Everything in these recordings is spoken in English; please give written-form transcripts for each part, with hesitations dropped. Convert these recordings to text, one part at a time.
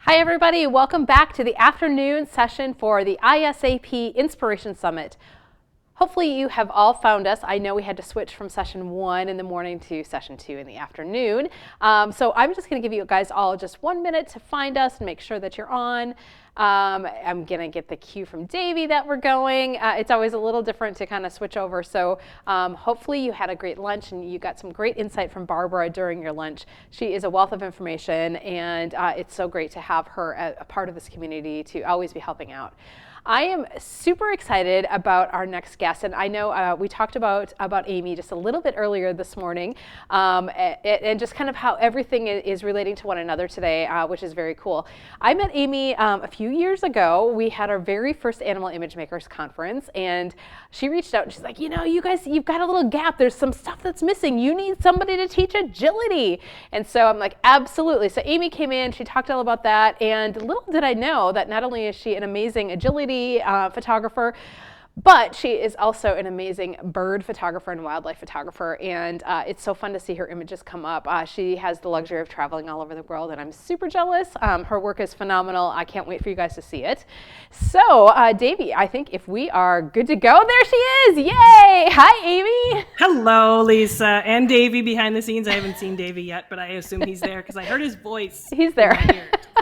Hi, everybody. Welcome back to the afternoon session for the ISAP Inspiration Summit. Hopefully you have all found us. I know we had to switch from session 1 in the morning to session 2 in the afternoon. So I'm just going to give you guys all just 1 minute to find us and make sure that you're on. I'm going to get the cue from Davey that we're going. It's always a little different to kind of switch over. So hopefully you had a great lunch and you got some great insight from Barbara during your lunch. She is a wealth of information, and it's so great to have her a part of this community to always be helping out. I am super excited about our next guest, and I know we talked about Amy just a little bit earlier this morning, and just kind of how everything is relating to one another today, which is very cool. I met Amy a few years ago. We had our very first Animal Image Makers conference, and she reached out and she's like, you know, you guys, you've got a little gap. There's some stuff that's missing. You need somebody to teach agility. And so I'm like, absolutely. So Amy came in, she talked all about that, and little did I know that not only is she an amazing agility photographer, but she is also an amazing bird photographer and wildlife photographer, and it's so fun to see her images come up. She has the luxury of traveling all over the world, and I'm super jealous. Her work is phenomenal. I can't wait for you guys to see it. So, Davey, I think if we are good to go, there she is! Yay! Hi, Amy! Hello, Lisa, and Davey behind the scenes. I haven't seen Davey yet, but I assume he's there because I heard his voice. He's there.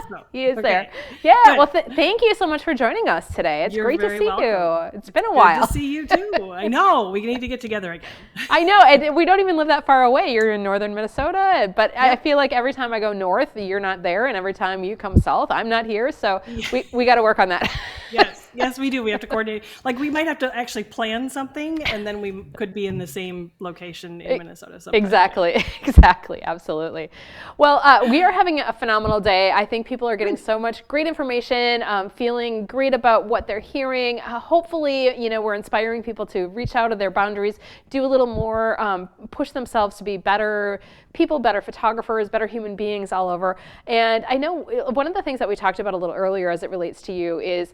So, he is okay. there. Yeah, Good. well, thank you so much for joining us today. It's You're great to very see welcome. you. It's been a while. Good to see you too. I know. We need to get together again. I know, and we don't even live that far away. You're in northern Minnesota, but I feel like every time I go north, you're not there, and every time you come south, I'm not here. So we got to work on that. Yes, we do. We have to coordinate. Like, we might have to actually plan something, and then we could be in the same location in Minnesota sometime. Exactly, absolutely. Well, we are having a phenomenal day. I think people are getting so much great information, feeling great about what they're hearing. Hopefully, you know, we're inspiring people to reach out of their boundaries, do a little more, push themselves to be better people, better photographers, better human beings all over. And I know one of the things that we talked about a little earlier as it relates to you is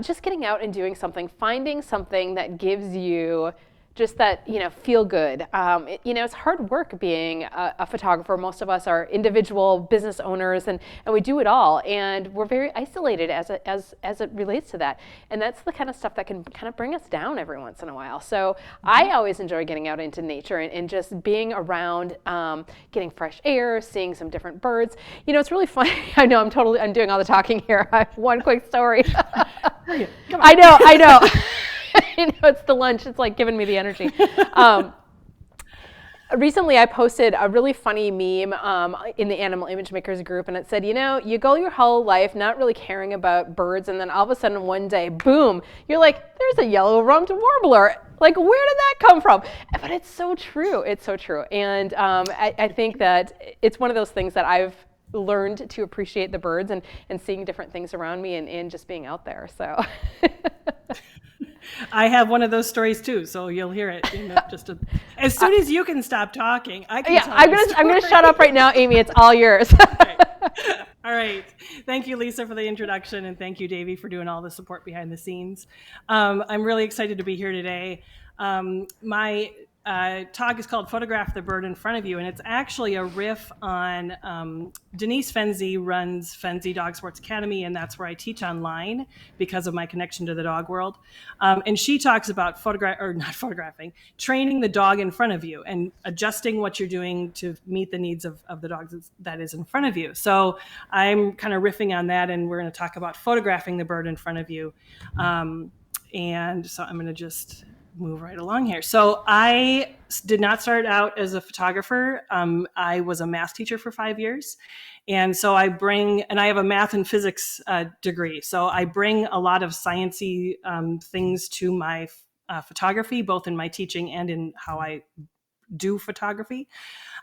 just getting out and doing something, finding something that gives you just that, you know, feel good. You know, it's hard work being a photographer. Most of us are individual business owners, and we do it all, and we're very isolated as it relates to that. And that's the kind of stuff that can kind of bring us down every once in a while. So I always enjoy getting out into nature and just being around, getting fresh air, seeing some different birds. You know, it's really fun. I know I'm doing all the talking here. I have one quick story. I know. You know, it's the lunch. It's like giving me the energy. Recently, I posted a really funny meme in the Animal Image Makers group, and it said, you know, you go your whole life not really caring about birds, and then all of a sudden one day, boom, you're like, there's a yellow-rumped warbler. Like, where did that come from? But it's so true. It's so true. And I think that it's one of those things that I've learned to appreciate the birds and seeing different things around me and just being out there. So. I have one of those stories too, so you'll hear it. As soon as you can stop talking, I can. I'm gonna shut up right now, Amy. It's all yours. Okay. All right. Thank you, Lisa, for the introduction, and thank you, Davey, for doing all the support behind the scenes. I'm really excited to be here today. My talk is called "Photograph the Bird in Front of You," and it's actually a riff on Denise Fenzi runs Fenzi Dog Sports Academy, and that's where I teach online because of my connection to the dog world. And she talks about training the dog in front of you and adjusting what you're doing to meet the needs of the dog that is in front of you. So I'm kind of riffing on that, and we're going to talk about photographing the bird in front of you. And so I'm going to just move right along here. So I did not start out as a photographer. I was a math teacher for 5 years. And so I have a math and physics degree. So I bring a lot of sciencey things to my photography, both in my teaching and in how I do photography.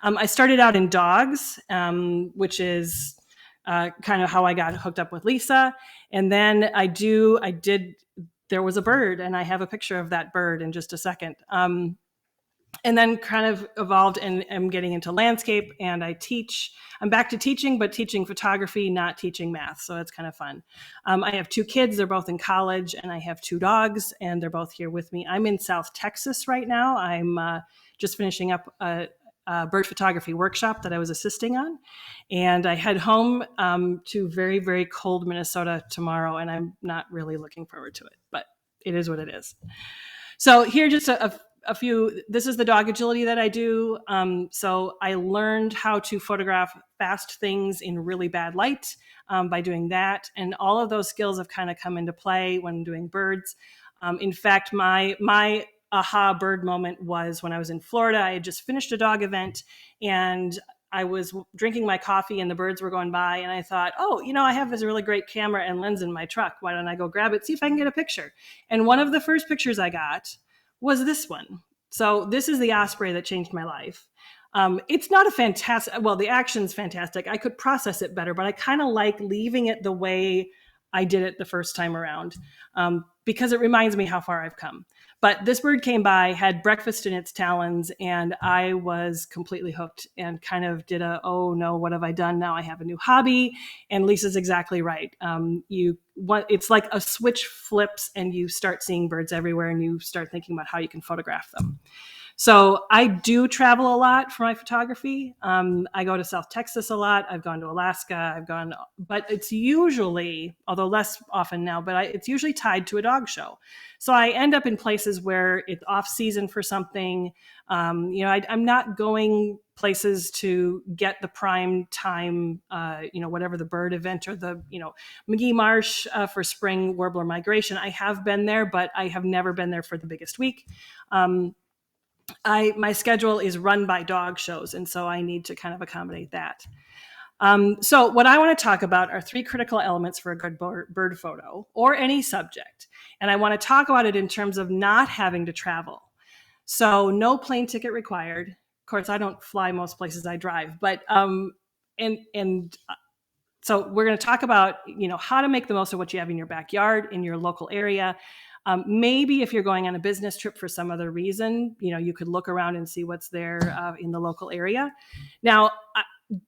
I started out in dogs, which is kind of how I got hooked up with Lisa. And then there was a bird, and I have a picture of that bird in just a second. And then kind of evolved and I'm getting into landscape, and I teach. I'm back to teaching, but teaching photography, not teaching math. So it's kind of fun. I have 2 kids. They're both in college, and I have 2 dogs, and they're both here with me. I'm in South Texas right now. I'm just finishing up bird photography workshop that I was assisting on. And I head home to very, very cold Minnesota tomorrow, and I'm not really looking forward to it, but it is what it is. So here, just a few, this is the dog agility that I do. So I learned how to photograph fast things in really bad light by doing that. And all of those skills have kind of come into play when doing birds. In fact, my aha bird moment was when I was in Florida. I had just finished a dog event, and I was drinking my coffee and the birds were going by, and I thought, oh, I have this really great camera and lens in my truck. Why don't I go grab it, see if I can get a picture? And one of the first pictures I got was this one. So this is the osprey that changed my life. It's not a fantastic, well, the action's fantastic. I could process it better, but I kind of like leaving it the way I did it the first time around because it reminds me how far I've come. But this bird came by, had breakfast in its talons, and I was completely hooked and kind of did oh no, what have I done? Now I have a new hobby. And Lisa's exactly right. It's like a switch flips and you start seeing birds everywhere and you start thinking about how you can photograph them. So I do travel a lot for my photography. I go to South Texas a lot. I've gone to Alaska. But it's usually, although less often now, but it's usually tied to a dog show. So I end up in places where it's off season for something. I'm not going places to get the prime time, whatever the bird event or the, McGee Marsh for spring warbler migration. I have been there, but I have never been there for the biggest week. My schedule is run by dog shows, and so I need to kind of accommodate that. So what I want to talk about are 3 critical elements for a good bird photo or any subject. And I want to talk about it in terms of not having to travel. So no plane ticket required. Of course, I don't fly most places I drive, but so we're going to talk about, how to make the most of what you have in your backyard, in your local area. Maybe if you're going on a business trip for some other reason, you could look around and see what's there in the local area. Now,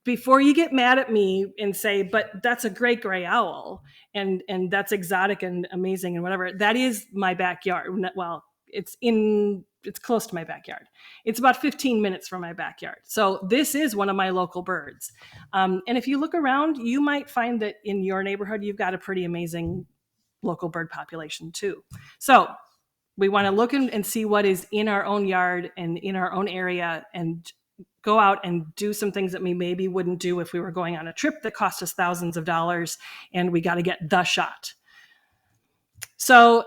before you get mad at me and say, but that's a great gray owl and that's exotic and amazing and whatever, that is my backyard. Well, it's close to my backyard. It's about 15 minutes from my backyard. So this is one of my local birds. And if you look around, you might find that in your neighborhood, you've got a pretty amazing local bird population too. So we want to look and see what is in our own yard and in our own area and go out and do some things that we maybe wouldn't do if we were going on a trip that cost us thousands of dollars and we got to get the shot. So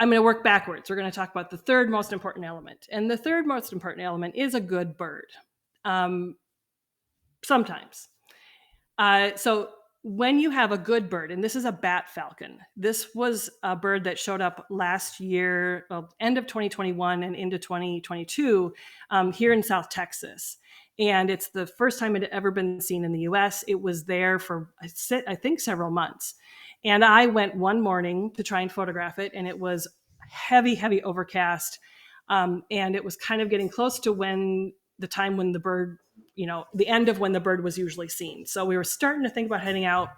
I'm going to work backwards. We're going to talk about the third most important element. And the third most important element is a good bird. Sometimes. So when you have a good bird, and this is a bat falcon, this was a bird that showed up last year, end of 2021 and into 2022 here in South Texas. And it's the first time it had ever been seen in the US. It was there for, I think, several months. And I went one morning to try and photograph it, and it was heavy, heavy overcast. And it was kind of getting close to the time when the bird, the end of when the bird was usually seen. So we were starting to think about heading out.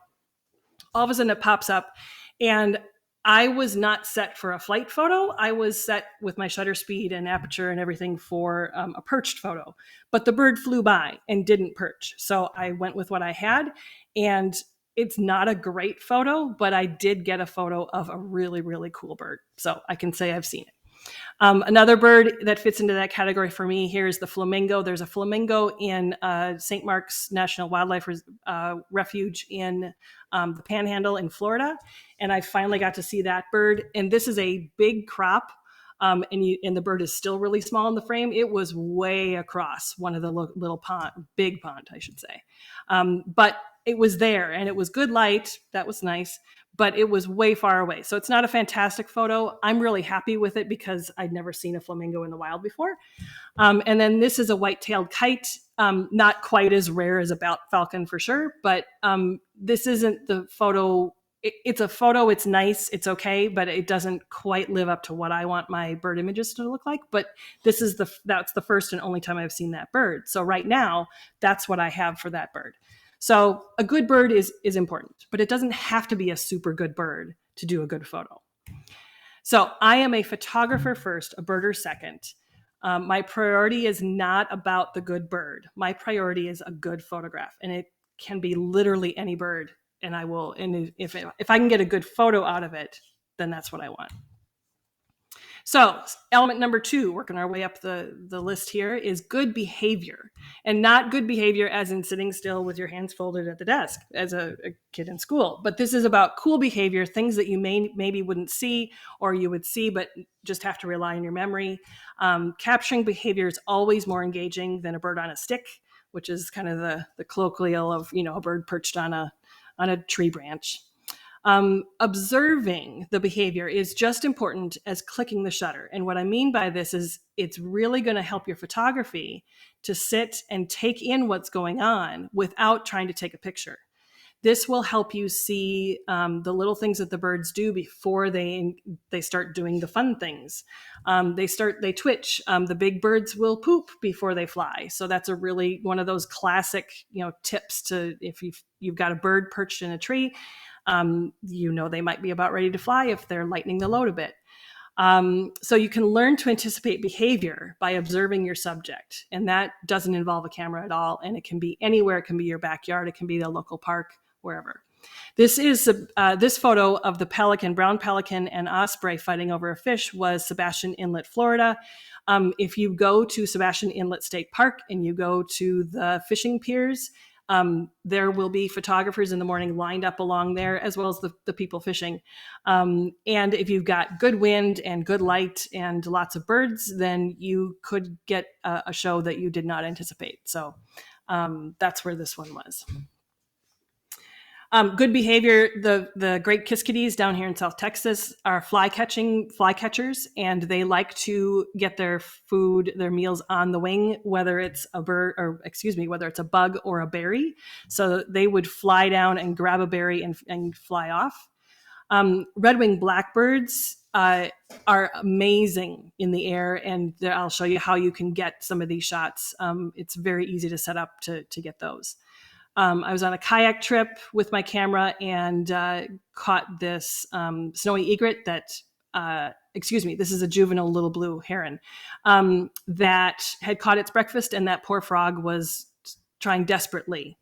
All of a sudden it pops up, and I was not set for a flight photo. I was set with my shutter speed and aperture and everything for a perched photo. But the bird flew by and didn't perch. So I went with what I had, and it's not a great photo, but I did get a photo of a really, really cool bird. So I can say I've seen it. Another bird that fits into that category for me here is the flamingo. There's a flamingo in St. Mark's National Wildlife Refuge in the Panhandle in Florida. And I finally got to see that bird. And this is a big crop. And the bird is still really small in the frame. It was way across one of the big pond, I should say. But it was there, and it was good light. That was nice, but it was way far away. So it's not a fantastic photo. I'm really happy with it because I'd never seen a flamingo in the wild before. And then this is a white-tailed kite, not quite as rare as a falcon for sure, but this isn't the photo. It's a photo. It's nice. It's okay, but it doesn't quite live up to what I want my bird images to look like. But that's the first and only time I've seen that bird. So right now, that's what I have for that bird. So a good bird is important, but it doesn't have to be a super good bird to do a good photo. So I am a photographer first, a birder second. My priority is not about the good bird. My priority is a good photograph, and it can be literally any bird. And I will, and if I can get a good photo out of it, then that's what I want. So element number 2, working our way up the list here, is good behavior. And not good behavior as in sitting still with your hands folded at the desk as a kid in school. But this is about cool behavior, things that you maybe wouldn't see, or you would see but just have to rely on your memory. Capturing behavior is always more engaging than a bird on a stick, which is kind of the colloquial of, a bird perched on a tree branch. Observing the behavior is just important as clicking the shutter. And what I mean by this is it's really going to help your photography to sit and take in what's going on without trying to take a picture. This will help you see the little things that the birds do before they start doing the fun things. They twitch. The big birds will poop before they fly. So that's a really one of those classic, tips to if you've got a bird perched in a tree. They might be about ready to fly if they're lightening the load a bit. So you can learn to anticipate behavior by observing your subject. And that doesn't involve a camera at all. And it can be anywhere. It can be your backyard. It can be the local park, wherever. This is this photo of the pelican, brown pelican and osprey fighting over a fish was Sebastian Inlet, Florida. If you go to Sebastian Inlet State Park and you go to the fishing piers, there will be photographers in the morning lined up along there, as well as the people fishing. And if you've got good wind and good light and lots of birds, then you could get a show that you did not anticipate. So that's where this one was. Good behavior. The great kiskadee down here in South Texas are fly catchers, and they like to get their food, their meals on the wing, whether it's a bug or a berry. So they would fly down and grab a berry and fly off. Red-winged blackbirds are amazing in the air, and I'll show you how you can get some of these shots. It's very easy to set up to get those. I was on a kayak trip with my camera and caught this snowy egret this is a juvenile little blue heron that had caught its breakfast, and that poor frog was trying desperately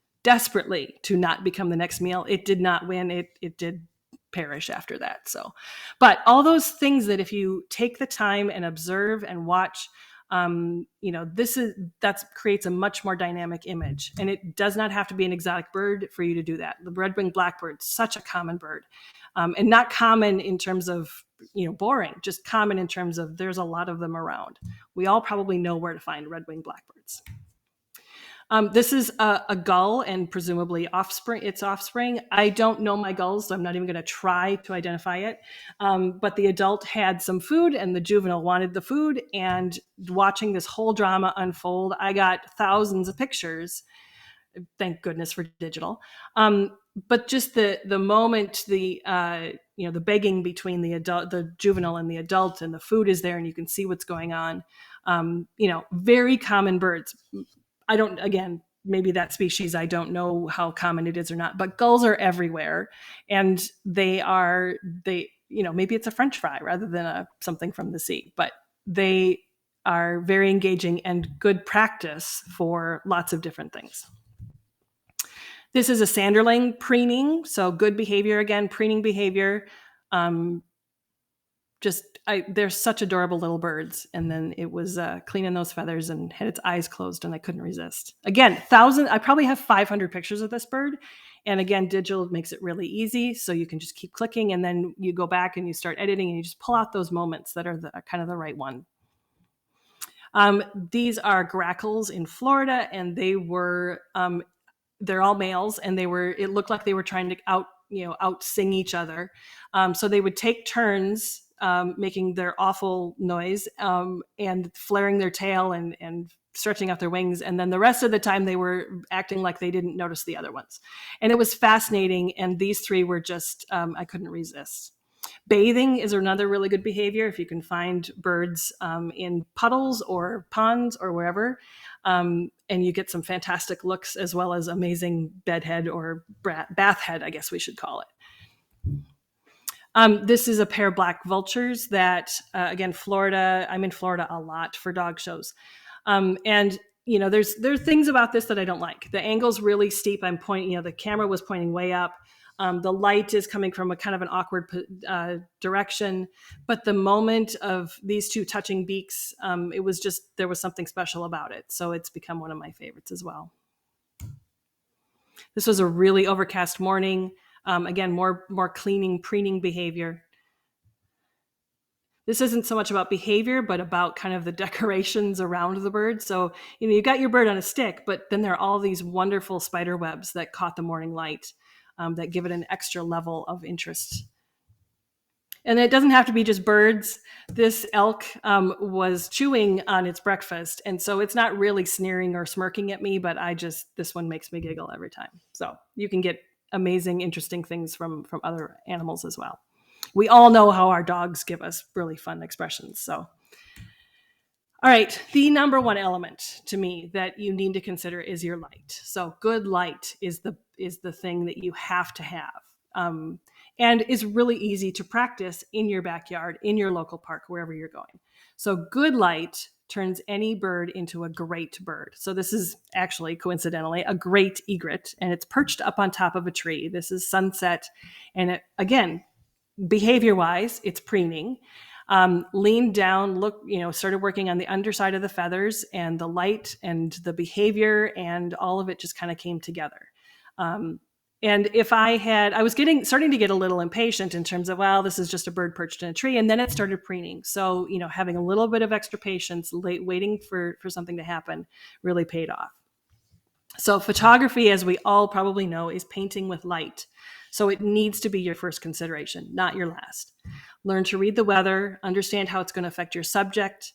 to not become the next meal. It did not win. It did perish after that. So, but all those things that if you take the time and observe and watch, that creates a much more dynamic image, and it does not have to be an exotic bird for you to do that. The red-winged blackbird, such a common bird, and not common in terms of, boring, just common in terms of there's a lot of them around. We all probably know where to find red-winged blackbirds. This is a gull and presumably its offspring. I don't know my gulls, so I'm not even going to try to identify it. But the adult had some food and the juvenile wanted the food. And watching this whole drama unfold, I got thousands of pictures. Thank goodness for digital. But just the moment, the begging between the juvenile and the adult, and the food is there and you can see what's going on. Very common birds. Maybe that species, I don't know how common it is or not, but gulls are everywhere, and maybe it's a French fry rather than something from the sea, but they are very engaging and good practice for lots of different things. This is a sanderling preening, so good behavior again, preening behavior. They're such adorable little birds. And then it was cleaning those feathers and had its eyes closed, and I couldn't resist. Again, I probably have 500 pictures of this bird. And again, digital makes it really easy. So you can just keep clicking, and then you go back and you start editing, and you just pull out those moments that are kind of the right one. These are grackles in Florida, and they're all males, and it looked like they were trying to out sing each other. So they would take turns making their awful noise and flaring their tail and stretching out their wings. And then the rest of the time they were acting like they didn't notice the other ones. And it was fascinating. And these three were just, I couldn't resist. Bathing is another really good behavior. If you can find birds in puddles or ponds or wherever, and you get some fantastic looks, as well as amazing bedhead or bath head, I guess we should call it. This is a pair of black vultures that, again, Florida. I'm in Florida a lot for dog shows, and there's things about this that I don't like. The angle's really steep. I'm pointing. The camera was pointing way up. The light is coming from a kind of an awkward direction. But the moment of these two touching beaks, it was just, there was something special about it. So it's become one of my favorites as well. This was a really overcast morning. Again, more cleaning, preening behavior. This isn't so much about behavior, but about kind of the decorations around the bird. So, you got your bird on a stick, but then there are all these wonderful spider webs that caught the morning light that give it an extra level of interest. And it doesn't have to be just birds. This elk was chewing on its breakfast. And so it's not really sneering or smirking at me, but this one makes me giggle every time. So you can get amazing, interesting things from other animals as well. We all know how our dogs give us really fun expressions. So, all right, the number one element to me that you need to consider is your light. So good light is the thing that you have to have. And is really easy to practice in your backyard, in your local park, wherever you're going. So good light turns any bird into a great bird. So this is actually, coincidentally, a great egret, and it's perched up on top of a tree. This is sunset. And again, behavior-wise, it's preening. Leaned down, started working on the underside of the feathers, and the light and the behavior and all of it just kind of came together. And if I was starting to get a little impatient in terms of, well, this is just a bird perched in a tree. And then it started preening. So, having a little bit of extra patience, waiting for something to happen really paid off. So photography, as we all probably know, is painting with light. So it needs to be your first consideration, not your last. Learn to read the weather, understand how it's going to affect your subject,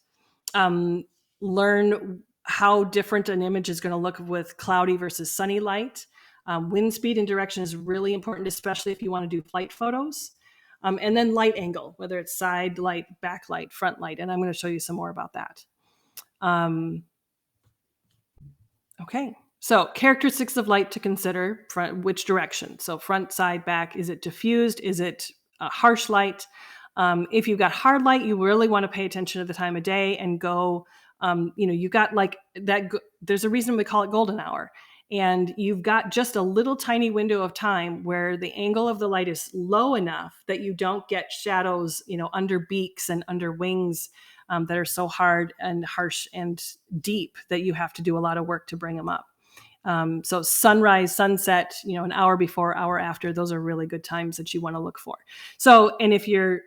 learn how different an image is going to look with cloudy versus sunny light. Wind speed and direction is really important, especially if you want to do flight photos. And then light angle, whether it's side light, back light, front light. And I'm going to show you some more about that. Okay, so characteristics of light to consider, which direction. So front, side, back, is it diffused? Is it a harsh light? If you've got hard light, you really want to pay attention to the time of day and go, you got like that, there's a reason we call it golden hour. And you've got just a little tiny window of time where the angle of the light is low enough that you don't get shadows, under beaks and under wings that are so hard and harsh and deep that you have to do a lot of work to bring them up. So sunrise, sunset, an hour before, hour after, those are really good times that you want to look for. So, and if you're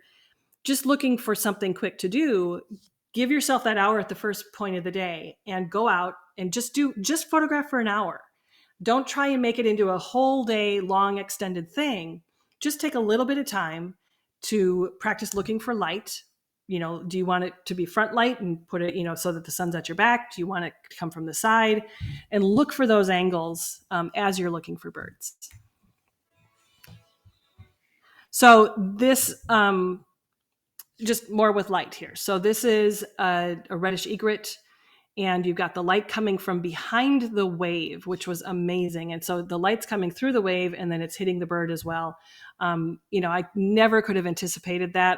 just looking for something quick to do, give yourself that hour at the first point of the day and go out and just photograph for an hour. Don't try and make it into a whole day long extended thing. Just take a little bit of time to practice looking for light. Do you want it to be front light and put it, so that the sun's at your back? Do you want it to come from the side? And look for those angles as you're looking for birds. So this, just more with light here. So this is a reddish egret. And you've got the light coming from behind the wave, which was amazing. And so the light's coming through the wave and then it's hitting the bird as well. I never could have anticipated that.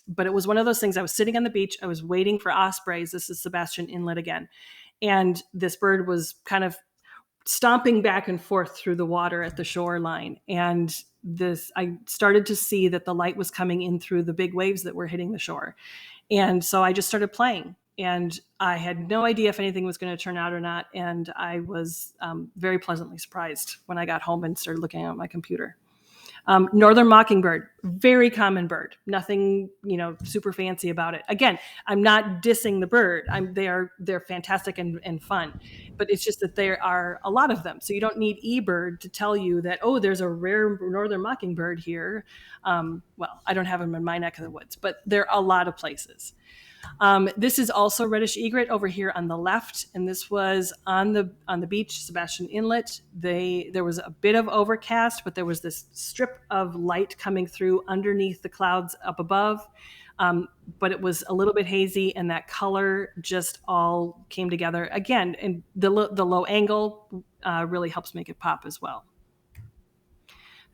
But it was one of those things. I was sitting on the beach. I was waiting for ospreys. This is Sebastian Inlet again. And this bird was kind of stomping back and forth through the water at the shoreline. And I started to see that the light was coming in through the big waves that were hitting the shore. And so I just started playing. And I had no idea if anything was going to turn out or not. And I was very pleasantly surprised when I got home and started looking at my computer. Northern mockingbird, very common bird. Nothing, super fancy about it. Again, I'm not dissing the bird. They're fantastic and fun. But it's just that there are a lot of them. So you don't need eBird to tell you that, oh, there's a rare northern mockingbird here. Well, I don't have them in my neck of the woods, but there are a lot of places. This is also reddish egret over here on the left, and this was on the beach, Sebastian Inlet. There was a bit of overcast, but there was this strip of light coming through underneath the clouds up above. But it was a little bit hazy, and that color just all came together again. And the low angle really helps make it pop as well.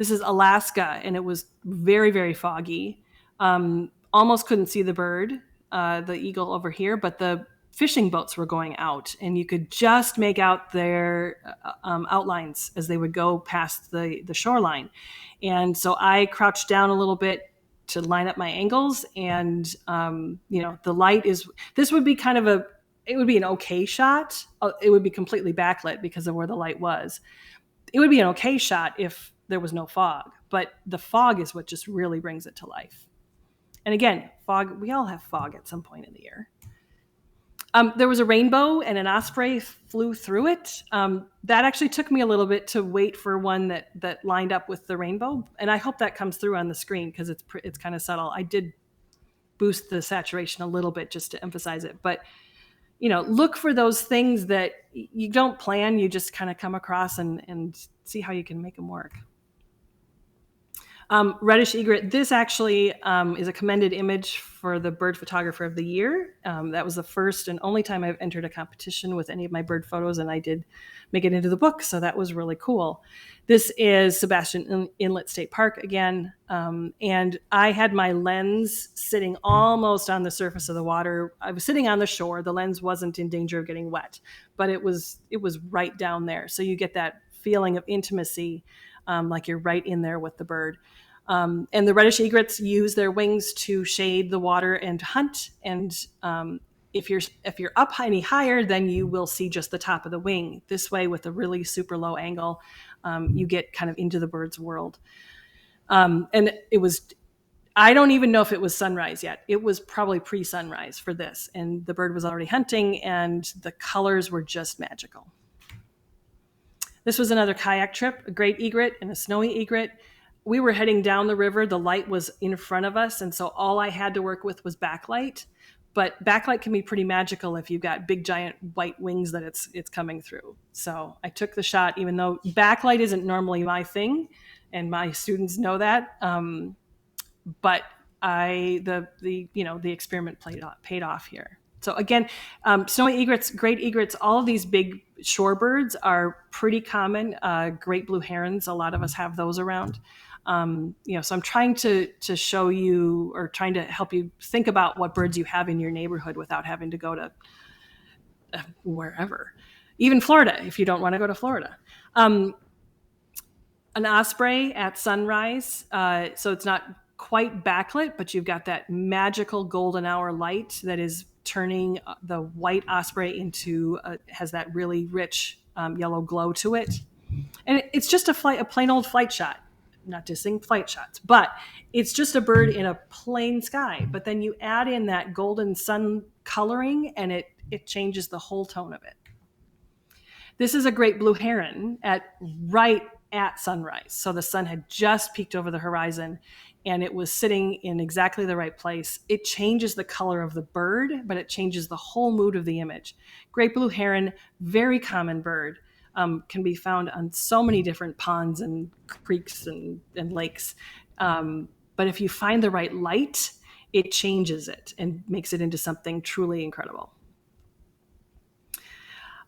This is Alaska, and it was very, very foggy. Almost couldn't see the bird, the eagle over here, but the fishing boats were going out, and you could just make out their outlines as they would go past the shoreline. And so I crouched down a little bit to line up my angles, and the light is, this would be kind of it would be an okay shot. It would be completely backlit because of where the light was. It would be an okay shot if there was no fog, but the fog is what just really brings it to life. And again, fog, we all have fog at some point in the year. There was a rainbow and an osprey flew through it. That actually took me a little bit to wait for one that lined up with the rainbow. And I hope that comes through on the screen because it's kind of subtle. I did boost the saturation a little bit just to emphasize it. But, look for those things that you don't plan, you just kind of come across and see how you can make them work. Reddish egret, this actually is a commended image for the Bird Photographer of the Year. That was the first and only time I've entered a competition with any of my bird photos, and I did make it into the book, so that was really cool. This is Sebastian Inlet State Park again, and I had my lens sitting almost on the surface of the water. I was sitting on the shore. The lens wasn't in danger of getting wet, but it was right down there, so you get that feeling of intimacy, like you're right in there with the bird. And the reddish egrets use their wings to shade the water and hunt. And if you're up any higher, then you will see just the top of the wing. This way, with a really super low angle, you get kind of into the bird's world. And it was, I don't even know if it was sunrise yet. It was probably pre-sunrise for this. And the bird was already hunting, and the colors were just magical. This was another kayak trip, a great egret and a snowy egret. We were heading down the river. The light was in front of us, and so all I had to work with was backlight. But backlight can be pretty magical if you've got big, giant white wings that it's coming through. So I took the shot, even though backlight isn't normally my thing, and my students know that. But the experiment paid off here. So again, snowy egrets, great egrets, all of these big shorebirds are pretty common. Great blue herons, a lot of us have those around. So I'm trying to show you, or trying to help you think about what birds you have in your neighborhood without having to go to wherever, even Florida, if you don't want to go to Florida. An osprey at sunrise. So it's not quite backlit, but you've got that magical golden hour light that is turning the white osprey into has that really rich yellow glow to it. And it's just a plain old flight shot. Not dissing flight shots, but it's just a bird in a plain sky. But then you add in that golden sun coloring, and it changes the whole tone of it. This is a great blue heron right at sunrise. So the sun had just peeked over the horizon, and it was sitting in exactly the right place. It changes the color of the bird, but it changes the whole mood of the image. Great blue heron, very common bird. Can be found on so many different ponds and creeks and lakes. But if you find the right light, it changes it and makes it into something truly incredible.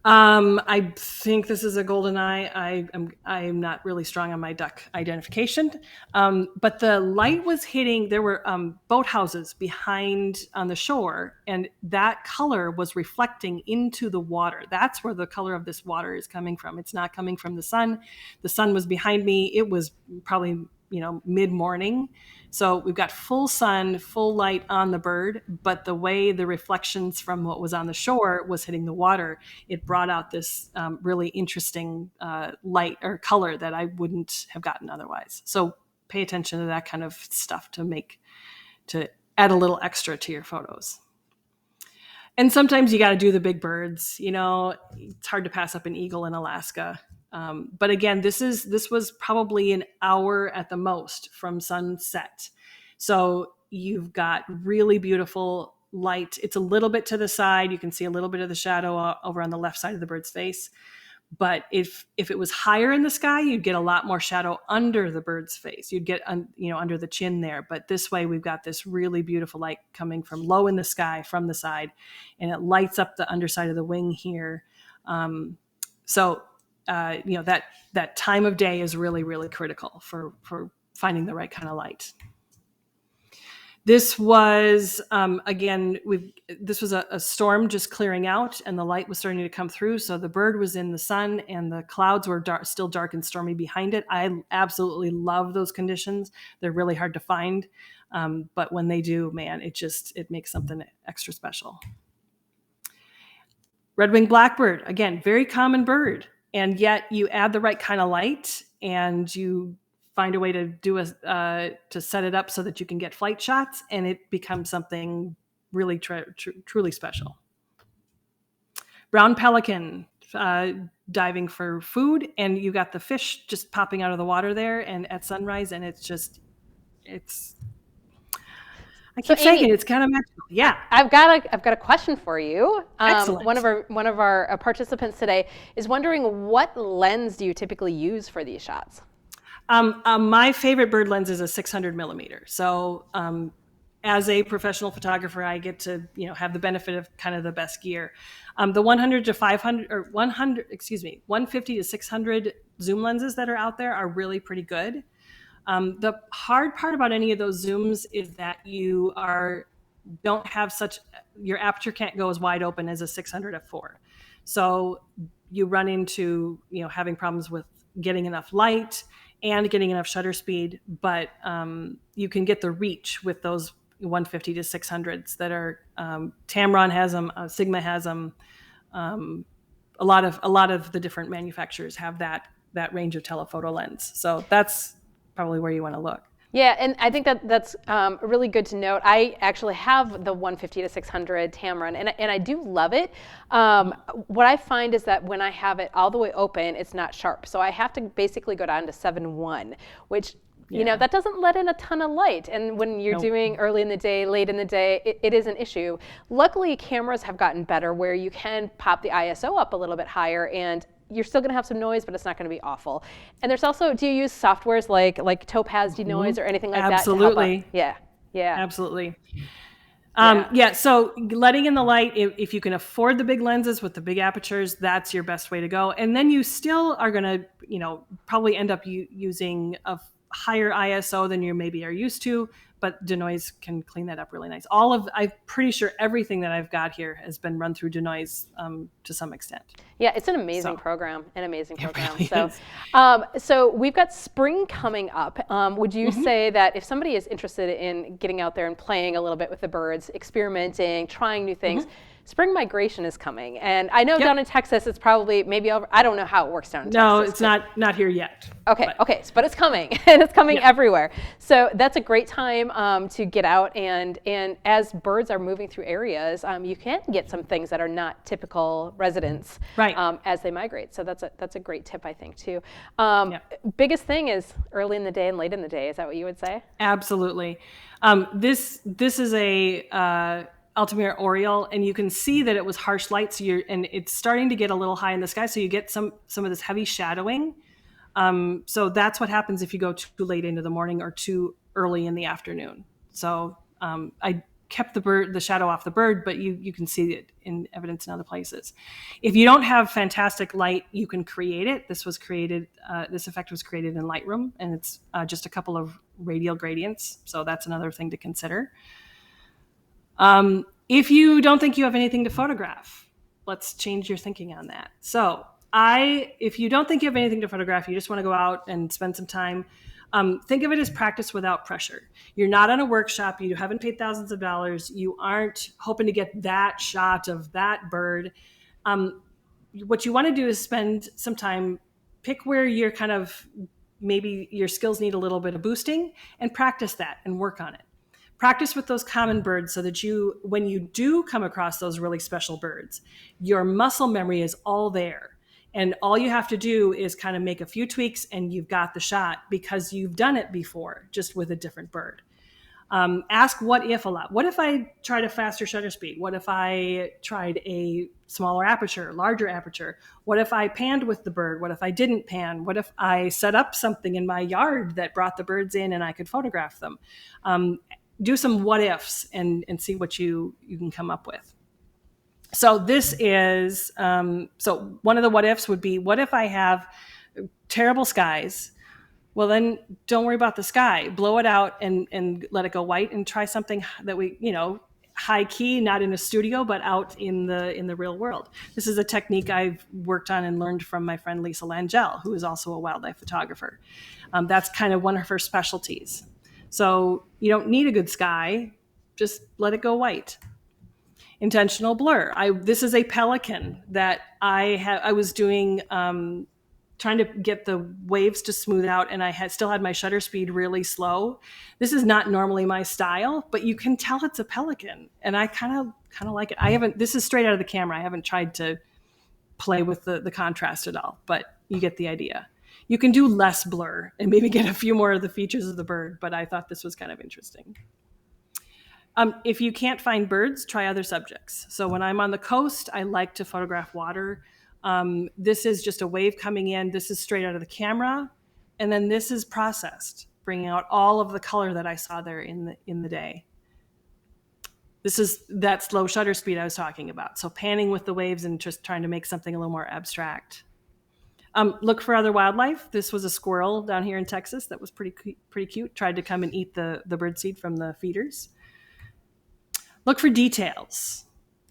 I think this is a goldeneye. I'm not really strong on my duck identification, but the light was hitting. There were boathouses behind on the shore, and that color was reflecting into the water. That's where the color of this water is coming from. It's not coming from the sun. The sun was behind me. It was probably mid-morning. So we've got full sun, full light on the bird, but the way the reflections from what was on the shore was hitting the water, it brought out this really interesting light or color that I wouldn't have gotten otherwise. So pay attention to that kind of stuff to add a little extra to your photos. And sometimes you got to do the big birds. It's hard to pass up an eagle in Alaska. But again, this was probably an hour at the most from sunset. So you've got really beautiful light. It's a little bit to the side. You can see a little bit of the shadow over on the left side of the bird's face. But if it was higher in the sky, you'd get a lot more shadow under the bird's face. You'd get under the chin there. But this way, we've got this really beautiful light coming from low in the sky from the side, and it lights up the underside of the wing here. So that time of day is really, really critical for finding the right kind of light. This was, this was a storm just clearing out, and the light was starting to come through. So the bird was in the sun and the clouds were still dark and stormy behind it. I absolutely love those conditions. They're really hard to find. But when they do, man, it makes something extra special. Red-winged blackbird, again, very common bird. And yet you add the right kind of light and you find a way to to set it up so that you can get flight shots, and it becomes something really truly special. Brown pelican, diving for food, and you got the fish just popping out of the water there and at sunrise, and I keep saying it's kind of magical. Yeah. I've got a question for you. Excellent. One of our participants today is wondering, what lens do you typically use for these shots? My favorite bird lens is a 600 millimeter. So as a professional photographer, I get to have the benefit of kind of the best gear. The 100 to 500 or 150 to 600 zoom lenses that are out there are really pretty good. The hard part about any of those zooms is that your aperture can't go as wide open as a 600 f4. So you run into having problems with getting enough light and getting enough shutter speed, but you can get the reach with those 150 to 600s that are Tamron has them, Sigma has them. A lot of the different manufacturers have that range of telephoto lens. So that's probably where you want to look. Yeah, and I think that's really good to note. I actually have the 150 to 600 Tamron, and I do love it. What I find is that when I have it all the way open, it's not sharp. So I have to basically go down to 7.1, which that doesn't let in a ton of light. And when you're doing early in the day, late in the day, it is an issue. Luckily, cameras have gotten better where you can pop the ISO up a little bit higher, and you're still going to have some noise, but it's not going to be awful. And there's also, do you use softwares like Topaz denoise or anything like that to help out? Yeah. Absolutely. So letting in the light, if you can afford the big lenses with the big apertures, that's your best way to go. And then you still are going to, probably end up using a higher ISO than you maybe are used to, but denoise can clean that up really nice. I'm pretty sure everything that I've got here has been run through denoise to some extent. Yeah, it's an amazing program, Really so we've got spring coming up. Would you say that if somebody is interested in getting out there and playing a little bit with the birds, experimenting, trying new things, spring migration is coming, and I know down in Texas it's probably maybe over. I don't know how it works down in Texas. No, it's not here yet. Okay, but it's coming, and it's coming everywhere. So that's a great time to get out, and as birds are moving through areas, you can get some things that are not typical residents as they migrate. So that's a great tip, I think, too. Biggest thing is early in the day and late in the day. Is that what you would say? Absolutely. This is a Altamira Oriole, and you can see that it was harsh light, and it's starting to get a little high in the sky, so you get some of this heavy shadowing. So that's what happens if you go too late into the morning or too early in the afternoon. So I kept the shadow off the bird, but you can see it in evidence in other places. If you don't have fantastic light, you can create it. This effect was created in Lightroom, and it's just a couple of radial gradients. So that's another thing to consider. If you don't think you have anything to photograph, let's change your thinking on that. So if you don't think you have anything to photograph, you just want to go out and spend some time, think of it as practice without pressure. You're not on a workshop. You haven't paid thousands of dollars. You aren't hoping to get that shot of that bird. What you want to do is spend some time, pick where you're maybe your skills need a little bit of boosting, and practice that and work on it. Practice with those common birds so that when you do come across those really special birds, your muscle memory is all there. And all you have to do is kind of make a few tweaks and you've got the shot because you've done it before, just with a different bird. Ask what if a lot. What if I tried a faster shutter speed? What if I tried a smaller aperture, larger aperture? What if I panned with the bird? What if I didn't pan? What if I set up something in my yard that brought the birds in and I could photograph them? Do some what ifs and see what you can come up with. So this is, so one of the what ifs would be, what if I have terrible skies? Well, then don't worry about the sky. Blow it out and let it go white, and try something that we, high key, not in a studio, but out in the real world. This is a technique I've worked on and learned from my friend Lisa Langell, who is also a wildlife photographer. That's kind of one of her specialties. So you don't need a good sky, just let it go white. Intentional blur. This is a pelican that I was doing, trying to get the waves to smooth out, and I still had my shutter speed really slow. This is not normally my style, but you can tell it's a pelican, and I kind of like it. This is straight out of the camera. I haven't tried to play with the contrast at all, but you get the idea. You can do less blur and maybe get a few more of the features of the bird, but I thought this was kind of interesting. If you can't find birds, try other subjects. So when I'm on the coast, I like to photograph water. This is just a wave coming in. This is straight out of the camera. And then this is processed, bringing out all of the color that I saw there in the day. This is that slow shutter speed I was talking about. So panning with the waves and just trying to make something a little more abstract. Look for other wildlife. This was a squirrel down here in Texas that was pretty cute. Tried to come and eat the birdseed from the feeders. Look for details.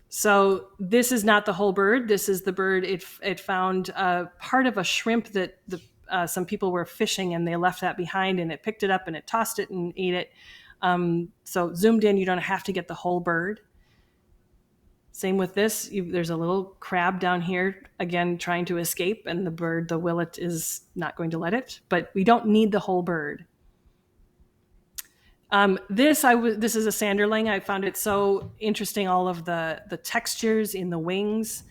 So this is not the whole bird. This is the bird. It found part of a shrimp that some people were fishing, and they left that behind, and it picked it up and it tossed it and ate it. So zoomed in, you don't have to get the whole bird. Same with this. There's a little crab down here, again, trying to escape, and the willet is not going to let it, but we don't need the whole bird. This is a sanderling. I found it so interesting, all of the textures in the wings.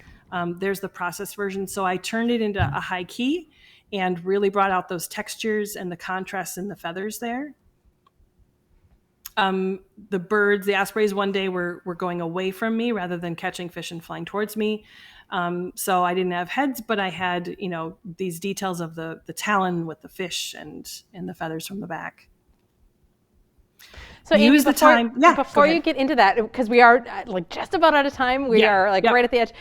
There's the processed version. So I turned it into a high key and really brought out those textures and the contrast in the feathers there. The birds, the ospreys, one day were going away from me rather than catching fish and flying towards me. So I didn't have heads, but I had, these details of the talon with the fish and the feathers from the back. So Amy, before you get into that, because we are just about out of time, we are right at the edge.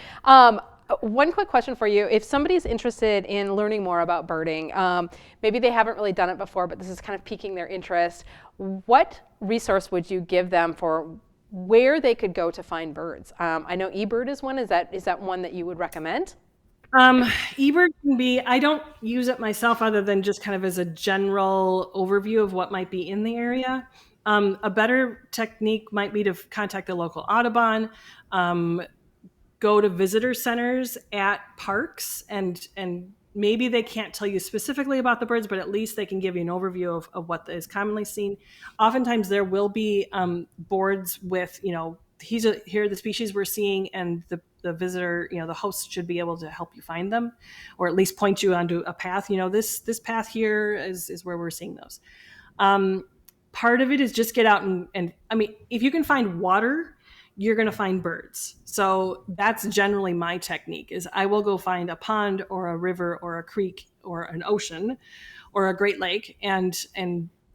One quick question for you. If somebody's interested in learning more about birding, maybe they haven't really done it before, but this is kind of piquing their interest, what resource would you give them for where they could go to find birds? I know eBird is one. Is that one that you would recommend? eBird can be, I don't use it myself other than just kind of as a general overview of what might be in the area. A better technique might be to contact the local Audubon, go to visitor centers at parks, and maybe they can't tell you specifically about the birds, but at least they can give you an overview of what is commonly seen. Oftentimes there will be boards with, here are the species we're seeing, and the visitor, the host should be able to help you find them, or at least point you onto a path. This path here is where we're seeing those. Part of it is just get out and I mean, if you can find water, you're going to find birds. So that's generally my technique, is I will go find a pond or a river or a creek or an ocean or a Great Lake, and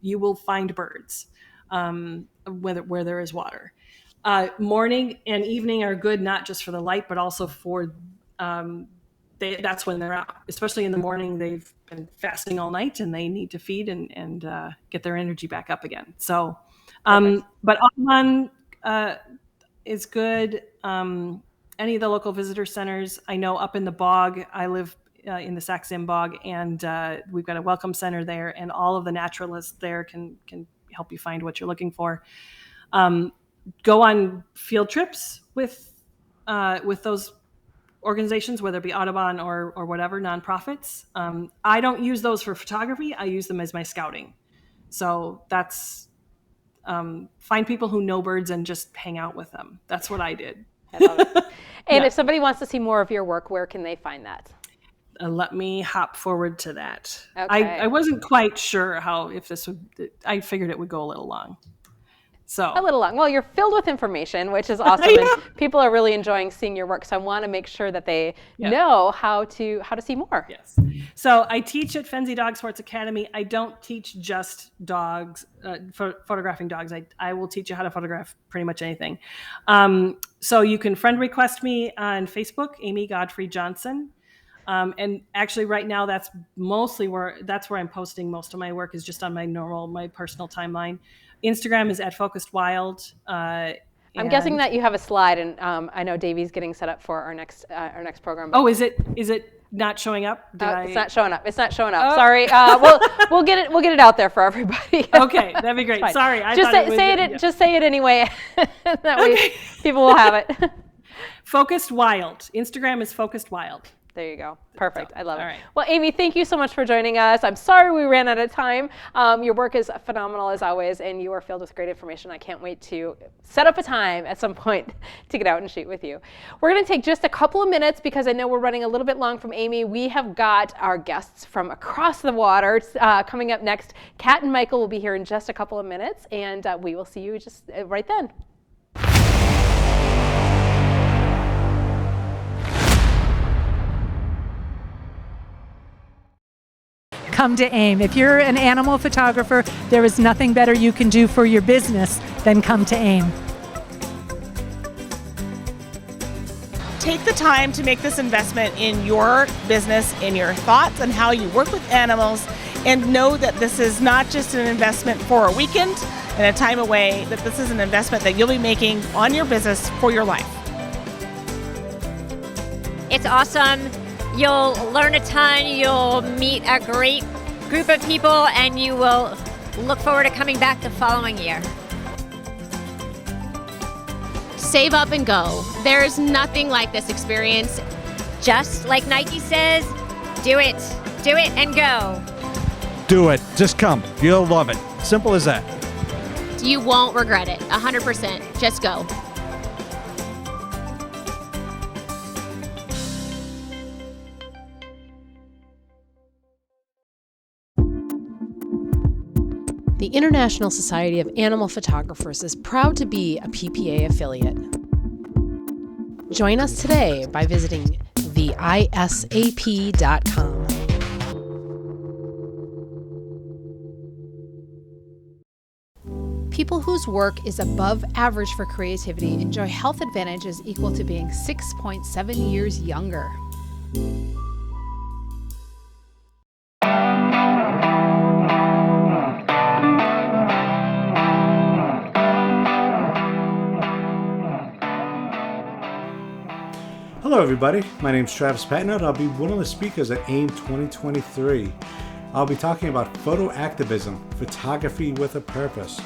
you will find birds where there is water. Morning and evening are good, not just for the light, but also for that's when they're out. Especially in the morning, they've been fasting all night and they need to feed and get their energy back up again. So, but Audubon is good. Any of the local visitor centers. I know up in the bog, I live in the Sax-Zim bog, and we've got a welcome center there, and all of the naturalists there can help you find what you're looking for. Go on field trips with those organizations, whether it be Audubon or whatever, nonprofits. I don't use those for photography. I use them as my scouting. So that's find people who know birds and just hang out with them. That's what I did. I love it. And if somebody wants to see more of your work, where can they find that? Let me hop forward to that. Okay. I wasn't quite sure I figured it would go a little long. So a little long. Well, you're filled with information, which is awesome, and people are really enjoying seeing your work. So I want to make sure that they know how to see more. Yes. So I teach at Fenzi Dog Sports Academy. I don't teach just dogs, photographing dogs. I will teach you how to photograph pretty much anything. So you can friend request me on Facebook, Amy Godfrey Johnson. And actually right now that's where I'm posting most of my work, is just on my personal timeline. Instagram is @FocusedWild. I'm guessing that you have a slide, and I know Davey's getting set up for our next program. Oh, is it not showing up? It's not showing up. Oh. Sorry. We'll get it out there for everybody. Okay, that'd be great. Sorry, Just say it anyway. That way people will have it. Focused Wild. Instagram is Focused Wild. There you go. Perfect. I love it. Right. Well, Amy, thank you so much for joining us. I'm sorry we ran out of time. Your work is phenomenal as always, and you are filled with great information. I can't wait to set up a time at some point to get out and shoot with you. We're going to take just a couple of minutes because I know we're running a little bit long from Amy. We have got our guests from across the water coming up next. Kat and Michael will be here in just a couple of minutes, and we will see you just right then. Come to AIM. If you're an animal photographer, there is nothing better you can do for your business than come to AIM. Take the time to make this investment in your business, in your thoughts, and how you work with animals, and know that this is not just an investment for a weekend and a time away, that this is an investment that you'll be making on your business for your life. It's awesome. You'll learn a ton, you'll meet a great group of people, and you will look forward to coming back the following year. Save up and go. There's nothing like this experience. Just like Nike says, do it and go. Do it. Just come. You'll love it. Simple as that. You won't regret it. 100%. Just go. The International Society of Animal Photographers is proud to be a PPA affiliate. Join us today by visiting theisap.com. People whose work is above average for creativity enjoy health advantages equal to being 6.7 years younger. Hello everybody, my name is Travis Patnott. I'll be one of the speakers at AIM 2023. I'll be talking about photo activism, photography with a purpose.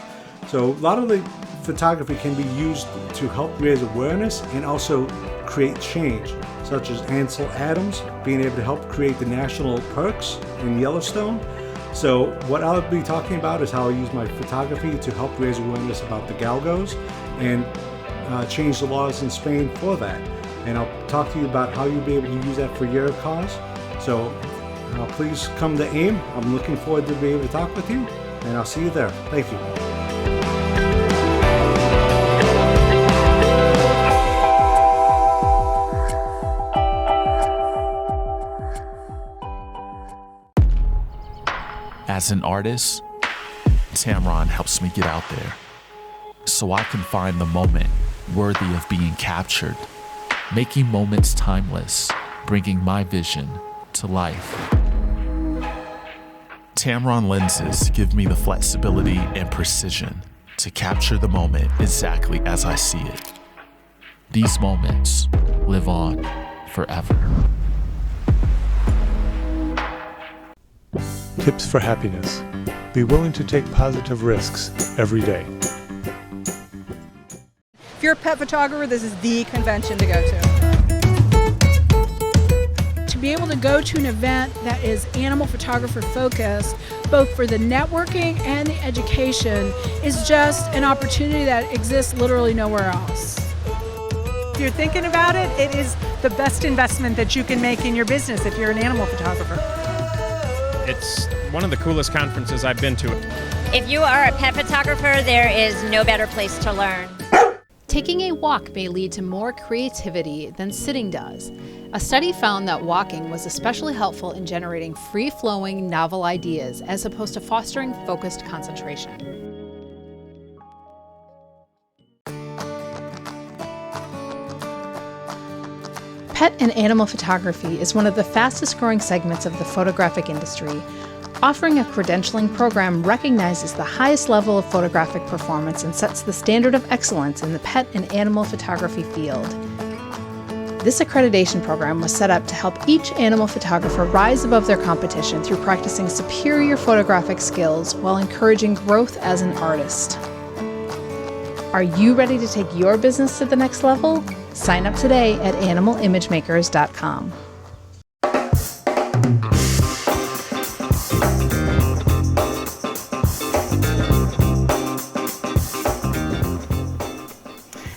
So a lot of the photography can be used to help raise awareness and also create change, such as Ansel Adams being able to help create the national parks in Yellowstone. So what I'll be talking about is how I use my photography to help raise awareness about the galgos and change the laws in Spain for that. And I'll talk to you about how you'll be able to use that for your cause. So please come to AIM. I'm looking forward to being able to talk with you, and I'll see you there. Thank you. As an artist, Tamron helps me get out there so I can find the moment worthy of being captured, making moments timeless, bringing my vision to life. Tamron lenses give me the flexibility and precision to capture the moment exactly as I see it. These moments live on forever. Tips for happiness. Be willing to take positive risks every day. If you're a pet photographer, this is the convention to go to. To be able to go to an event that is animal photographer focused, both for the networking and the education, is just an opportunity that exists literally nowhere else. If you're thinking about it, it is the best investment that you can make in your business if you're an animal photographer. It's one of the coolest conferences I've been to. If you are a pet photographer, there is no better place to learn. Taking a walk may lead to more creativity than sitting does. A study found that walking was especially helpful in generating free-flowing, novel ideas as opposed to fostering focused concentration. Pet and animal photography is one of the fastest-growing segments of the photographic industry. Offering a credentialing program recognizes the highest level of photographic performance and sets the standard of excellence in the pet and animal photography field. This accreditation program was set up to help each animal photographer rise above their competition through practicing superior photographic skills while encouraging growth as an artist. Are you ready to take your business to the next level? Sign up today at animalimagemakers.com.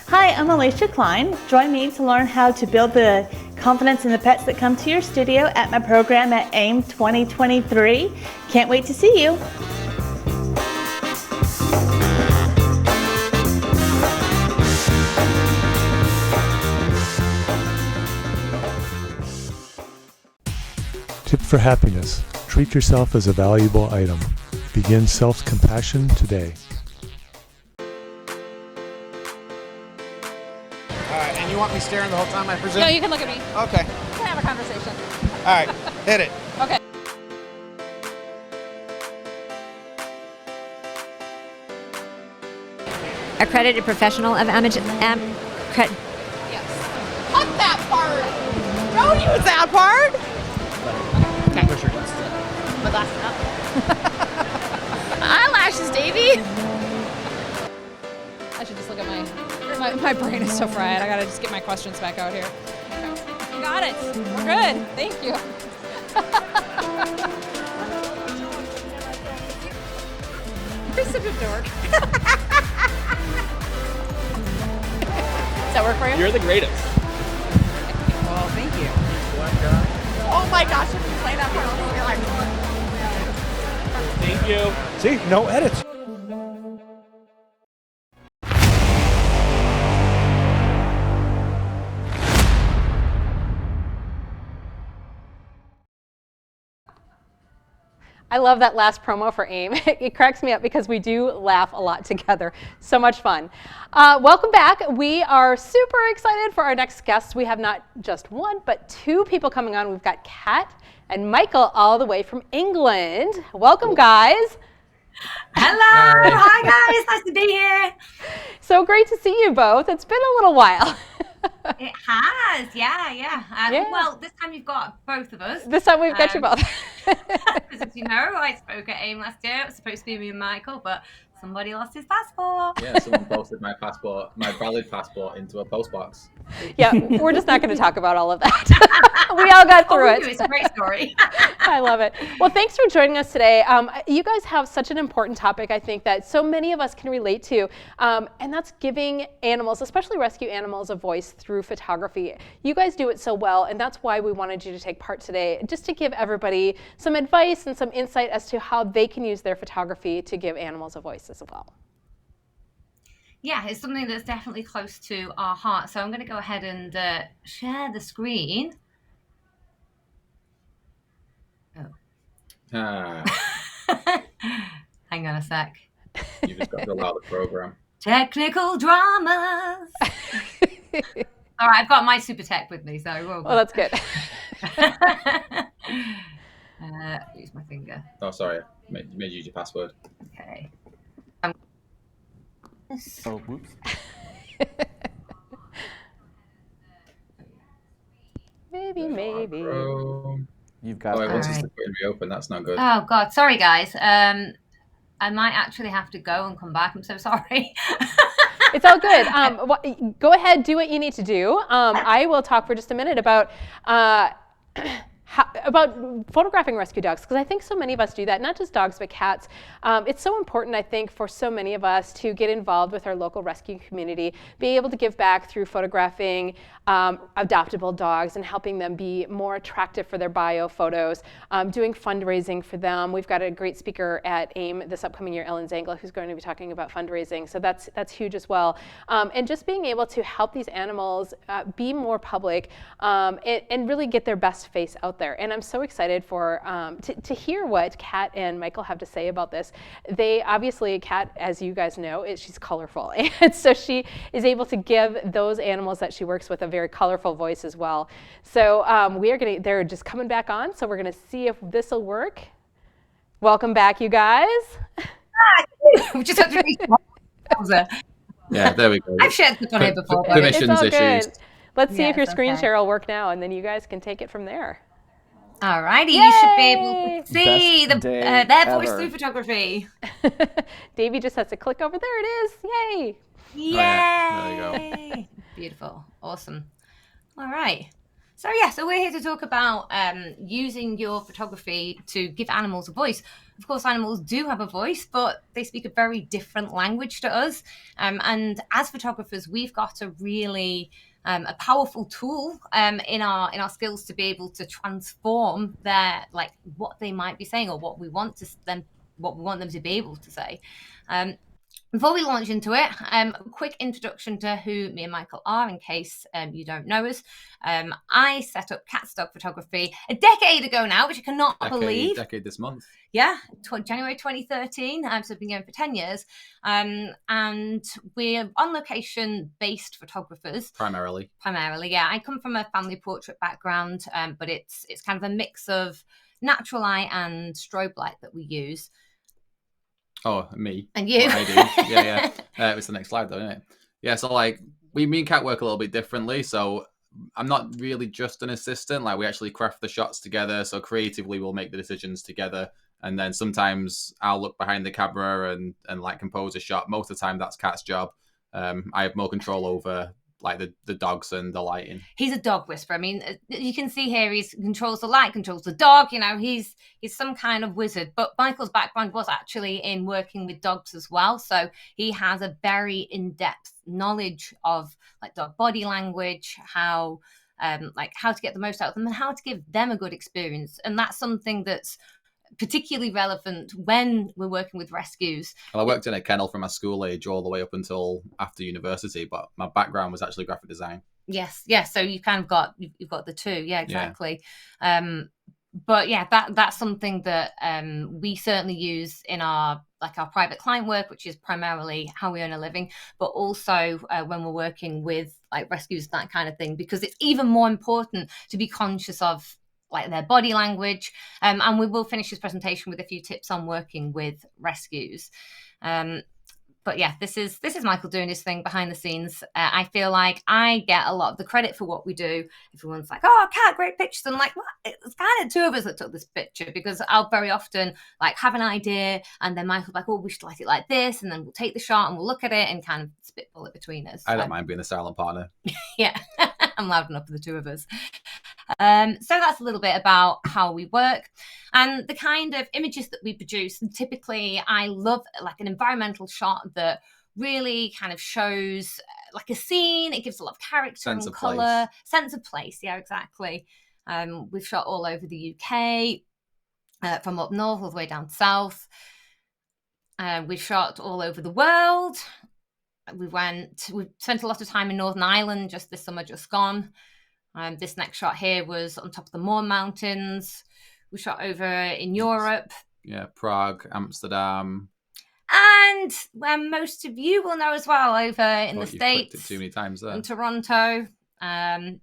Hi, I'm Alicia Klein. Join me to learn how to build the confidence in the pets that come to your studio at my program at AIM 2023. Can't wait to see you. Tip for happiness. Treat yourself as a valuable item. Begin self-compassion today. And you want me staring the whole time, I presume? No, you can look at me. Okay. We can have a conversation. All right, hit it. Okay. Accredited professional of Yes. Cut that part. Don't use that part. Okay. My glasses up. Eyelashes, Davey. I should just look at my brain is so fried. I gotta just get my questions back out here. Okay. Got it. We're good. Thank you. You're such a dork. Does that work for you? You're the greatest. Well, thank you. Oh my gosh, if you play that part, I'll be like, Thank you. See, no edits. I love that last promo for AIM. It cracks me up because we do laugh a lot together. So much fun. Welcome back. We are super excited for our next guests. We have not just one, but two people coming on. We've got Kat and Michael all the way from England. Welcome, guys. Hello. Hi, guys. Nice to be here. So great to see you both. It's been a little while. It has, yeah. Well, this time you've got both of us. This time we've got you both. Because as you know, I spoke at AIM last year. It was supposed to be me and Michael, but somebody lost his passport. Yeah, someone posted my passport, my valid passport, into a postbox. Yeah, we're just not going to talk about all of that. We all got through it. It's a great story. I love it. Well, thanks for joining us today. You guys have such an important topic, I think, that so many of us can relate to, and that's giving animals, especially rescue animals, a voice through photography. You guys do it so well, and that's why we wanted you to take part today, just to give everybody some advice and some insight as to how they can use their photography to give animals a voice as well. Yeah, it's something that's definitely close to our heart. So I'm going to go ahead and share the screen. Oh. Hang on a sec. You just got to allow the program. Technical dramas. All right, I've got my super tech with me, so we'll go. Well, that's good. Use my finger. Oh, sorry. Made you use your password. Okay. Oh, whoops. Maybe. You've got. Oh, I wanted to reopen. That's not good. Oh God, sorry guys. I might actually have to go and come back. I'm so sorry. It's all good. Go ahead, do what you need to do. I will talk for just a minute about about photographing rescue dogs, because I think so many of us do that, not just dogs, but cats. It's so important, I think, for so many of us to get involved with our local rescue community, be able to give back through photographing adoptable dogs and helping them be more attractive for their bio photos, doing fundraising for them. We've got a great speaker at AIM this upcoming year, Ellen Zangla, who's going to be talking about fundraising, so that's huge as well. And just being able to help these animals be more public and really get their best face out there. And I'm so excited for to hear what Kat and Michael have to say about this. They obviously, Kat, as you guys know, she's colorful, and so she is able to give those animals that she works with a very colorful voice as well. So they're just coming back on, so we're gonna see if this will work. Welcome back, you guys. We just have to read. Yeah, there we go. I've shared this on here before. Permissions issues. Good. Let's see if your screen share will work now, and then you guys can take it from there. Alrighty, you should be able to see their voice through photography. Davey just has to click over there. It is. Yay! Yay! There you go. Beautiful. Awesome. All right. So we're here to talk about using your photography to give animals a voice. Of course, animals do have a voice, but they speak a very different language to us. And as photographers, we've got a really a powerful tool in our skills to be able to transform their what they might be saying or what we want them to be able to say. Before we launch into it, a quick introduction to who me and Michael are in case you don't know us. I set up Cat Dog Photography a decade ago now, which I cannot believe. Decade this month. Yeah, January 2013. So I've been going for 10 years. And we're on location based photographers. Primarily, yeah. I come from a family portrait background, but it's kind of a mix of natural light and strobe light that we use. Oh, me. And you. What I do. Yeah. It's the next slide, though, isn't it? Yeah, so me and Kat work a little bit differently. So I'm not really just an assistant. We actually craft the shots together. So creatively, we'll make the decisions together. And then sometimes I'll look behind the camera and compose a shot. Most of the time, that's Kat's job. I have more control over the dogs and the lighting. He's a dog whisperer. I mean, you can see here he controls the light, controls the dog. He's some kind of wizard. But Michael's background was actually in working with dogs as well. So he has a very in-depth knowledge of dog body language, how to get the most out of them and how to give them a good experience. And that's something that's particularly relevant when we're working with rescues. Well, I worked in a kennel from my school age all the way up until after university, but my background was actually graphic design. Yes. So you kind of you've got the two. Yeah, exactly. Yeah. But yeah, that's something that we certainly use in our private client work, which is primarily how we earn a living, but also when we're working with rescues, that kind of thing, because it's even more important to be conscious of their body language. And we will finish this presentation with a few tips on working with rescues. But yeah, this is Michael doing his thing behind the scenes. I feel like I get a lot of the credit for what we do. Everyone's like, "Oh, Kat, great pictures." And what? It's kind of two of us that took this picture, because I'll very often have an idea, and then Michael's like, "Oh, we should light it like this," and then we'll take the shot and we'll look at it and kind of spitball it between us. I don't mind being the silent partner. Yeah, I'm loud enough for the two of us. So that's a little bit about how we work and the kind of images that we produce. And typically I love an environmental shot that really kind of shows a scene. It gives a lot of character and colour. Sense of place. Yeah, exactly. We've shot all over the UK, from up north all the way down south. We've shot all over the world. We've spent a lot of time in Northern Ireland just this summer just gone. This next shot here was on top of the Moor Mountains. We shot over in Europe. Yeah, Prague, Amsterdam. And most of you will know as well, over in the States. It too many times there. In Toronto. And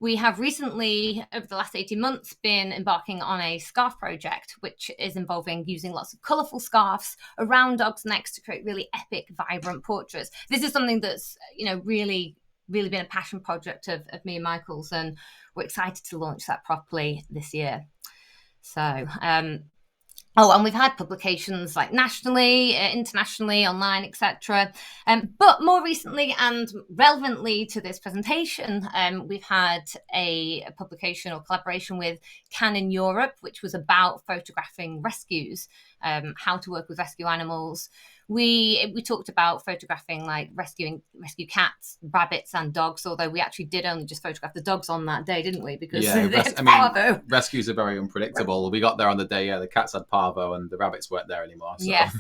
we have recently, over the last 18 months, been embarking on a scarf project, which is involving using lots of colourful scarves around dogs' necks to create really epic, vibrant portraits. This is something that's, really been a passion project of me and Michael's, and we're excited to launch that properly this year. So Oh, and we've had publications like nationally, internationally, online, etc. But more recently and relevantly to this presentation, we've had a publication or collaboration with Canon Europe, which was about photographing rescues, how to work with rescue animals. We talked about photographing like rescue cats, rabbits, and dogs. Although we actually did only just photograph the dogs on that day, didn't we? Because parvo. Rescues are very unpredictable. We got there on the day, the cats had parvo and the rabbits weren't there anymore. So. Yes,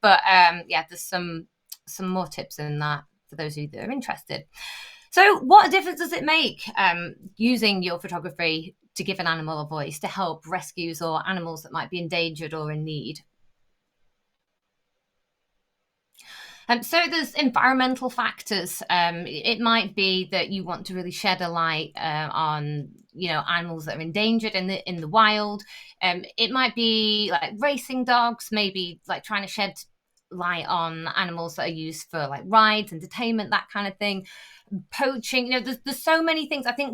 but there's some more tips in that for those of you that are interested. So, what difference does it make using your photography to give an animal a voice to help rescues or animals that might be endangered or in need? So there's environmental factors. It might be that you want to really shed a light on, animals that are endangered in the wild. It might be like racing dogs, maybe like trying to shed light on animals that are used for like rides, entertainment, that kind of thing. Poaching, there's so many things. I think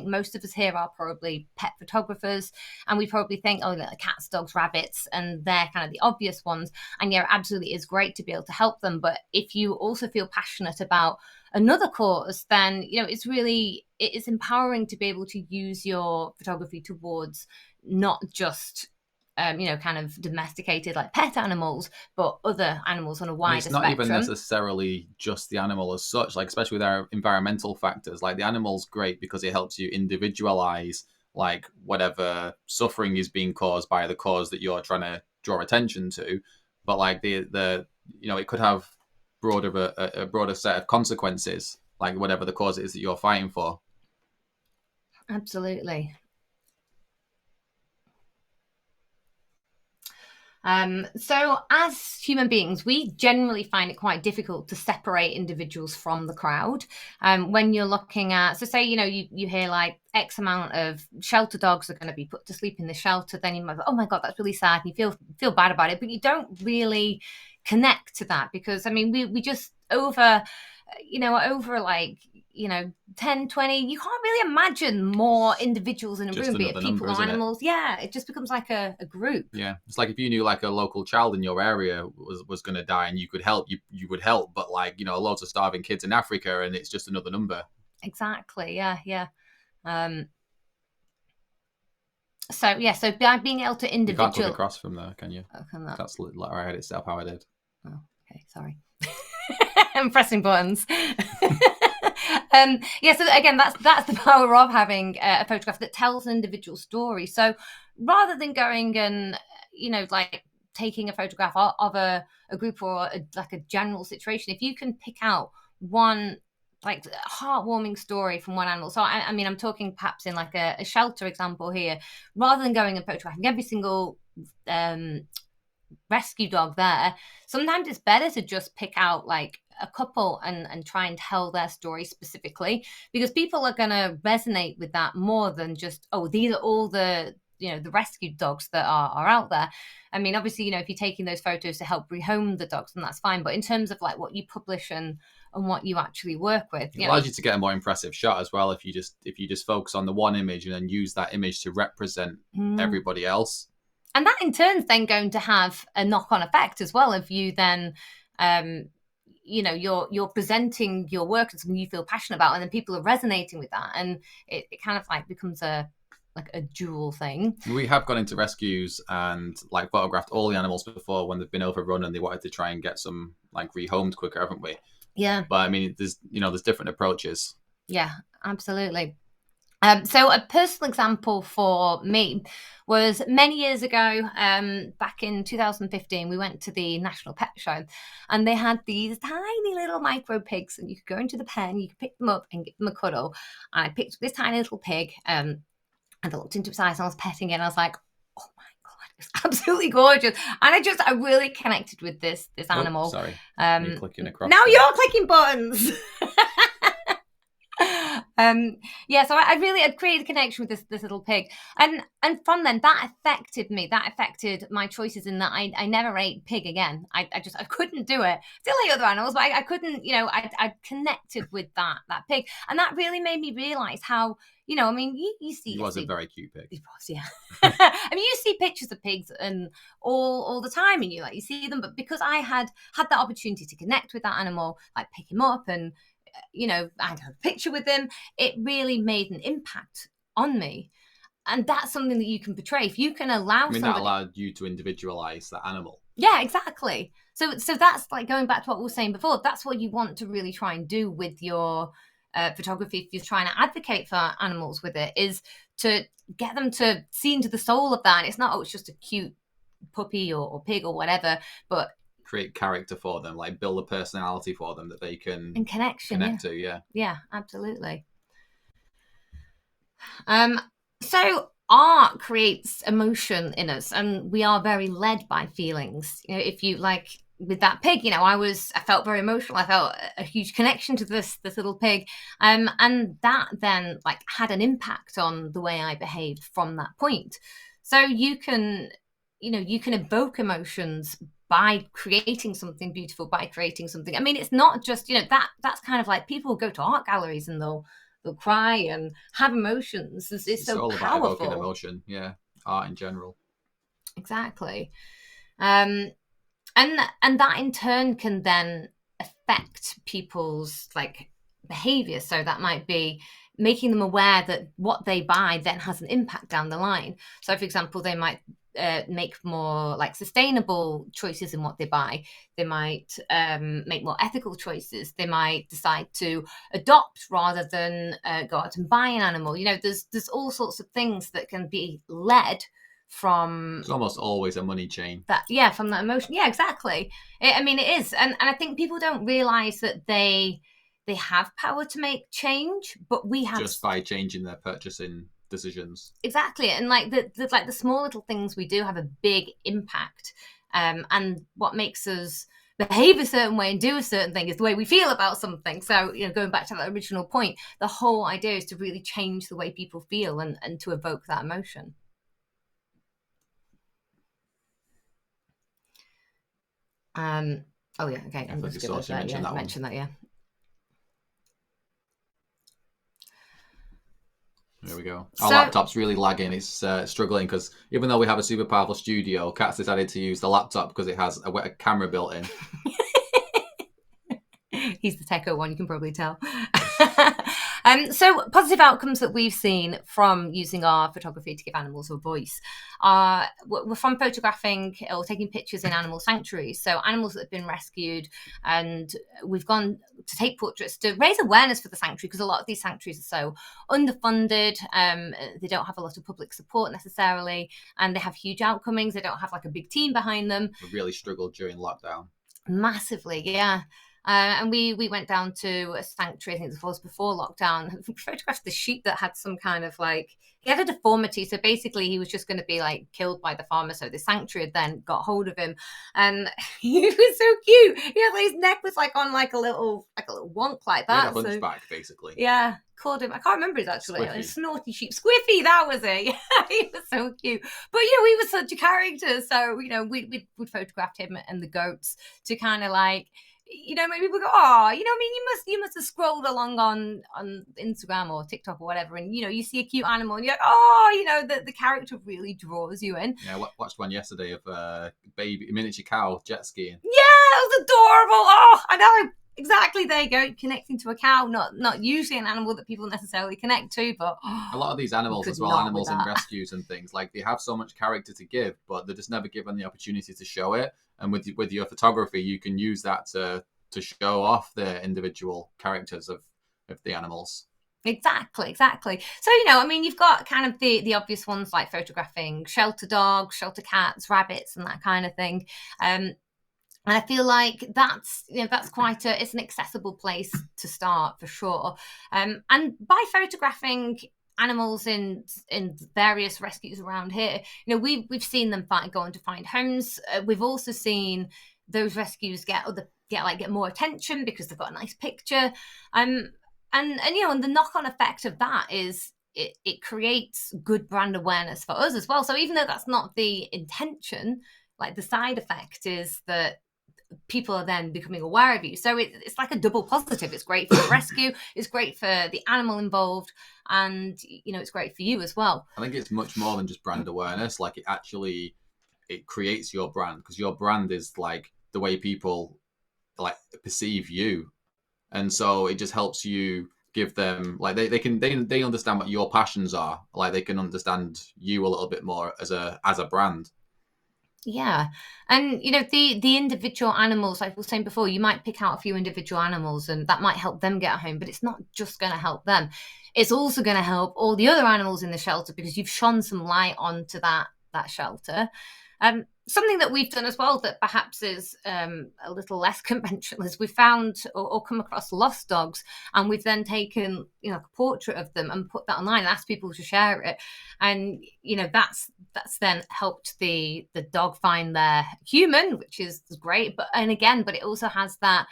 most of us here are probably pet photographers, and we probably think, oh, like cats, dogs, rabbits, and they're kind of the obvious ones. And it absolutely is great to be able to help them. But if you also feel passionate about another cause, then it's empowering to be able to use your photography towards not just kind of domesticated like pet animals, but other animals on a wider spectrum. It's not even necessarily just the animal as such, like especially with our environmental factors. Like the animal's great because it helps you individualize like whatever suffering is being caused by the cause that you're trying to draw attention to. But like the it could have a broader set of consequences, like whatever the cause is that you're fighting for. Absolutely. So as human beings, we generally find it quite difficult to separate individuals from the crowd. When you're looking at, so say, you hear like X amount of shelter dogs are going to be put to sleep in the shelter, then you might go, oh my God, that's really sad. And you feel bad about it, but you don't really connect to that because, we just over like, 10, 20, you can't really imagine more individuals in a room, be it people or animals. Yeah, it just becomes like a group. Yeah, it's like if you knew like a local child in your area was going to die and you could help, you would help. But like, loads of starving kids in Africa and it's just another number. Exactly, yeah. So by being able to individual... You can't click across from there, can you? Oh, can that? That's like I had it set up how I did. Oh, okay, sorry. I'm pressing buttons. So again, that's the power of having a photograph that tells an individual story. So rather than going and like taking a photograph of a group or a general situation, if you can pick out one like heartwarming story from one animal. So I'm talking perhaps in like a shelter example here, rather than going and photographing every single rescue dog there, sometimes it's better to just pick out like a couple and try and tell their story specifically, because people are going to resonate with that more than just, oh, these are all the the rescued dogs that are out there. Obviously, if you're taking those photos to help rehome the dogs, then that's fine. But in terms of like what you publish and what you actually work with, it allows you to get a more impressive shot as well if you just focus on the one image and then use that image to represent everybody else. And that in turn is then going to have a knock-on effect as well. If you then, you're presenting your work as something you feel passionate about, and then people are resonating with that, and it kind of like becomes a dual thing. We have gone into rescues and like photographed all the animals before when they've been overrun and they wanted to try and get some like rehomed quicker, haven't we? Yeah. But there's different approaches. Yeah, absolutely. So a personal example for me was many years ago, back in 2015, we went to the National Pet Show and they had these tiny little micro pigs, and you could go into the pen, you could pick them up and give them a cuddle. And I picked up this tiny little pig and I looked into its eyes and I was petting it and I was like, oh my God, it's absolutely gorgeous. And I really connected with this animal. Sorry, you're clicking across. Now you're clicking buttons. So I'd created a connection with this little pig, and from then that affected me. That affected my choices in that I never ate pig again. I couldn't do it. Still ate other animals, but I couldn't. I connected with that pig, and that really made me realize how. I mean, you see. He was a very cute pig. He was, yeah. I mean, you see pictures of pigs and all the time, and you see them. But because I had that opportunity to connect with that animal, like pick him up, and I had a picture with him, it really made an impact on me. And that's something that you can portray if you can allow. That allowed you to individualize that animal. Yeah, exactly. So that's like going back to what we were saying before. That's what you want to really try and do with your photography, if you're trying to advocate for animals with it, is to get them to see into the soul of that. And it's not, it's just a cute puppy or pig or whatever, but create character for them, like build a personality for them that they can and connect to. Yeah, absolutely. So art creates emotion in us, and we are very led by feelings. If you like with that pig, I felt very emotional. I felt a huge connection to this little pig, and that then had an impact on the way I behaved from that point. So you can evoke emotions by creating something beautiful, by creating something. I mean, it's not just that's kind of like people go to art galleries and they'll cry and have emotions. It's so all powerful. About evoking emotion, art in general. Exactly. And that in turn can then affect people's behavior. So that might be making them aware that what they buy then has an impact down the line. So for example, they might make more sustainable choices in what they buy. They might make more ethical choices. They might decide to adopt rather than go out and buy an animal. There's all sorts of things that can be led from. It's almost always a money chain. From that emotion. Yeah, exactly. It is, and I think people don't realize that they have power to make change, but we have just by changing their purchasing decisions. Exactly, and the small little things we do have a big impact, and what makes us behave a certain way and do a certain thing is the way we feel about something. So going back to that original point, the whole idea is to really change the way people feel and to evoke that emotion. Oh yeah, okay. I'm just going to mention that. Yeah. There we go. Our laptop's really lagging. It's struggling because even though we have a super powerful studio, Kat's decided to use the laptop because it has a camera built in. He's the techo one, you can probably tell. So positive outcomes that we've seen from using our photography to give animals a voice we're from photographing or taking pictures in animal sanctuaries. So animals that have been rescued, and we've gone to take portraits to raise awareness for the sanctuary, because a lot of these sanctuaries are so underfunded. They don't have a lot of public support necessarily, and they have huge outcomings. They don't have a big team behind them. We really struggled during lockdown. Massively, yeah. And we went down to a sanctuary, I think it was before lockdown. We photographed the sheep that had some kind of he had a deformity. So basically he was just going to be killed by the farmer. So the sanctuary then got hold of him, and he was so cute. His neck was on a little wonk like that. A hunchback, basically. Yeah. Called him, I can't remember his actually, a snorty sheep. Squiffy, that was it. Yeah, he was so cute. But he was such a character. So, we'd photographed him and the goats to kind of maybe people go, oh, you must have scrolled along on Instagram or TikTok or whatever, and you see a cute animal and you're like, oh, the character really draws you in. Yeah, I watched one yesterday of a miniature cow jet skiing. Yeah, it was adorable. Oh, I know. Exactly, there you go. Connecting to a cow, not usually an animal that people necessarily connect to, but a lot of these animals as well, animals in rescues and things, they have so much character to give, but they're just never given the opportunity to show it. And with your photography, you can use that to show off the individual characters of the animals. Exactly. So, you've got kind of the obvious ones like photographing shelter dogs, shelter cats, rabbits, and that kind of thing. And I feel like that's it's an accessible place to start for sure. And by photographing animals in various rescues around here, we've seen them go on to find homes. We've also seen those rescues get more attention because they've got a nice picture. And and the knock-on effect of that is it creates good brand awareness for us as well. So even though that's not the intention, like the side effect is that people are then becoming aware of you. So it's like a double positive. It's great for the rescue, it's great for the animal involved, and it's great for you as well. I think it's much more than just brand awareness. Like it creates your brand, because your brand is like the way people like perceive you, and so it just helps you give them like they understand what your passions are. Like they can understand you a little bit more as a brand. Yeah. And the individual animals, like we were saying before, you might pick out a few individual animals and that might help them get a home, but it's not just going to help them. It's also going to help all the other animals in the shelter, because you've shone some light onto that shelter. Something that we've done as well that perhaps is a little less conventional is we've found or come across lost dogs, and we've then taken a portrait of them and put that online and asked people to share it, and that's then helped the dog find their human, which is great. But it also has that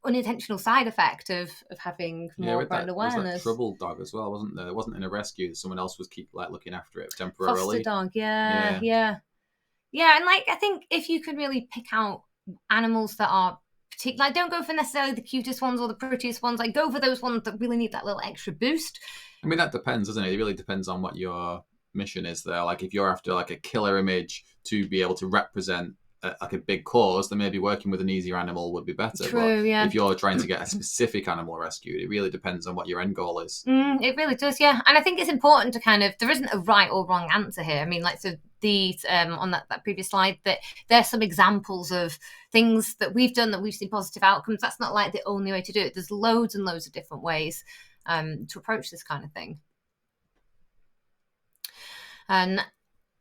unintentional side effect of having more brand awareness. Was that troubled dog as well, wasn't there? It wasn't in a rescue. Someone else was looking after it temporarily. Foster dog, yeah. And I think if you could really pick out animals that are particular, don't go for necessarily the cutest ones or the prettiest ones. Go for those ones that really need that little extra boost. I mean, that depends, doesn't it? It really depends on what your mission is there. Like if you're after like a killer image to be able to represent a big cause, then maybe working with an easier animal would be better. True, but yeah. If you're trying to get a specific animal rescued, it really depends on what your end goal is. It really does, yeah. And I think it's important to there isn't a right or wrong answer here. I mean, on that previous slide, that there's some examples of things that we've done that we've seen positive outcomes. That's not like the only way to do it. There's loads and loads of different ways to approach this kind of thing. And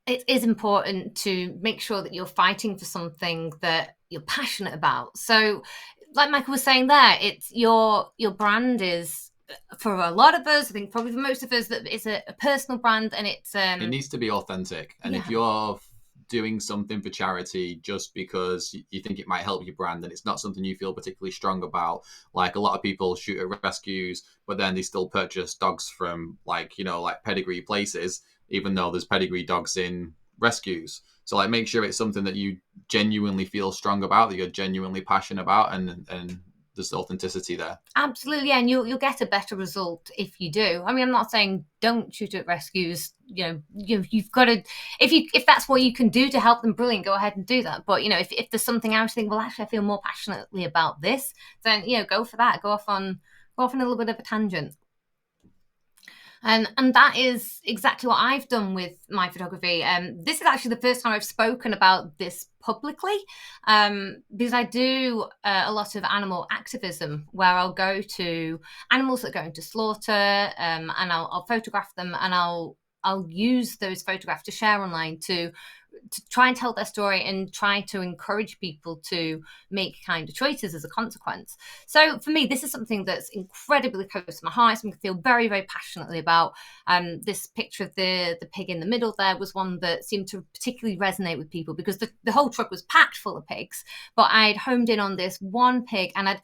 it is important to make sure that you're fighting for something that you're passionate about. So like Michael was saying there, it's your brand is, for a lot of us, I think probably for most of us, that it's a personal brand, and it's it needs to be authentic. And if you're doing something for charity just because you think it might help your brand and it's not something you feel particularly strong about, like a lot of people shoot at rescues but then they still purchase dogs from like pedigree places, even though there's pedigree dogs in rescues. So make sure it's something that you genuinely feel strong about, that you're genuinely passionate about, and there's authenticity there. Absolutely, and you'll get a better result if you do. I mean, I'm not saying don't shoot at rescues. You've got to, if that's what you can do to help them, brilliant, go ahead and do that. But if there's something else, you think, well, actually, I feel more passionately about this, then go for that. Go off on a little bit of a tangent. And that is exactly what I've done with my photography. This is actually the first time I've spoken about this publicly, because I do a lot of animal activism, where I'll go to animals that are going to slaughter, and I'll photograph them, and I'll use those photographs to share online to try and tell their story and try to encourage people to make kind of choices as a consequence. So for me, this is something that's incredibly close to my heart, something I feel very, very passionately about. This picture of the pig in the middle there was one that seemed to particularly resonate with people, because the whole truck was packed full of pigs, but I'd homed in on this one pig and I'd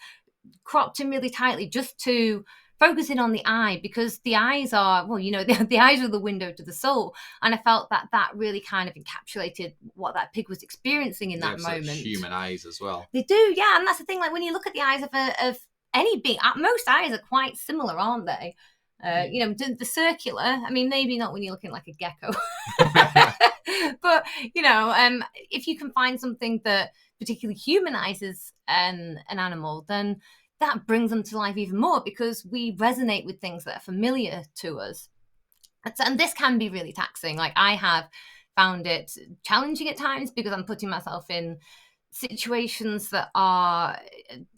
cropped him really tightly just to focusing on the eye, because the eyes are, the eyes are the window to the soul. And I felt that really kind of encapsulated what that pig was experiencing in that moment. Human eyes as well. They do, yeah. And that's the thing, like when you look at the eyes of any being, most eyes are quite similar, aren't they? The circular, I mean, maybe not when you're looking like a gecko. But, if you can find something that particularly humanizes an animal, then that brings them to life even more, because we resonate with things that are familiar to us. And this can be really taxing. Like I have found it challenging at times, because I'm putting myself in situations that are,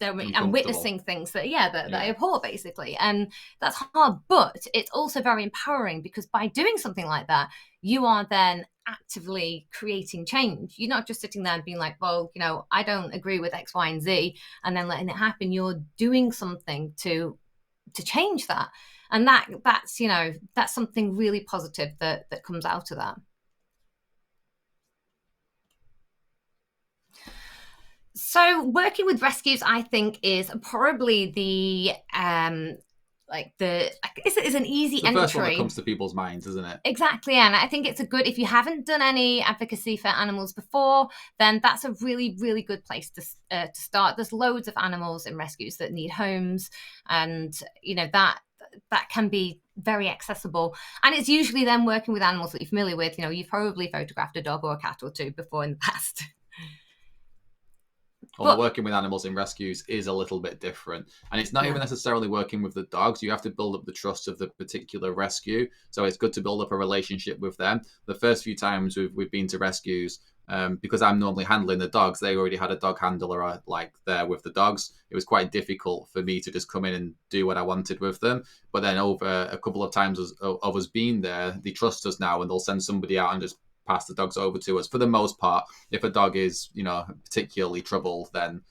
I'm witnessing things that I abhor, basically. And that's hard, but it's also very empowering, because by doing something like that, you are then actively creating change. You're not just sitting there and being like, well, I don't agree with X, Y, and Z, and then letting it happen. You're doing something to change that. And that's something really positive that comes out of that. So working with rescues, I think, is probably the it's an easy the entry. first one that comes to people's minds, isn't it? Exactly, and I think it's a good, if you haven't done any advocacy for animals before, then that's a really, really good place to start. There's loads of animals in rescues that need homes, and that can be very accessible. And it's usually them working with animals that you're familiar with. You've probably photographed a dog or a cat or two before in the past. Although working with animals in rescues is a little bit different. And it's not even necessarily working with the dogs. You have to build up the trust of the particular rescue. So it's good to build up a relationship with them. The first few times we've been to rescues, because I'm normally handling the dogs, they already had a dog handler there with the dogs. It was quite difficult for me to just come in and do what I wanted with them. But then over a couple of times of us being there, they trust us now, and they'll send somebody out and just pass the dogs over to us. For the most part, if a dog is, particularly troubled, then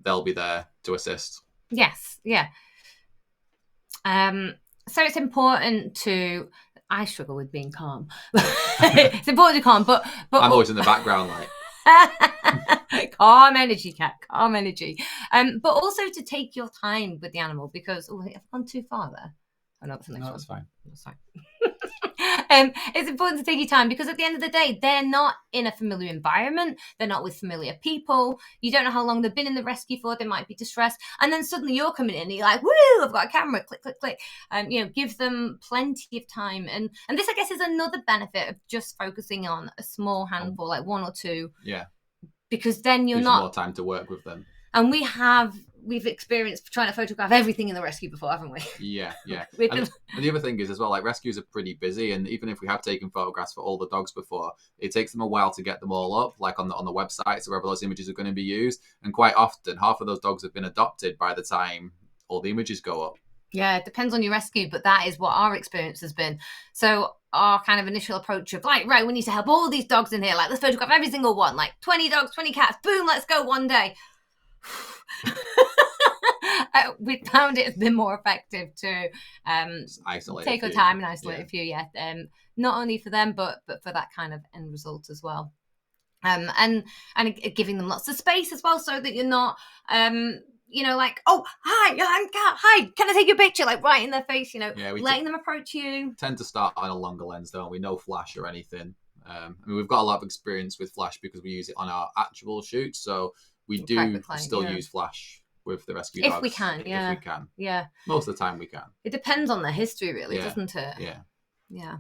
they'll be there to assist. Yes, yeah. So it's important to. I struggle with being calm. It's important to calm, but I'm always in the background, like calm energy, cat, calm energy. But also to take your time with the animal, because I've gone too far there. Oh no, that's the next one. That's fine. That's fine. It's important to take your time, because at the end of the day, they're not in a familiar environment. They're not with familiar people. You don't know how long they've been in the rescue for. They might be distressed. And then suddenly you're coming in and you're like, woo, I've got a camera, click, click, click. Give them plenty of time. And this, I guess, is another benefit of just focusing on a small handful, like one or two. Yeah. Because then you're gives not... more time to work with them. And we've experienced trying to photograph everything in the rescue before, haven't we? Yeah. And the other thing is as well, like, rescues are pretty busy, and even if we have taken photographs for all the dogs before, it takes them a while to get them all up, like on the websites or wherever those images are going to be used. And quite often, half of those dogs have been adopted by the time all the images go up. Yeah, it depends on your rescue, but that is what our experience has been. So our kind of initial approach of right, we need to help all these dogs in here. Like, let's photograph every single one, like 20 dogs, 20 cats, boom, let's go one day. We found it has been more effective to take our time and isolate a few, not only for them but for that kind of end result as well, and giving them lots of space as well, so that you're not like, oh, hi, I'm Kat, hi, can I take your picture, like right in their face, letting them approach you. Tend to start on a longer lens, don't we? No flash or anything. We've got a lot of experience with flash because we use it on our actual shoots, so we do still use flash with the rescue dogs. If we can, If we can. Yeah. Most of the time we can. It depends on their history, really, doesn't it? Yeah.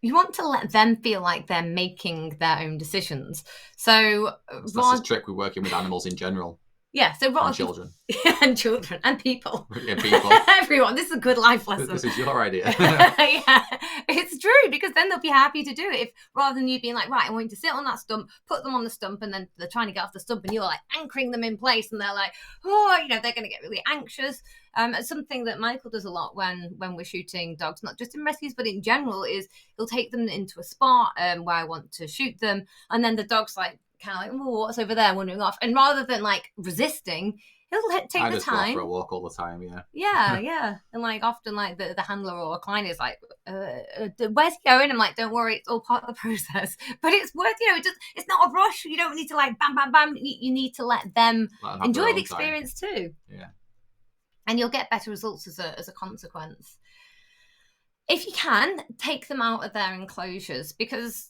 You want to let them feel like they're making their own decisions. So that's the trick with working with animals in general. Yeah, so and children. And children and people. Yeah, people. Everyone. This is a good life lesson. This is your idea. Yeah, it's true, because then they'll be happy to do it. If rather than you being like, right, I want you to sit on that stump, put them on the stump, and then they're trying to get off the stump, and you're like anchoring them in place, and they're like, oh, they're going to get really anxious. It's something that Michael does a lot when we're shooting dogs, not just in rescues, but in general, is he'll take them into a spot where I want to shoot them, and then the dog's like, kind of like, oh, what's over there, wandering off, and rather than like resisting, he'll take I the just time. go for a walk all the time. Yeah. And like often, like the handler or a client is like, where's he going? I'm like, don't worry, it's all part of the process. But it's worth, it's not a rush. You don't need to like bam, bam, bam. You need to let them enjoy the experience too. Yeah. And you'll get better results as a consequence. If you can, take them out of their enclosures, because,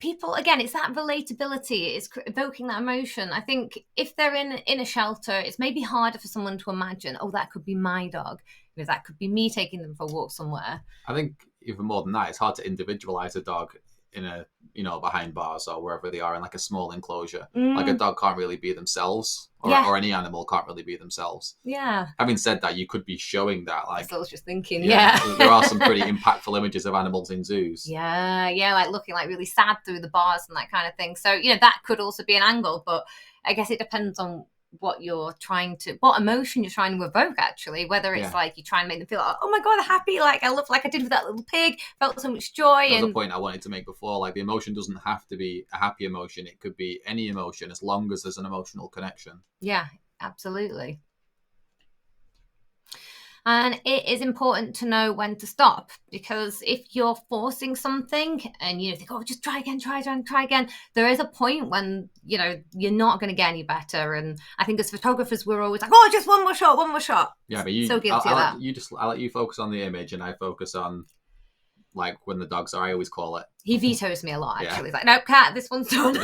people, again, it's that relatability, it's evoking that emotion. I think if they're in a shelter, it's maybe harder for someone to imagine, oh, that could be my dog. That could be me taking them for a walk somewhere. I think even more than that, it's hard to individualize a dog in a, behind bars or wherever they are in like a small enclosure. Like a dog can't really be themselves, or any animal can't really be themselves. Yeah. Having said that, you could be showing that. Like, I was just thinking, there are some pretty impactful images of animals in zoos. Yeah, like looking like really sad through the bars and that kind of thing. So, that could also be an angle, but I guess it depends on what emotion you're trying to evoke, actually, whether it's like you're trying to make them feel like, oh my god, they're happy, like I love, like I did with that little pig, felt so much joy. That was a point I wanted to make before, like the emotion doesn't have to be a happy emotion, it could be any emotion as long as there's an emotional connection. Yeah, absolutely. And it is important to know when to stop, because if you're forcing something and you think, oh, just try again, try again, there is a point when, you're not going to get any better. And I think as photographers, we're always like, oh, just one more shot. Yeah, but so guilty of that. I let you focus on the image, and I focus on like when the dogs are. I always call it. He vetoes me a lot, actually. He's like, no, Kat, this one's done.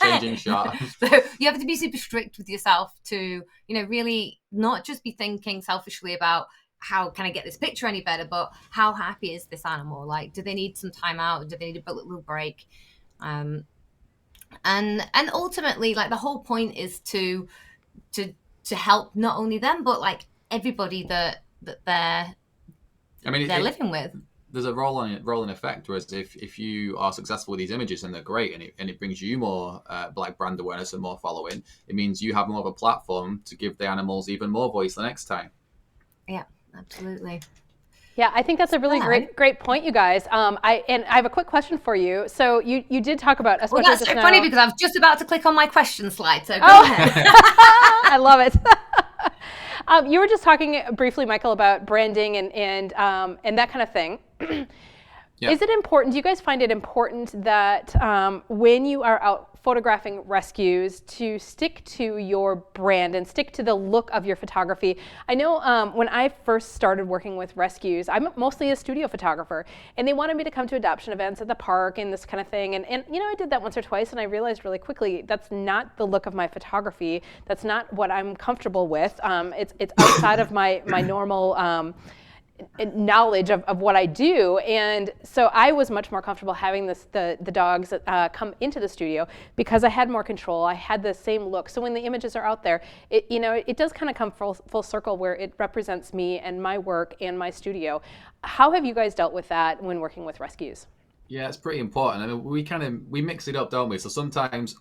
Changing shot. So you have to be super strict with yourself to, really not just be thinking selfishly about how can I get this picture any better, but how happy is this animal? Like, do they need some time out? Do they need a little break? And ultimately, like, the whole point is to help not only them, but like everybody that they're living with. There's a rolling effect, whereas if you are successful with these images and they're great, and it brings you more like brand awareness and more following, it means you have more of a platform to give the animals even more voice the next time. Yeah, absolutely. Yeah, I think that's a really great point, you guys. I have a quick question for you. So you did talk about, especially that's so funny because I was just about to click on my question slide. So go ahead. I love it. You were just talking briefly, Michael, about branding and that kind of thing. Yeah. Is it important? Do you guys find it important that when you are out photographing rescues to stick to your brand and stick to the look of your photography? I know when I first started working with rescues, I'm mostly a studio photographer, and they wanted me to come to adoption events at the park and this kind of thing. And I did that once or twice, and I realized really quickly that's not the look of my photography. That's not what I'm comfortable with. It's outside of my normal knowledge of what I do, and so I was much more comfortable having the dogs come into the studio because I had more control. I had the same look. So when the images are out there, it does kind of come full circle where it represents me and my work and my studio. How have you guys dealt with that when working with rescues? Yeah, it's pretty important. I mean, we mix it up, don't we? So sometimes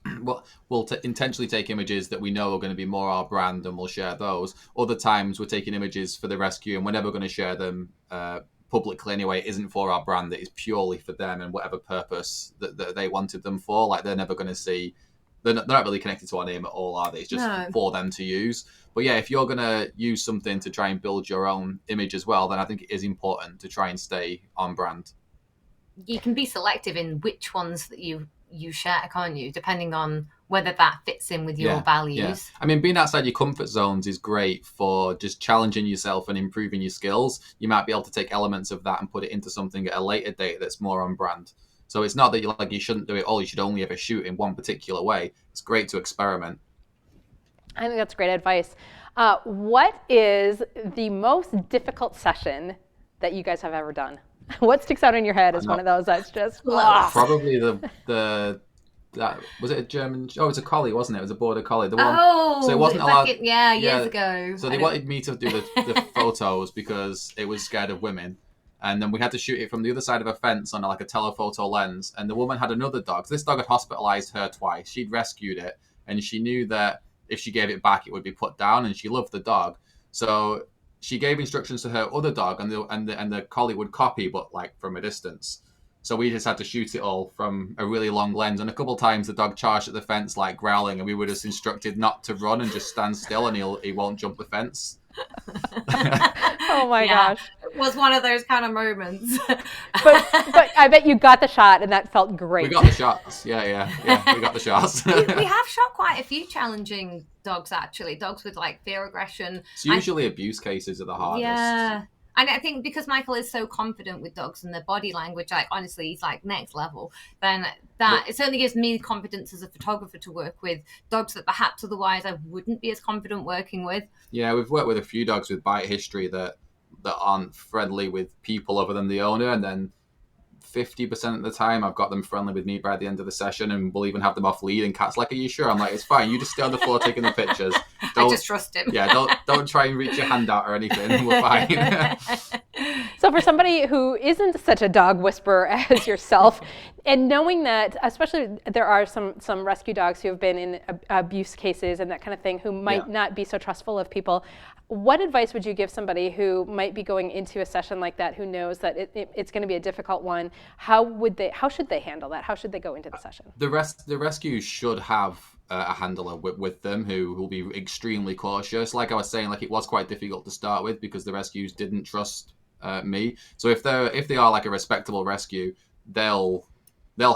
we'll intentionally take images that we know are going to be more our brand, and we'll share those. Other times we're taking images for the rescue, and we're never going to share them publicly anyway. It isn't for our brand. It is purely for them and whatever purpose that they wanted them for. Like, they're never going to see. They're not really connected to our name at all, are they? It's just for them to use. But yeah, if you're going to use something to try and build your own image as well, then I think it is important to try and stay on brand. You can be selective in which ones that you share, can't you? Depending on whether that fits in with your values. Yeah. I mean, being outside your comfort zones is great for just challenging yourself and improving your skills. You might be able to take elements of that and put it into something at a later date that's more on brand. So it's not that you shouldn't do it all. You should only ever shoot in one particular way. It's great to experiment. I think that's great advice. What is the most difficult session that you guys have ever done? What sticks out in your head is one of those that's just probably the was it a German? Oh, it was a collie, wasn't it? It was a border collie. The one, so it wasn't allowed. Years ago. So they wanted me to do the photos because it was scared of women, and then we had to shoot it from the other side of a fence on like a telephoto lens. And the woman had another dog. So this dog had hospitalized her twice. She'd rescued it, and she knew that if she gave it back, it would be put down. And she loved the dog, so she gave instructions to her other dog, and the collie would copy, but like from a distance. So we just had to shoot it all from a really long lens. And a couple of times the dog charged at the fence, like growling, and we were just instructed not to run and just stand still, and he won't jump the fence. Oh my gosh. It was one of those kind of moments. but I bet you got the shot, and that felt great. We got the shots. Yeah, we got the shots. we have shot quite a few challenging dogs, actually. Dogs with like fear, aggression. It's usually abuse cases are the hardest. Yeah. And I think because Michael is so confident with dogs and their body language, like honestly, he's like next level, then it certainly gives me confidence as a photographer to work with dogs that perhaps otherwise I wouldn't be as confident working with. Yeah, we've worked with a few dogs with bite history that aren't friendly with people other than the owner, and then 50% of the time I've got them friendly with me by the end of the session, and we'll even have them off lead, and Kat's like, are you sure? I'm like, it's fine, you just stay on the floor taking the pictures. I just trust him. Yeah, don't try and reach your hand out or anything. We're fine. So for somebody who isn't such a dog whisperer as yourself, and knowing that, especially there are some rescue dogs who have been in abuse cases and that kind of thing, who might not be so trustful of people, what advice would you give somebody who might be going into a session like that, who knows that it's going to be a difficult one? How should they handle that? How should they go into the session? The rescues should have a handler with them who will be extremely cautious. Like I was saying, like it was quite difficult to start with because the rescues didn't trust me. So if they are like a respectable rescue, they'll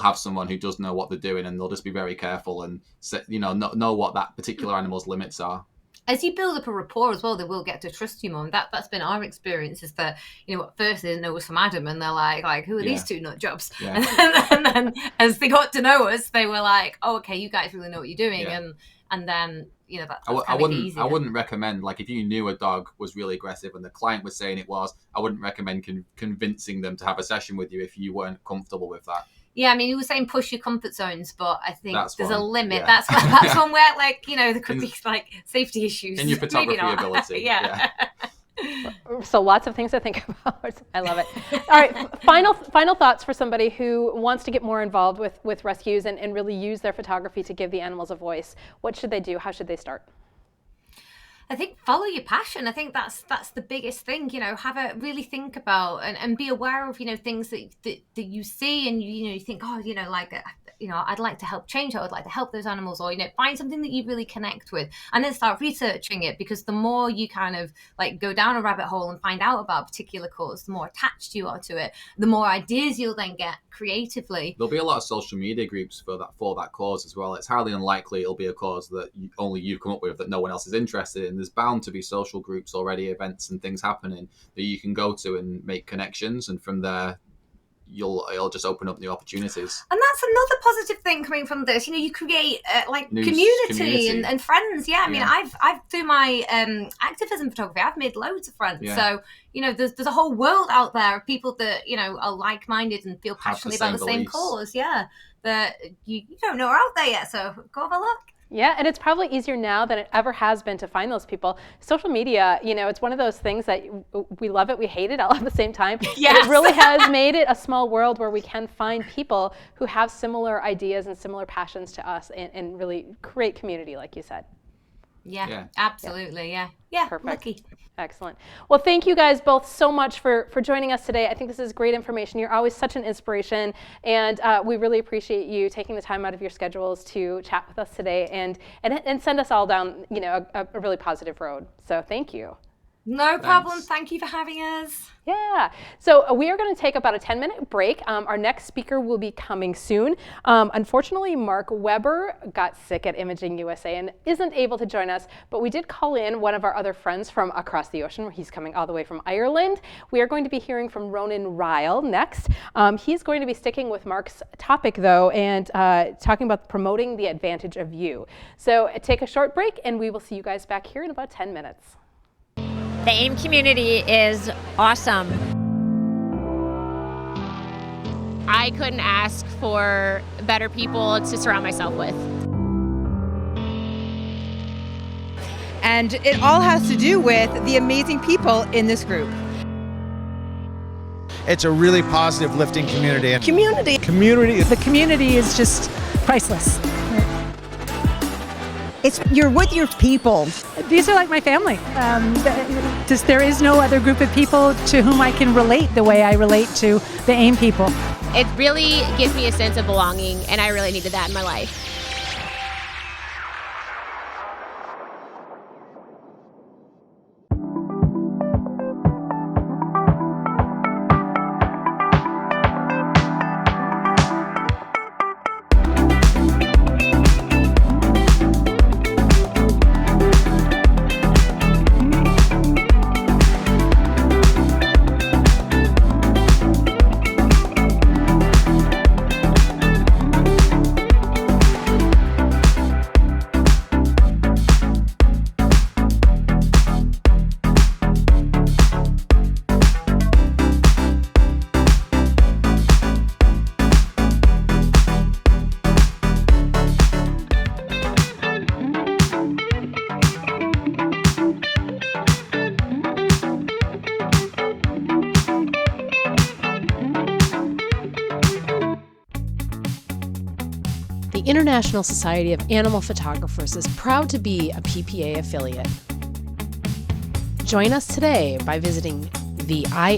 have someone who does know what they're doing, and they'll just be very careful and know what that particular animal's limits are. As you build up a rapport as well, they will get to trust you more. And that's been our experience, is that, at first they didn't know us from Adam, and they're like, who are these two nut jobs? Yeah. And then as they got to know us, they were like, oh, okay, you guys really know what you're doing. Yeah. And then, that's kind of easier. I wouldn't recommend, like, if you knew a dog was really aggressive and the client was saying it was, I wouldn't recommend convincing them to have a session with you if you weren't comfortable with that. Yeah, I mean, you were saying push your comfort zones, but I think there's a limit. Yeah. That's one where, there could be safety issues. In your photography ability. Yeah. So lots of things to think about. I love it. All right, final thoughts for somebody who wants to get more involved with rescues and really use their photography to give the animals a voice. What should they do? How should they start? I think follow your passion. I think that's the biggest thing. Really think about and be aware of things that you see, and you think, I'd like to help change it. I'd like to help those animals, or find something that you really connect with, and then start researching it. Because the more you kind of go down a rabbit hole and find out about a particular cause, the more attached you are to it, the more ideas you'll then get creatively. There'll be a lot of social media groups for that cause as well. It's highly unlikely it'll be a cause that only you come up with, that no one else is interested in. There's bound to be social groups already, events and things happening that you can go to and make connections, and from there it'll just open up new opportunities. And that's another positive thing coming from this. You create community and friends. Yeah, I mean, I've through my activism photography, I've made loads of friends. Yeah. So there's a whole world out there of people that are like-minded and feel passionately about the same cause. Yeah, that you don't know are out there yet. So go have a look. Yeah, and it's probably easier now than it ever has been to find those people. Social media, it's one of those things that we love it, we hate it all at the same time. Yes. It really has made it a small world where we can find people who have similar ideas and similar passions to us and really create community, like you said. Yeah. Absolutely. Yeah. Perfect. Lucky. Excellent. Well, thank you guys both so much for joining us today. I think this is great information. You're always such an inspiration, and we really appreciate you taking the time out of your schedules to chat with us today and send us all down, a really positive road. So thank you. No problem. Thank you for having us. Yeah. So we are going to take about a 10-minute break. Our next speaker will be coming soon. Unfortunately, Mark Weber got sick at Imaging USA and isn't able to join us, but we did call in one of our other friends from across the ocean. He's coming all the way from Ireland. We are going to be hearing from Ronan Ryle next. He's going to be sticking with Mark's topic, though, and talking about promoting the advantage of you. So take a short break, and we will see you guys back here in about 10 minutes. The AIM community is awesome. I couldn't ask for better people to surround myself with. And it all has to do with the amazing people in this group. It's a really positive, lifting community. Community. The community is just priceless. You're with your people. These are like my family. There is no other group of people to whom I can relate the way I relate to the AIM people. It really gives me a sense of belonging, and I really needed that in my life. The International Society of Animal Photographers is proud to be a PPA affiliate. Join us today by visiting theisap.com.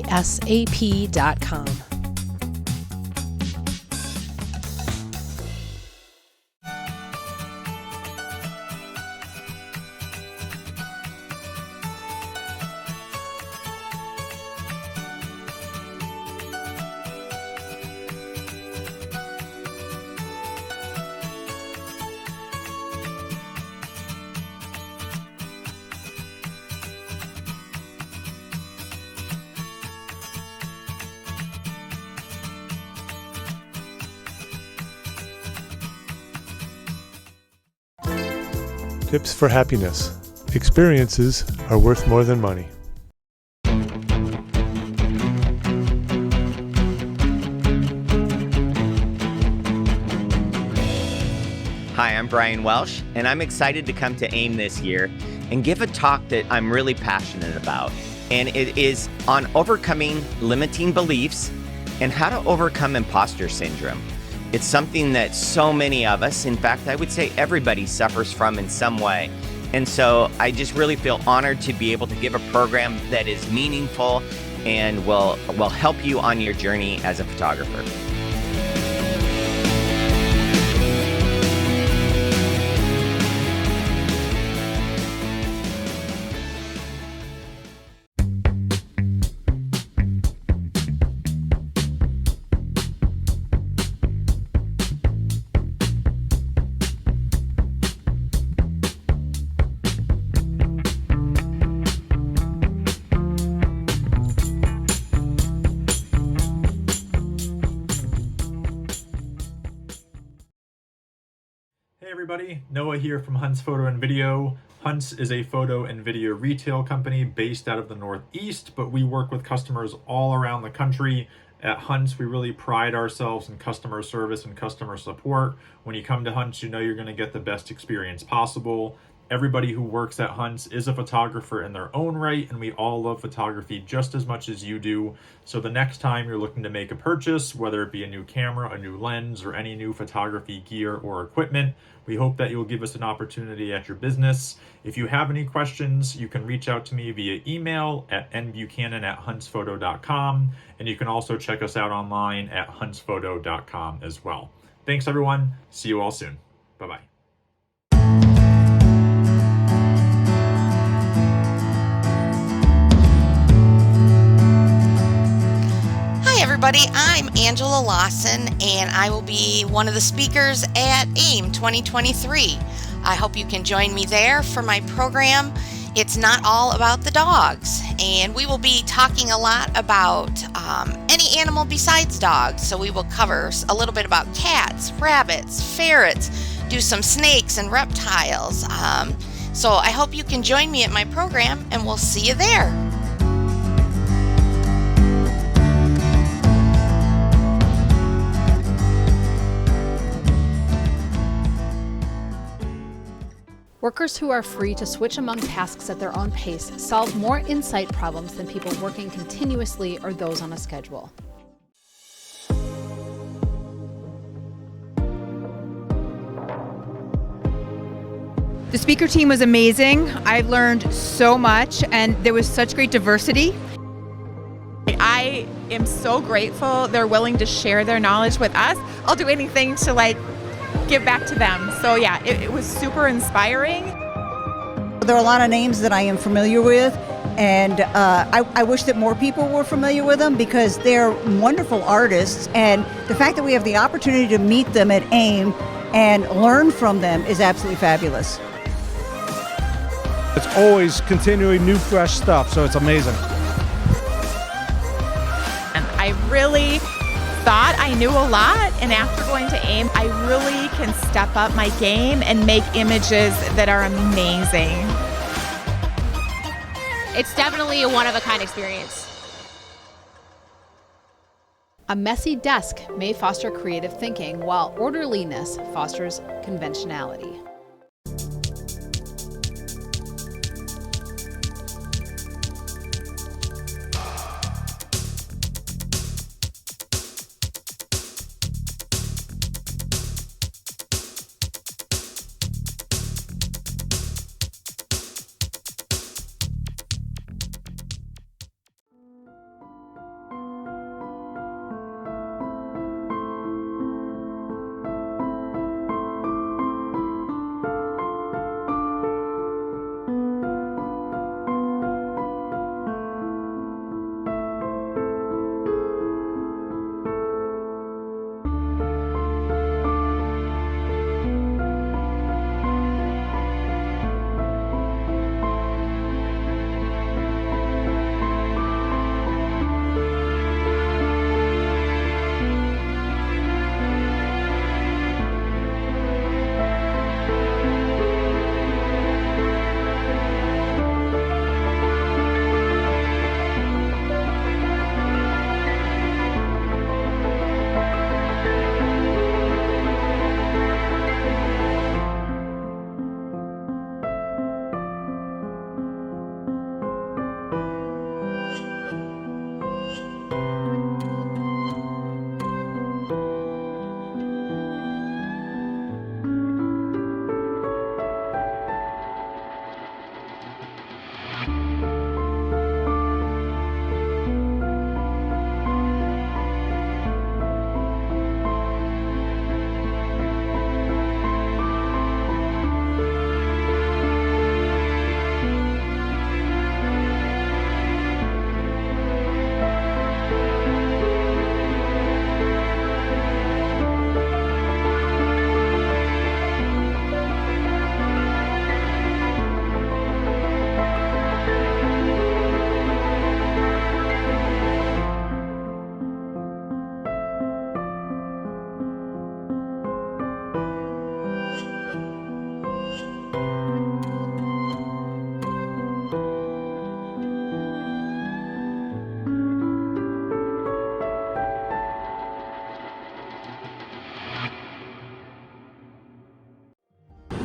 Tips for happiness. Experiences are worth more than money. Hi, I'm Brian Welsh, and I'm excited to come to AIM this year and give a talk that I'm really passionate about. And it is on overcoming limiting beliefs and how to overcome imposter syndrome. It's something that so many of us, in fact, I would say everybody suffers from in some way. And so I just really feel honored to be able to give a program that is meaningful and will help you on your journey as a photographer. Hey everybody, Noah here from Hunt's Photo and Video. Hunt's is a photo and video retail company based out of the Northeast, but we work with customers all around the country. At Hunt's, we really pride ourselves in customer service and customer support. When you come to Hunt's, you know you're going to get the best experience possible. Everybody who works at Hunt's is a photographer in their own right, and we all love photography just as much as you do. So the next time you're looking to make a purchase, whether it be a new camera, a new lens, or any new photography gear or equipment, we hope that you'll give us an opportunity at your business. If you have any questions, you can reach out to me via email at nbuchanan@huntsphoto.com, and you can also check us out online at huntsphoto.com as well. Thanks everyone. See you all soon. Bye-bye. Hi everybody, I'm Angela Lawson and I will be one of the speakers at AIM 2023. I hope you can join me there for my program. It's not all about the dogs, and we will be talking a lot about any animal besides dogs. So we will cover a little bit about cats, rabbits, ferrets, do some snakes and reptiles. So I hope you can join me at my program and we'll see you there. Workers who are free to switch among tasks at their own pace solve more insight problems than people working continuously or those on a schedule. The speaker team was amazing. I learned so much, and there was such great diversity. I am so grateful they're willing to share their knowledge with us. I'll do anything to give back to them. So yeah, it was super inspiring. There are a lot of names that I am familiar with, and I wish that more people were familiar with them because they're wonderful artists, and the fact that we have the opportunity to meet them at AIM and learn from them is absolutely fabulous. It's always continually new, fresh stuff, so it's amazing. And I really thought I knew a lot, and after going to AIM, I really can step up my game and make images that are amazing. It's definitely a one-of-a-kind experience. A messy desk may foster creative thinking, while orderliness fosters conventionality.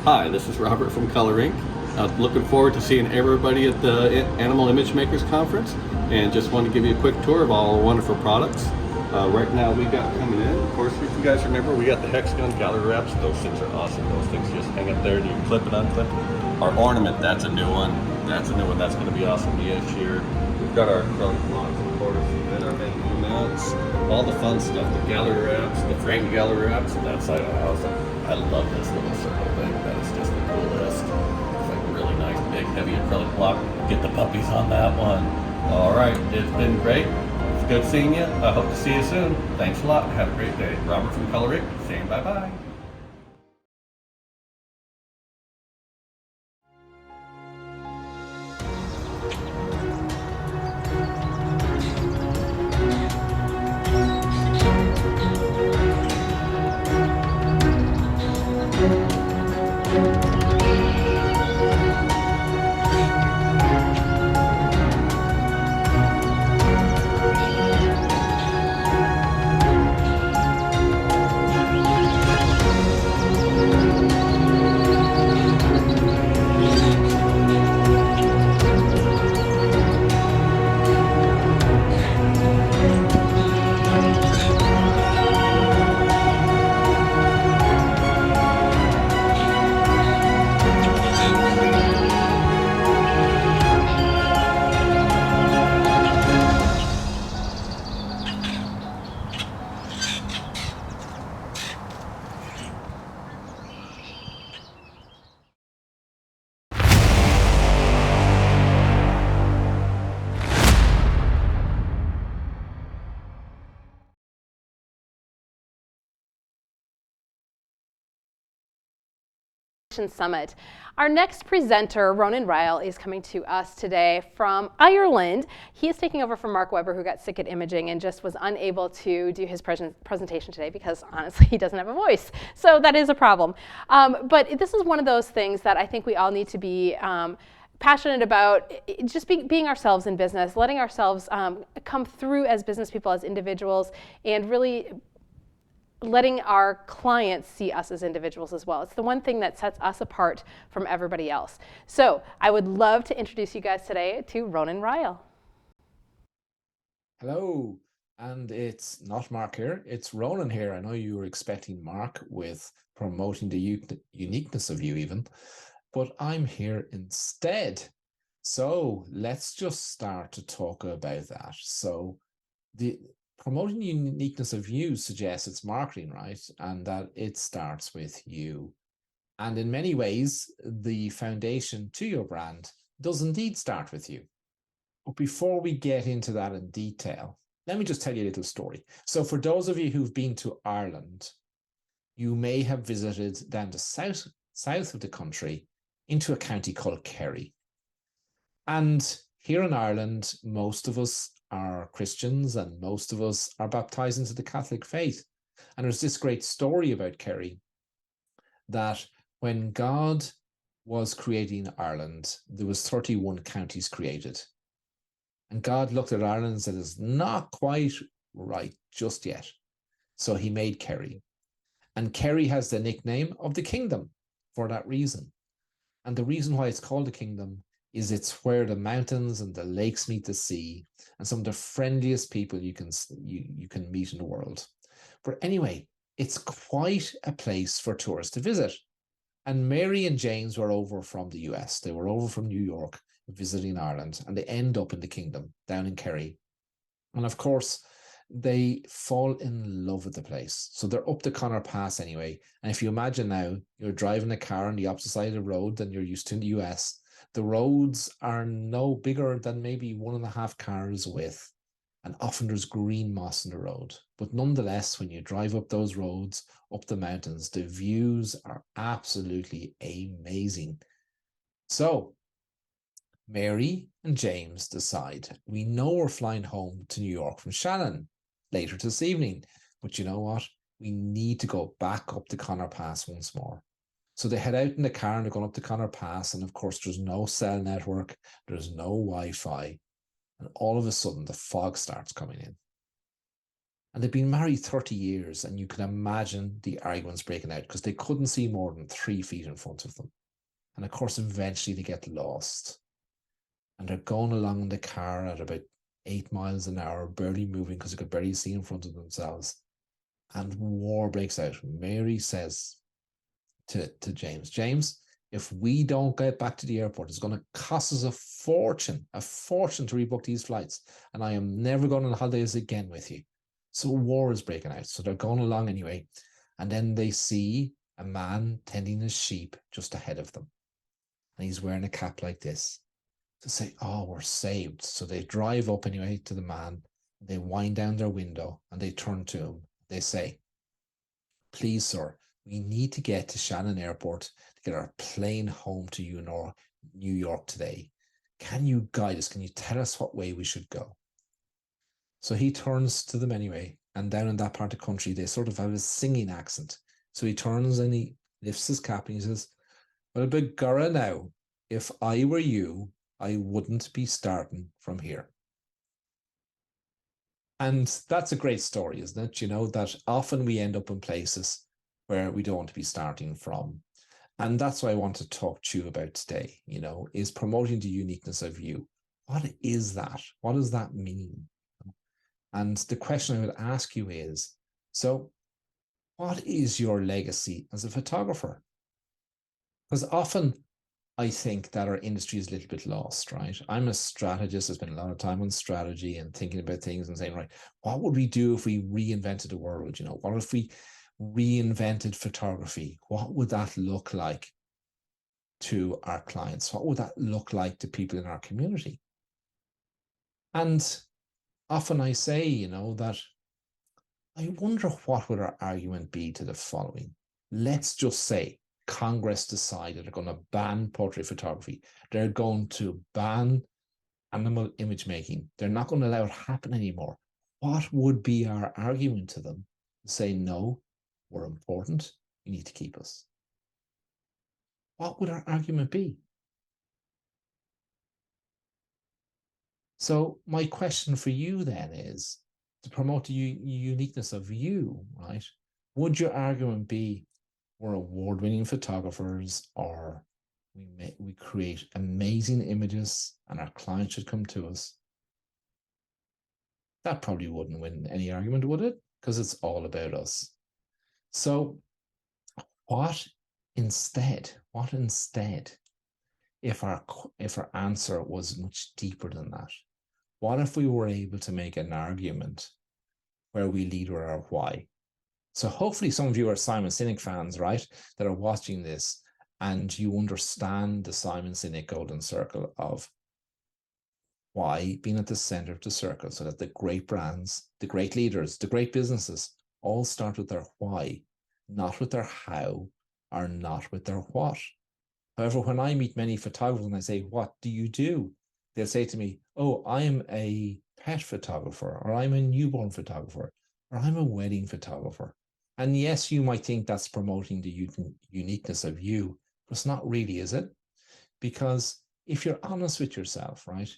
Hi, this is Robert from Color Inc. Looking forward to seeing everybody at the Animal Image Makers Conference, and just want to give you a quick tour of all our wonderful products. Right now we got coming in, of course, if you guys remember, we got the hexagon gallery wraps. Those things are awesome. Those things just hang up there and you can clip and unclip. Our ornament, that's a new one. That's going to be awesome this year. We've got our acrylic blocks, of course, and our menu mounts, all the fun stuff, the gallery wraps, the framed gallery wraps on that side of the house. I love this little circle thing. That is just the coolest. It's like a really nice, big, heavy acrylic block. Get the puppies on that one. All right, it's been great. It's good seeing you. I hope to see you soon. Thanks a lot. Have a great day. Robert from Color Inc. saying bye-bye. Summit. Our next presenter, Ronan Ryle, is coming to us today from Ireland. He is taking over from Mark Weber, who got sick at imaging and just was unable to do his presentation today because honestly he doesn't have a voice. So that is a problem. But this is one of those things that I think we all need to be passionate about, just being ourselves in business, letting ourselves come through as business people, as individuals, and really letting our clients see us as individuals as well. It's the one thing that sets us apart from everybody else. So I would love to introduce you guys today to Ronan Ryle. Hello, and it's not Mark here, it's Ronan here. I know you were expecting Mark with promoting the uniqueness of you even, but I'm here instead. So let's just start to talk about that. So the promoting the uniqueness of you suggests it's marketing, right? And that it starts with you. And in many ways, the foundation to your brand does indeed start with you. But before we get into that in detail, let me just tell you a little story. So for those of you who've been to Ireland, you may have visited down the south of the country into a county called Kerry. And here in Ireland, most of us are Christians and most of us are baptized into the Catholic faith. And there's this great story about Kerry that when God was creating Ireland, there was 31 counties created. And God looked at Ireland and said, it's not quite right just yet. So he made Kerry. And Kerry has the nickname of the kingdom for that reason. And the reason why it's called the kingdom is it's where the mountains and the lakes meet the sea, and some of the friendliest people you can meet in the world. But anyway, it's quite a place for tourists to visit. And Mary and James were over from the US. They were over from New York visiting Ireland, and they end up in the kingdom down in Kerry. And of course, they fall in love with the place. So they're up the Connor Pass anyway. And if you imagine now, you're driving a car on the opposite side of the road than you're used to in the US. The roads are no bigger than maybe 1.5 cars width, and often there's green moss in the road. But nonetheless, when you drive up those roads, up the mountains, the views are absolutely amazing. So Mary and James decide, we know we're flying home to New York from Shannon later this evening, but you know what? We need to go back up the Connor Pass once more. So they head out in the car and they're going up the Connor Pass, and of course there's no cell network, there's no Wi-Fi, and all of a sudden the fog starts coming in. And they've been married 30 years, and you can imagine the arguments breaking out because they couldn't see more than 3 feet in front of them. And of course, eventually they get lost. And they're going along in the car at about 8 miles an hour, barely moving because they could barely see in front of themselves. And war breaks out. Mary says to James, James, if we don't get back to the airport, it's going to cost us a fortune to rebook these flights. And I am never going on holidays again with you. So war is breaking out. So they're going along anyway. And then they see a man tending his sheep just ahead of them. And he's wearing a cap like this to say, oh, we're saved. So they drive up anyway to the man. They wind down their window and they turn to him. They say, please, sir, we need to get to Shannon Airport to get our plane home to New York today. Can you guide us? Can you tell us what way we should go? So he turns to them anyway. And down in that part of the country, they sort of have a singing accent. So he turns and he lifts his cap and he says, well, begorra now, if I were you, I wouldn't be starting from here. And that's a great story, isn't it? You know, that often we end up in places where we don't want to be starting from. And that's what I want to talk to you about today, you know, is promoting the uniqueness of you. What is that? What does that mean? And the question I would ask you is, so what is your legacy as a photographer? Because often I think that our industry is a little bit lost, right? I'm a strategist. I spend a lot of time on strategy and thinking about things and saying, right, what would we do if we reinvented the world? You know, what if we reinvented photography? What would that look like to our clients? What would that look like to people in our community? And often I say, you know, that I wonder what would our argument be to the following. Let's just say Congress decided they're going to ban portrait photography. They're going to ban animal image making. They're not going to allow it happen anymore. What would be our argument to them? Say, no, we're important. You need to keep us. What would our argument be? So my question for you then is to promote the uniqueness of you, right? Would your argument be we're award-winning photographers, or we create amazing images and our clients should come to us? That probably wouldn't win any argument, would it? Because it's all about us. So what instead, if our answer was much deeper than that? What if we were able to make an argument where we lead with our why? So hopefully some of you are Simon Sinek fans, right, that are watching this, and you understand the Simon Sinek golden circle of why being at the center of the circle, so that the great brands, the great leaders, the great businesses all start with their why, not with their how, or not with their what. However, when I meet many photographers and I say, what do you do? They'll say to me, oh, I'm a pet photographer, or I'm a newborn photographer, or I'm a wedding photographer. And yes, you might think that's promoting the uniqueness of you, but it's not really, is it? Because if you're honest with yourself, right,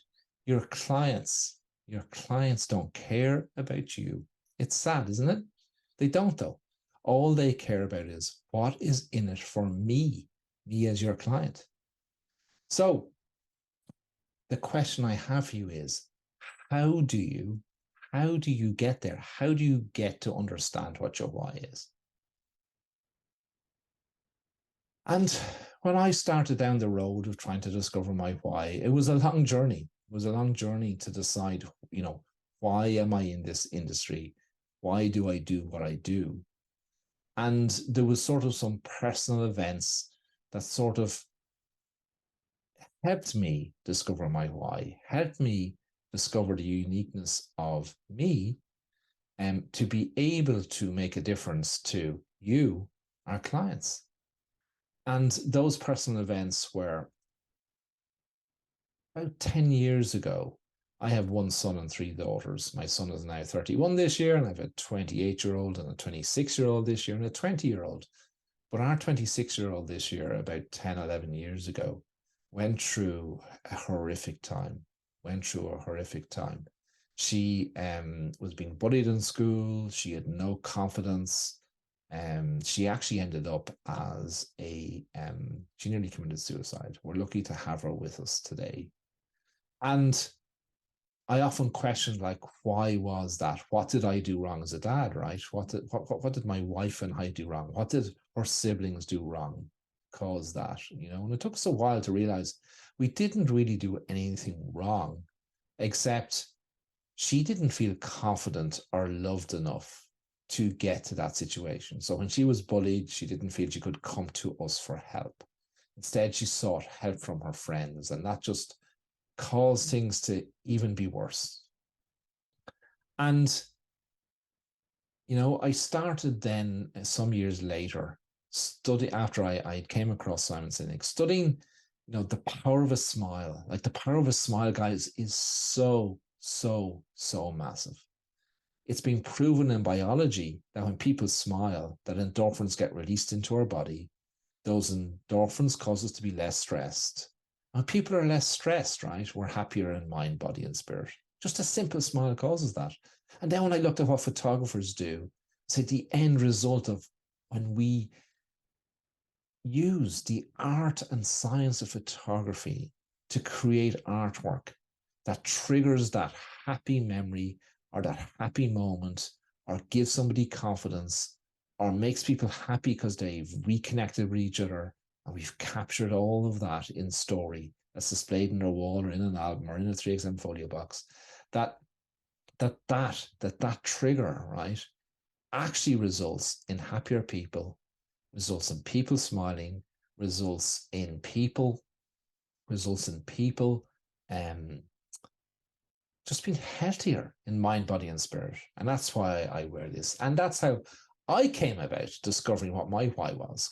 your clients don't care about you. It's sad, isn't it? They don't, though. All they care about is what is in it for me as your client. So the question I have for you is, how do you get there? How do you get to understand what your why is? And when I started down the road of trying to discover my why, it was a long journey. It was a long journey to decide, you know, why am I in this industry? Why do I do what I do? And there was sort of some personal events that sort of helped me discover my why, helped me discover the uniqueness of me, and to be able to make a difference to you, our clients. And those personal events were about 10 years ago. I have one son and 3 daughters. My son is now 31 this year, and I have a 28-year-old and a 26-year-old this year and a 20-year-old. But our 26-year-old this year, about 10, 11 years ago, went through a horrific time. She was being bullied in school. She had no confidence. She actually ended up as she nearly committed suicide. We're lucky to have her with us today. And I often question, like, why was that? What did I do wrong as a dad, right? What did my wife and I do wrong? What did her siblings do wrong? Cause that, and it took us a while to realize we didn't really do anything wrong, except she didn't feel confident or loved enough to get to that situation. So when she was bullied, she didn't feel she could come to us for help. Instead, she sought help from her friends, and that just caused things to even be worse. And, I started then some years later, after I came across Simon Sinek, studying, the power of a smile. Like, the power of a smile, guys, is so, so, so massive. It's been proven in biology that when people smile, that endorphins get released into our body. Those endorphins cause us to be less stressed. When people are less stressed, right, we're happier in mind, body, and spirit. Just a simple smile causes that. And then when I looked at what photographers do, say the end result of when we use the art and science of photography to create artwork that triggers that happy memory or that happy moment, or gives somebody confidence, or makes people happy because they've reconnected with each other, and we've captured all of that in story that's displayed in their wall or in an album or in a 3XM folio box, that trigger, right, actually results in happier people, results in people smiling, results in people just being healthier in mind, body, and spirit. And that's why I wear this. And that's how I came about discovering what my why was.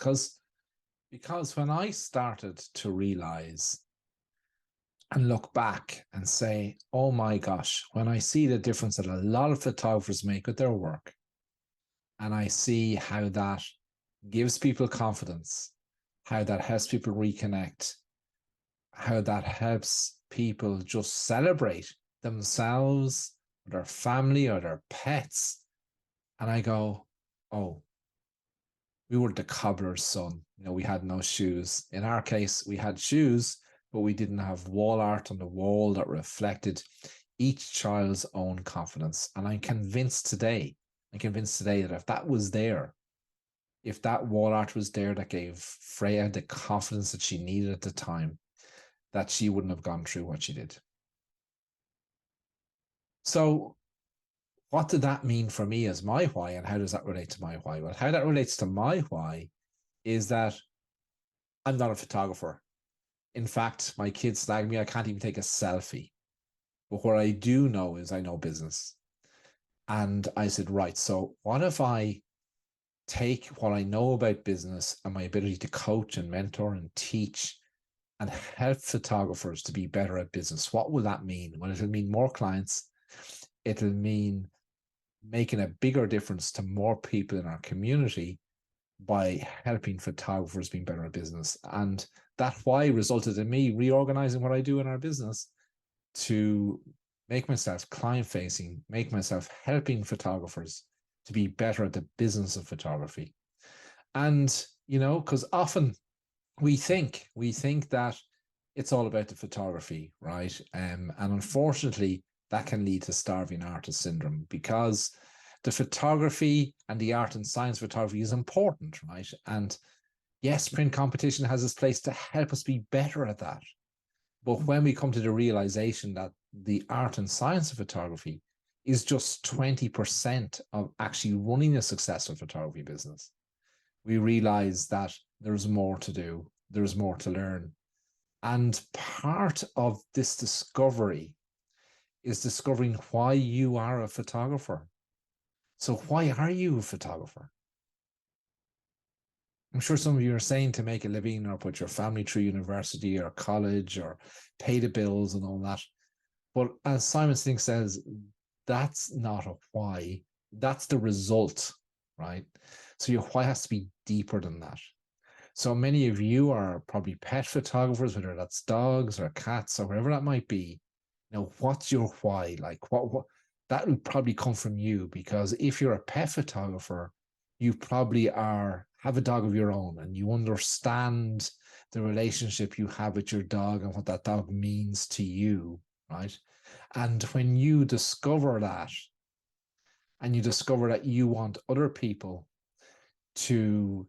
Because when I started to realize and look back and say, oh my gosh, when I see the difference that a lot of photographers make with their work, and I see how that gives people confidence, how that helps people reconnect, how that helps people just celebrate themselves, or their family, or their pets. And I go, oh, we were the cobbler's son. We had no shoes. In our case, we had shoes, but we didn't have wall art on the wall that reflected each child's own confidence. And I'm convinced today that if that was there, if that wall art was there that gave Freya the confidence that she needed at the time, that she wouldn't have gone through what she did. So what did that mean for me as my why, and how does that relate to my why? Well, how that relates to my why is that I'm not a photographer. In fact, my kids slag me, I can't even take a selfie. But what I do know is I know business. And I said, right, so what if I take what I know about business and my ability to coach and mentor and teach and help photographers to be better at business? What will that mean? Well, it'll mean more clients. It'll mean making a bigger difference to more people in our community by helping photographers being better at business. And that why resulted in me reorganizing what I do in our business to make myself client-facing, make myself helping photographers to be better at the business of photography. And, because often we think that it's all about the photography, right? And unfortunately, that can lead to starving artist syndrome, because the photography and the art and science of photography is important, right? And yes, print competition has its place to help us be better at that. But when we come to the realization that the art and science of photography is just 20% of actually running a successful photography business, we realize that there's more to do, there's more to learn. And part of this discovery is discovering why you are a photographer. So why are you a photographer? I'm sure some of you are saying to make a living or put your family through university or college or pay the bills and all that. But as Simon Sinek says, that's not a why. That's the result, right? So your why has to be deeper than that. So many of you are probably pet photographers, whether that's dogs or cats or whatever that might be. what's your why? Like what that will probably come from you, because if you're a pet photographer, you probably have a dog of your own and you understand the relationship you have with your dog and what that dog means to you, right? And when you discover that, and you discover that you want other people to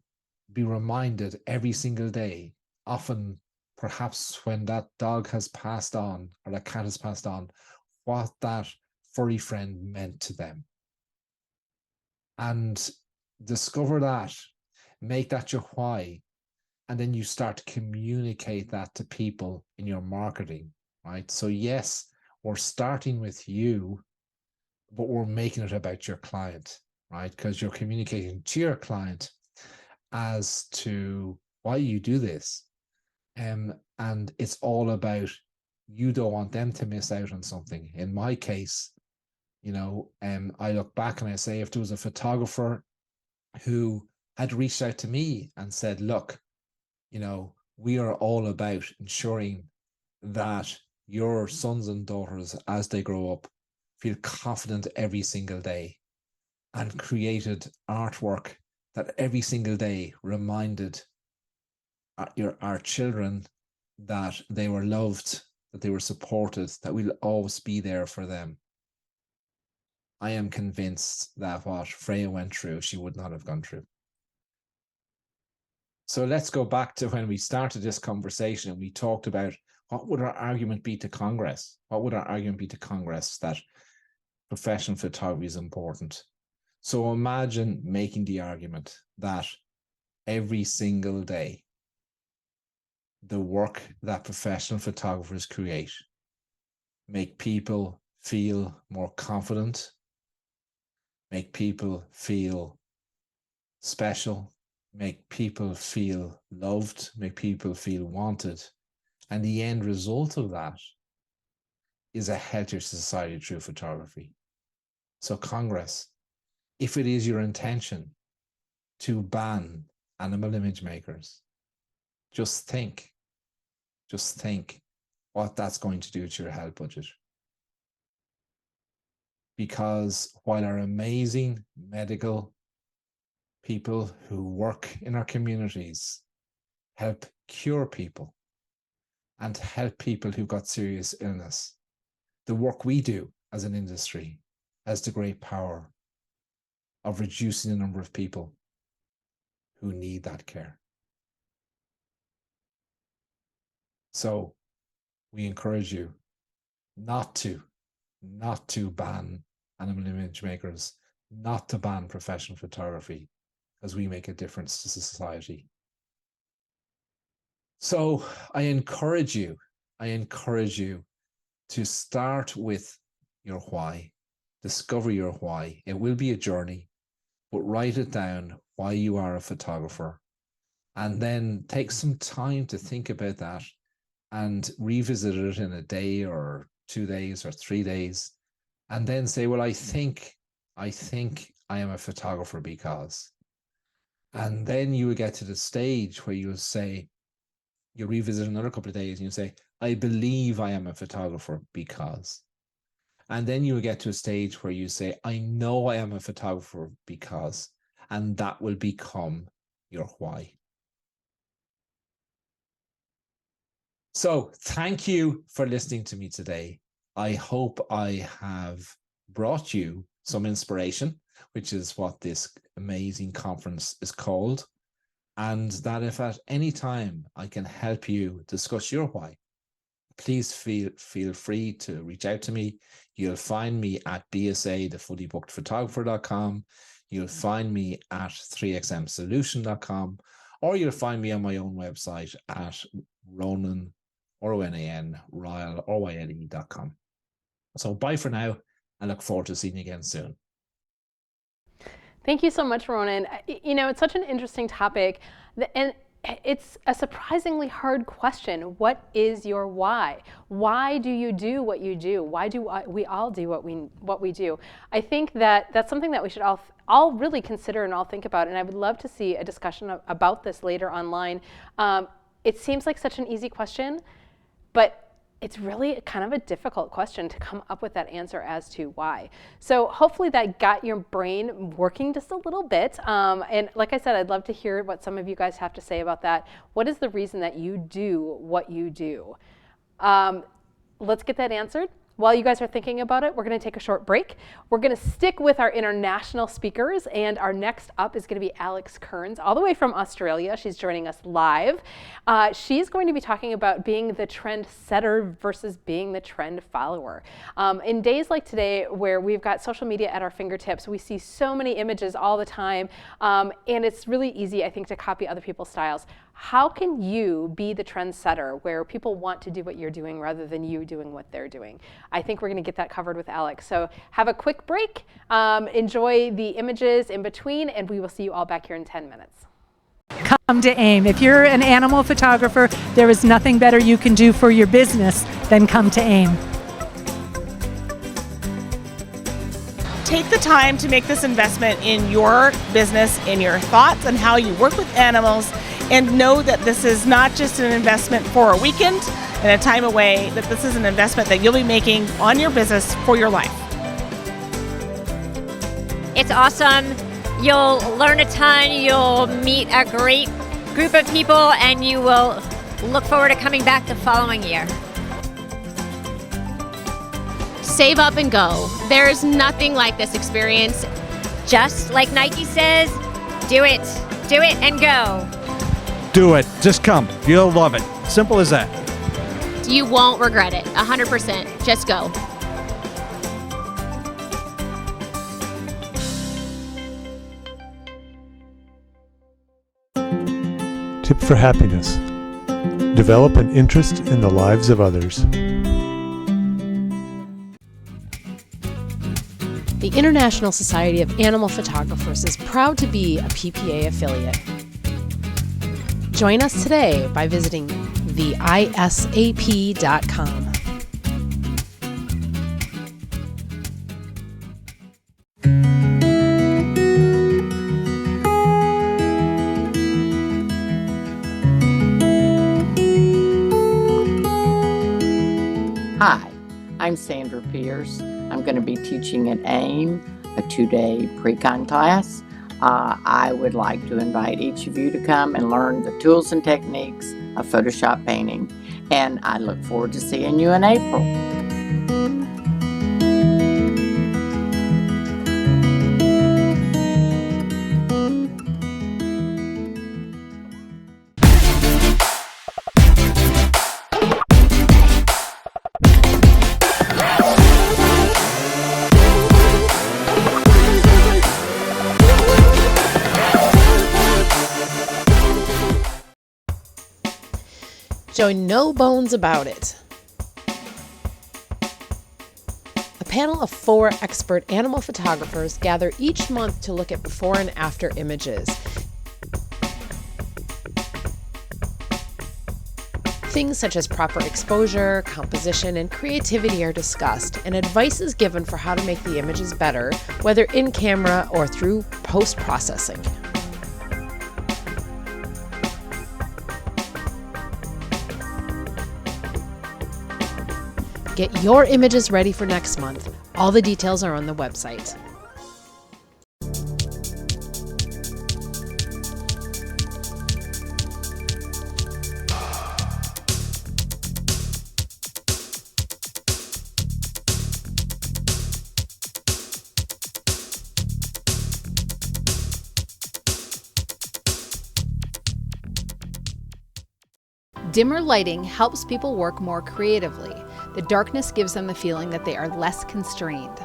be reminded every single day, often perhaps when that dog has passed on or that cat has passed on, what that furry friend meant to them. And discover that, make that your why, and then you start to communicate that to people in your marketing, right? So yes, we're starting with you, but we're making it about your client, right? Because you're communicating to your client as to why you do this. And it's all about, you don't want them to miss out on something. In my case, I look back and I say, if there was a photographer who had reached out to me and said, look, we are all about ensuring that your sons and daughters, as they grow up, feel confident every single day, and created artwork that every single day reminded our children that they were loved, that they were supported, that we'll always be there for them. I am convinced that what Freya went through, she would not have gone through. So let's go back to when we started this conversation and we talked about what would our argument be to Congress? What would our argument be to Congress that professional photography is important? So imagine making the argument that every single day, the work that professional photographers create make people feel more confident, make people feel special, make people feel loved, make people feel wanted. And the end result of that is a healthier society through photography. So Congress, if it is your intention to ban animal image makers, just think what that's going to do to your health budget. Because while our amazing medical people who work in our communities help cure people and help people who've got serious illness, the work we do as an industry has the great power of reducing the number of people who need that care. So we encourage you not to ban animal image makers, not to ban professional photography, as we make a difference to society. So I encourage you to start with your why, discover your why. It will be a journey, but write it down, why you are a photographer, and then take some time to think about that and revisit it in a day or 2 days or 3 days, and then say, well, I think I am a photographer because. And then you will get to the stage where you'll say, you revisit another couple of days and you say, I believe I am a photographer because. And then you will get to a stage where you say, I know I am a photographer because, and that will become your why. So thank you for listening to me today. I hope I have brought you some inspiration, which is what this amazing conference is called. And that if at any time I can help you discuss your why, please feel free to reach out to me. You'll find me at bsa.thefullybookedphotographer.com. You'll find me at 3xmsolution.com, or you'll find me on my own website at Ronan, R-O-N-A-N, Ryle, R-Y-L-E.com. So bye for now, and look forward to seeing you again soon. Thank you so much, Ronan. It's such an interesting topic, and it's a surprisingly hard question. What is your why? Why do you do what you do? Why do we all do what we do? I think that's something that we should all really consider and all think about, and I would love to see a discussion about this later online. It seems like such an easy question, but it's really kind of a difficult question to come up with that answer as to why. So hopefully that got your brain working just a little bit. And like I said, I'd love to hear what some of you guys have to say about that. What is the reason that you do what you do? Let's get that answered. While you guys are thinking about it, we're going to take a short break. We're going to stick with our international speakers, and our next up is going to be Alex Kearns, all the way from Australia. She's joining us live. She's going to be talking about being the trend setter versus being the trend follower. In days like today, where we've got social media at our fingertips, we see so many images all the time, and it's really easy, I think, to copy other people's styles. How can you be the trend setter where people want to do what you're doing rather than you doing what they're doing? I think we're going to get that covered with Alex. So have a quick break, enjoy the images in between, and we will see you all back here in 10 minutes. Come to AIM. If you're an animal photographer, there is nothing better you can do for your business than come to AIM. Take the time to make this investment in your business, in your thoughts, and how you work with animals, and know that this is not just an investment for a weekend and a time away, that this is an investment that you'll be making on your business for your life. It's awesome. You'll learn a ton. You'll meet a great group of people, and you will look forward to coming back the following year. Save up and go. There's nothing like this experience. Just like Nike says, do it and go. Do it. Just come. You'll love it. Simple as that. You won't regret it. 100%. Just go. Tip for happiness. Develop an interest in the lives of others. The International Society of Animal Photographers is proud to be a PPA affiliate. Join us today by visiting theisap.com. Hi, I'm Sandra Pierce. I'm going to be teaching at AIM, a 2-day pre-con class. I would like to invite each of you to come and learn the tools and techniques of Photoshop painting, and I look forward to seeing you in April. Showing no bones about it. A panel of 4 expert animal photographers gather each month to look at before and after images. Things such as proper exposure, composition, and creativity are discussed, and advice is given for how to make the images better, whether in camera or through post-processing. Get your images ready for next month. All the details are on the website. Dimmer lighting helps people work more creatively. The darkness gives them the feeling that they are less constrained.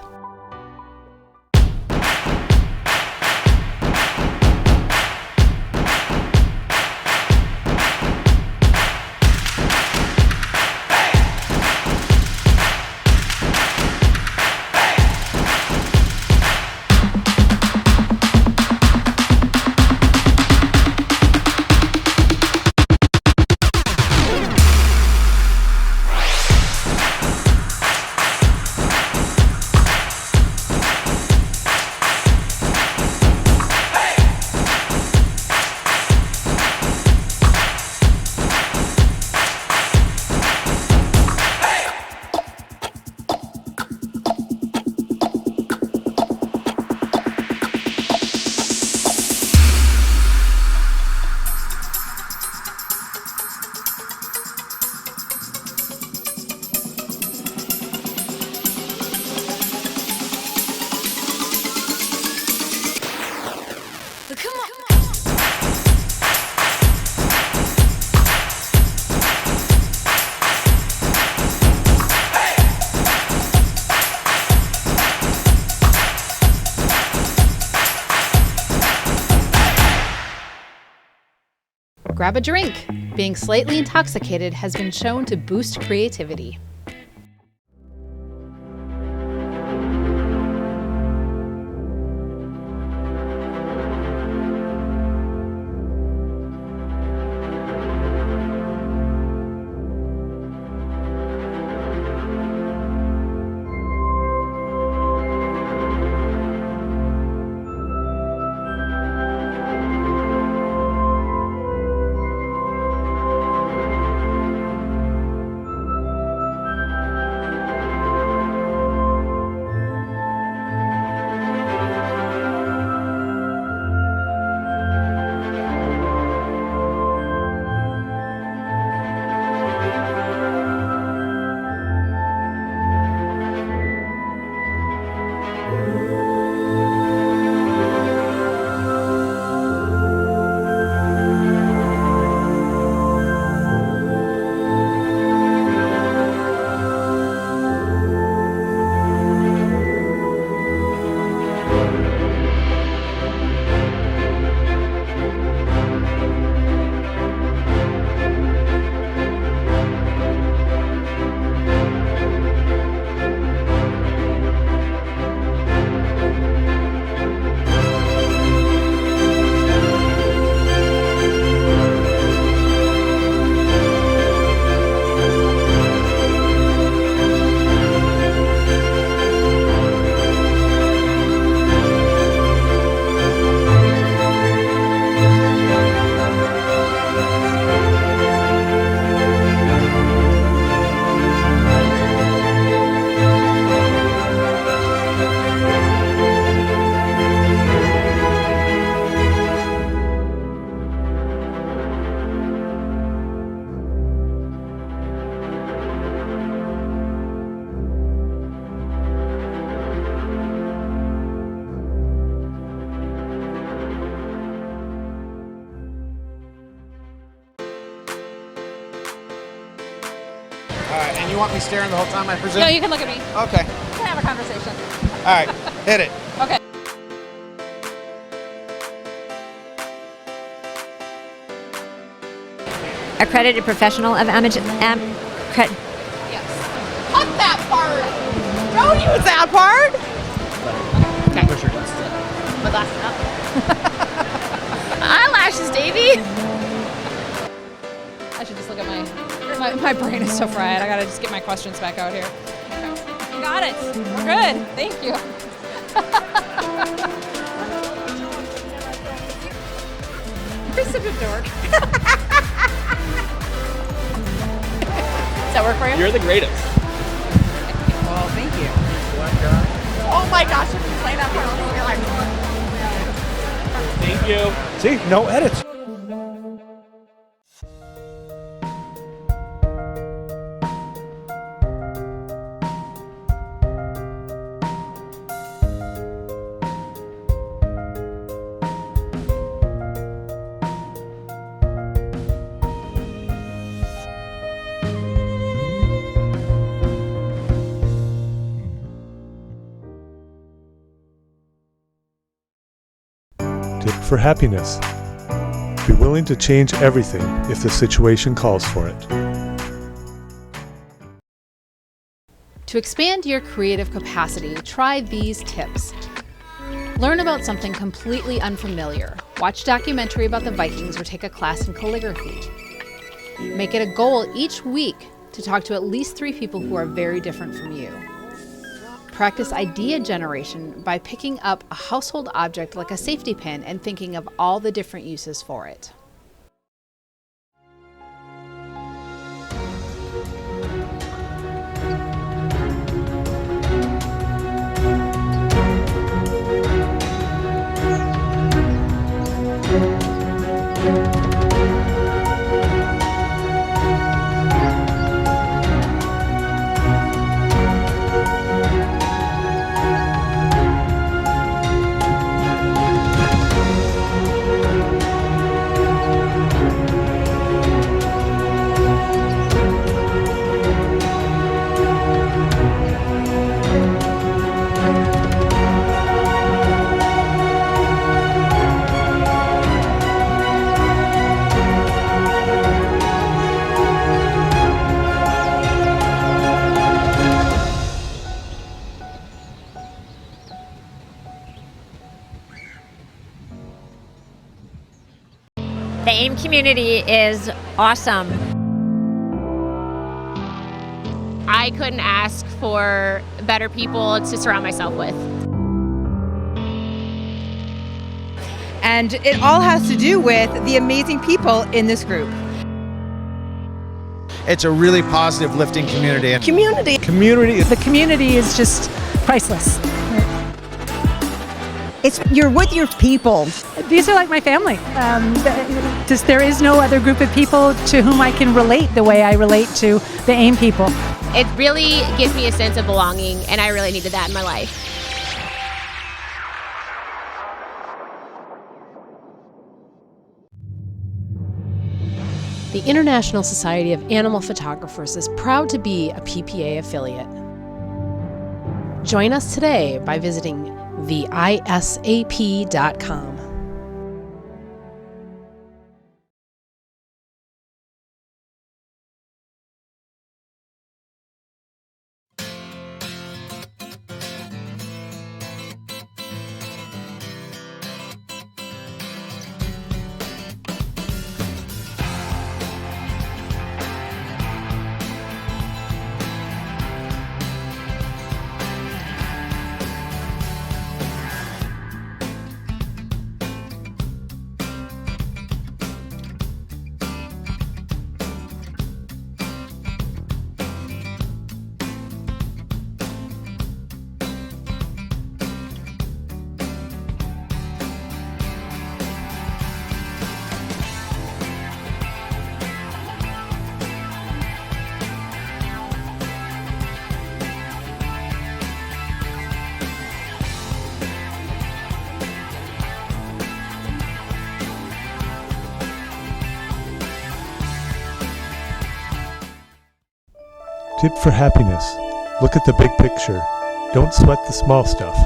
grab a drink. Being slightly intoxicated has been shown to boost creativity. And you want me staring the whole time, I presume? No, you can look at me. Okay. We can have a conversation. All right, hit it. Okay. Accredited professional of Yes. Cut that part. Don't use that part. Okay. My glasses up. Eyelashes, Davey. I should just look at my brain is so fried. I gotta just get my questions back out here. Okay. Got it. We're good. Thank you. You're such a dork. Does that work for you? You're the greatest. Well, thank you. Oh my gosh, I've been playing that part all my life. Thank you. See, no edits. Tip for happiness. Be willing to change everything if the situation calls for it. To expand your creative capacity, try these tips. Learn about something completely unfamiliar. Watch a documentary about the Vikings or take a class in calligraphy. Make it a goal each week to talk to at least 3 people who are very different from you. Practice idea generation by picking up a household object like a safety pin and thinking of all the different uses for it. The AIM community is awesome. I couldn't ask for better people to surround myself with. And it all has to do with the amazing people in this group. It's a really positive, lifting community. Community. The community is just priceless. You're with your people. These are like my family. There is no other group of people to whom I can relate the way I relate to the AIM people. It really gives me a sense of belonging, and I really needed that in my life. The International Society of Animal Photographers is proud to be a PPA affiliate. Join us today by visiting theisap.com. Tip for happiness. Look at the big picture. Don't sweat the small stuff.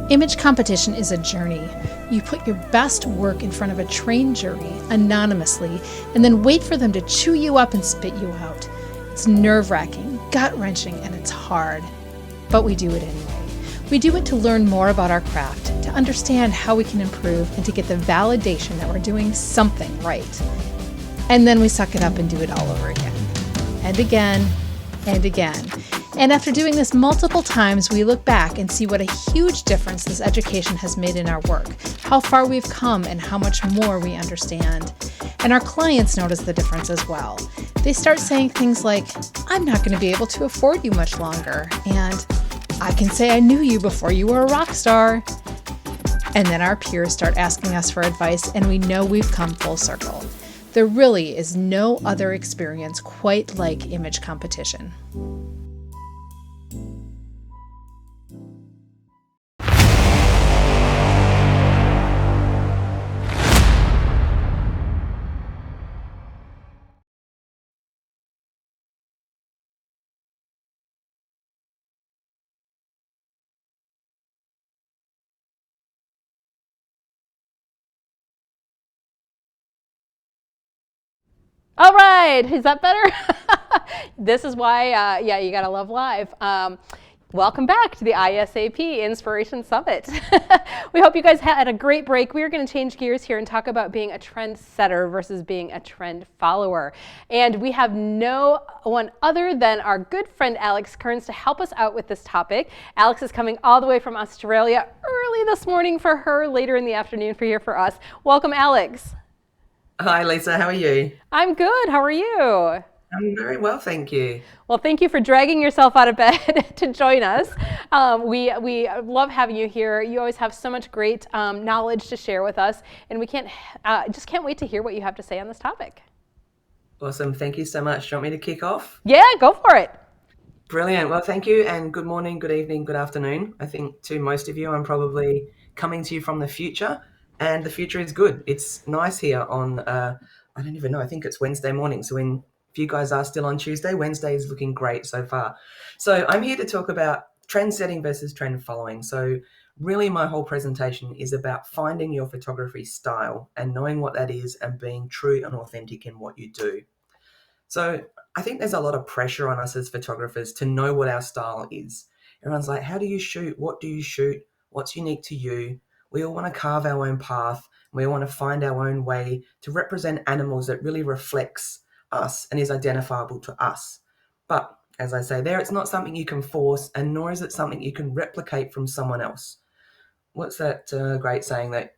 Image competition is a journey. You put your best work in front of a trained jury, anonymously, and then wait for them to chew you up and spit you out. It's nerve-wracking, gut-wrenching, and it's hard. But we do it anyway. We do it to learn more about our craft, to understand how we can improve, and to get the validation that we're doing something right. And then we suck it up and do it all over again. And again, and again. And after doing this multiple times, we look back and see what a huge difference this education has made in our work, how far we've come and how much more we understand. And our clients notice the difference as well. They start saying things like, I'm not going to be able to afford you much longer, and I can say I knew you before you were a rock star. And then our peers start asking us for advice, and we know we've come full circle. There really is no other experience quite like image competition. All right, is that better? This is why, you gotta love live. Welcome back to the ISAP Inspiration Summit. We hope you guys had a great break. We are going to change gears here and talk about being a trend setter versus being a trend follower. And we have no one other than our good friend Alex Kearns to help us out with this topic. Alex is coming all the way from Australia early this morning for her, later in the afternoon for here for us. Welcome, Alex. Hi, Lisa. How are you? I'm good. How are you? I'm very well, thank you. Well, thank you for dragging yourself out of bed to join us. We love having you here. You always have so much great knowledge to share with us, and we can't wait to hear what you have to say on this topic. Awesome. Thank you so much. Do you want me to kick off? Yeah, go for it. Brilliant. Well, thank you, and good morning, good evening, good afternoon. I think to most of you, I'm probably coming to you from the future, and the future is good. It's nice here on, I don't even know, I think it's Wednesday morning. So if you guys are still on Tuesday, Wednesday is looking great so far. So I'm here to talk about trend setting versus trend following. So really my whole presentation is about finding your photography style and knowing what that is and being true and authentic in what you do. So I think there's a lot of pressure on us as photographers to know what our style is. Everyone's like, how do you shoot? What do you shoot? What's unique to you? We all want to carve our own path. We all want to find our own way to represent animals that really reflects us and is identifiable to us. But as I say there, it's not something you can force, and nor is it something you can replicate from someone else. What's that great saying that,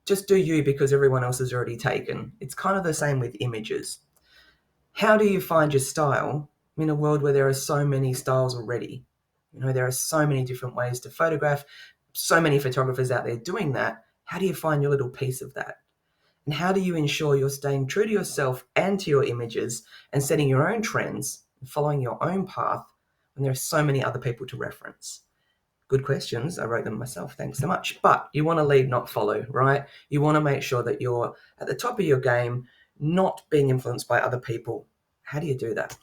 just do you because everyone else is already taken? It's kind of the same with images. How do you find your style in a world where there are so many styles already? There are so many different ways to photograph, so many photographers out there doing that. How do you find your little piece of that? And how do you ensure you're staying true to yourself and to your images and setting your own trends and following your own path when there are so many other people to reference? Good questions. I wrote them myself. Thanks so much. But you want to lead, not follow, right? You want to make sure that you're at the top of your game, not being influenced by other people. How do you do that?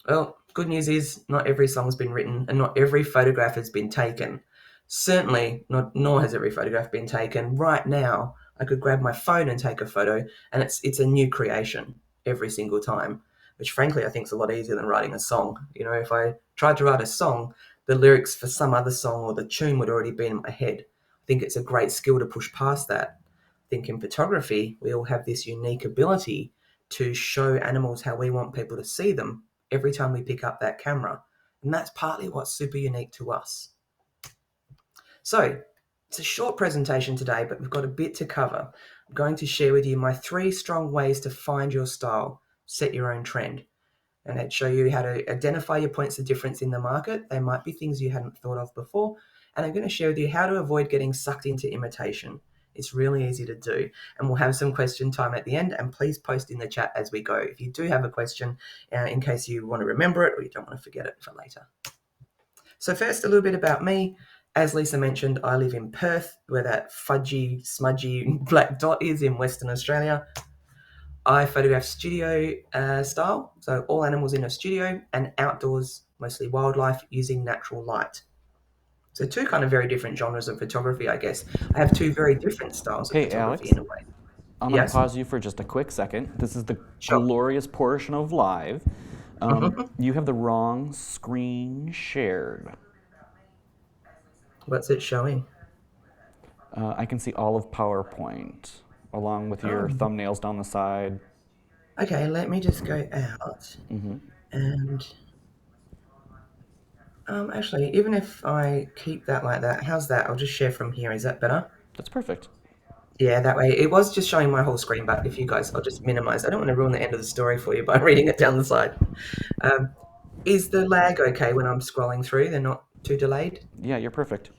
Well, good news is not every song's been written and not every photograph has been taken. Certainly, nor has every photograph been taken. Right now, I could grab my phone and take a photo, and it's a new creation every single time, which frankly I think is a lot easier than writing a song. If I tried to write a song, the lyrics for some other song or the tune would already be in my head. I think it's a great skill to push past that. I think in photography, we all have this unique ability to show animals how we want people to see them every time we pick up that camera. And that's partly what's super unique to us. So it's a short presentation today, but we've got a bit to cover. I'm going to share with you my 3 strong ways to find your style, set your own trend. And I'd show you how to identify your points of difference in the market. They might be things you hadn't thought of before. And I'm going to share with you how to avoid getting sucked into imitation. It's really easy to do. And we'll have some question time at the end. And please post in the chat as we go if you do have a question, in case you want to remember it or you don't want to forget it for later. So first, a little bit about me. As Lisa mentioned, I live in Perth, where that fudgy, smudgy black dot is in Western Australia. I photograph studio style, so all animals in a studio, and outdoors, mostly wildlife, using natural light. So 2 kind of very different genres of photography, I guess. I have 2 very different styles of photography, Alex, in a way. I'm going to pause you for just a quick second. This is the glorious portion of live. You have the wrong screen shared. What's it showing? I can see all of PowerPoint, along with your thumbnails down the side. Okay, let me just go out. And actually, even if I keep that like that, how's that? I'll just share from here. Is that better? That's perfect. Yeah, that way. It was just showing my whole screen, but if you guys, I'll just minimize. I don't want to ruin the end of the story for you by reading it down the side. Is the lag okay when I'm scrolling through? They're not too delayed? Yeah, you're perfect.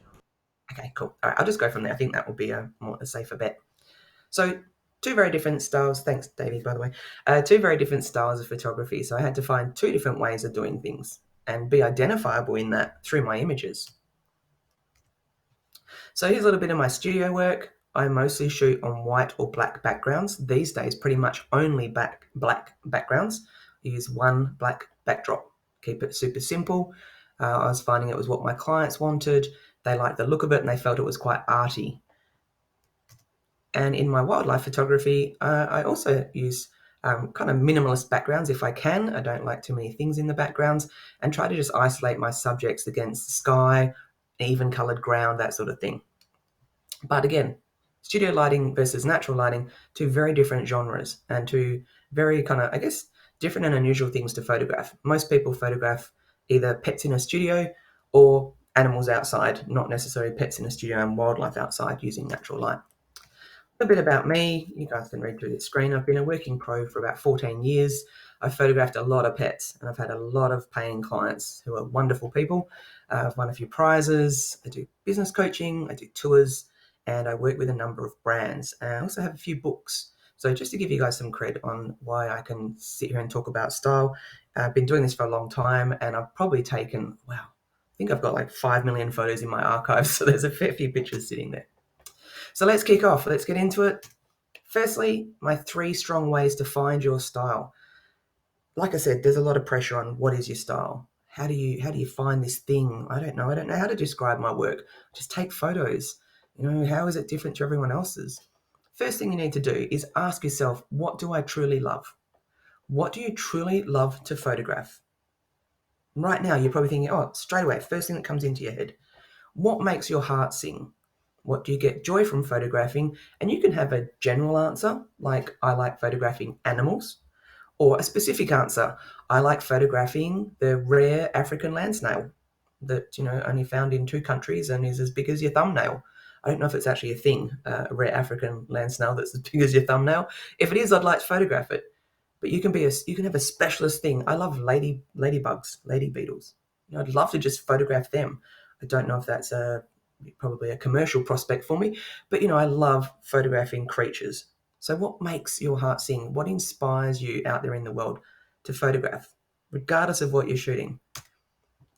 Okay, cool. All right, I'll just go from there. I think that will be a safer bet. So 2 very different styles. Thanks, Davey, by the way. 2 very different styles of photography. So I had to find 2 different ways of doing things and be identifiable in that through my images. So here's a little bit of my studio work. I mostly shoot on white or black backgrounds. These days, pretty much only black backgrounds. I use 1 black backdrop. Keep it super simple. I was finding it was what my clients wanted. They liked the look of it and they felt it was quite arty. And in my wildlife photography, I also use kind of minimalist backgrounds if I can. I don't like too many things in the backgrounds, and try to just isolate my subjects against the sky, even coloured ground, that sort of thing. But again, studio lighting versus natural lighting, 2 very different genres and 2 very kind of, I guess, different and unusual things to photograph. Most people photograph either pets in a studio or animals outside, not necessarily pets in a studio and wildlife outside using natural light. A bit about me, you guys can read through the screen. I've been a working pro for about 14 years. I've photographed a lot of pets and I've had a lot of paying clients who are wonderful people. I've won a few prizes. I do business coaching, I do tours, and I work with a number of brands. And I also have a few books. So just to give you guys some credit on why I can sit here and talk about style, I've been doing this for a long time and I've probably taken, I think I've got like 5 million photos in my archive. So there's a fair few pictures sitting there. So let's kick off. Let's get into it. Firstly, my 3 strong ways to find your style. Like I said, there's a lot of pressure on what is your style. How do you find this thing? I don't know how to describe my work. Just take photos. How is it different to everyone else's? First thing you need to do is ask yourself, what do I truly love? What do you truly love to photograph? Right now, you're probably thinking, straight away, first thing that comes into your head. What makes your heart sing? What do you get joy from photographing? And you can have a general answer, like I like photographing animals, or a specific answer. I like photographing the rare African land snail that, only found in 2 countries and is as big as your thumbnail. I don't know if it's actually a thing, a rare African land snail that's as big as your thumbnail. If it is, I'd like to photograph it. But you can have a specialist thing. I love ladybugs, lady beetles. I'd love to just photograph them. I don't know if that's probably a commercial prospect for me, but I love photographing creatures. So what makes your heart sing? What inspires you out there in the world to photograph, regardless of what you're shooting?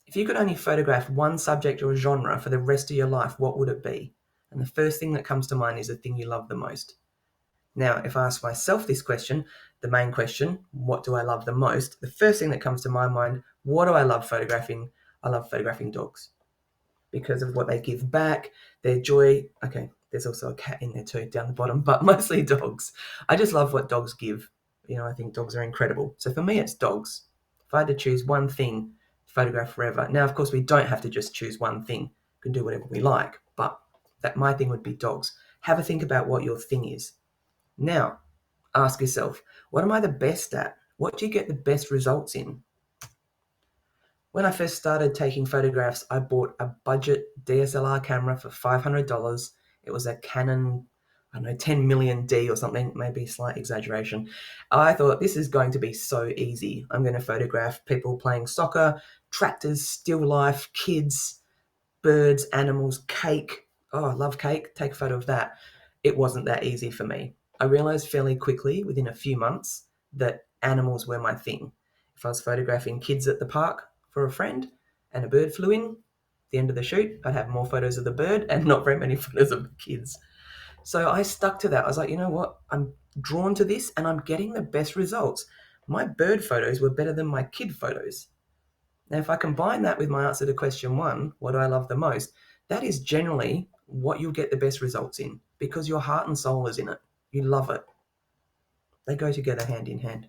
If you could only photograph one subject or genre for the rest of your life, what would it be? And the first thing that comes to mind is the thing you love the most. Now, if I ask myself this question, the main question, what do I love the most? The first thing that comes to my mind, what do I love photographing? I love photographing dogs because of what they give back, their joy. Okay, there's also a cat in there too, down the bottom, but mostly dogs. I just love what dogs give. I think dogs are incredible. So for me, it's dogs. If I had to choose one thing to photograph forever. Now, of course, we don't have to just choose one thing. We can do whatever we like, but my thing would be dogs. Have a think about what your thing is. Now, ask yourself, what am I the best at? What do you get the best results in? When I first started taking photographs, I bought a budget DSLR camera for $500. It was a Canon, 10 million D or something, maybe slight exaggeration. I thought this is going to be so easy. I'm going to photograph people playing soccer, tractors, still life, kids, birds, animals, cake. Oh, I love cake. Take a photo of that. It wasn't that easy for me. I realized fairly quickly, within a few months, that animals were my thing. If I was photographing kids at the park for a friend and a bird flew in, at the end of the shoot, I'd have more photos of the bird and not very many photos of the kids. So I stuck to that. I was like, you know what? I'm drawn to this and I'm getting the best results. My bird photos were better than my kid photos. Now, if I combine that with my answer to question 1, what do I love the most? That is generally what you'll get the best results in because your heart and soul is in it. You love it. They go together hand in hand.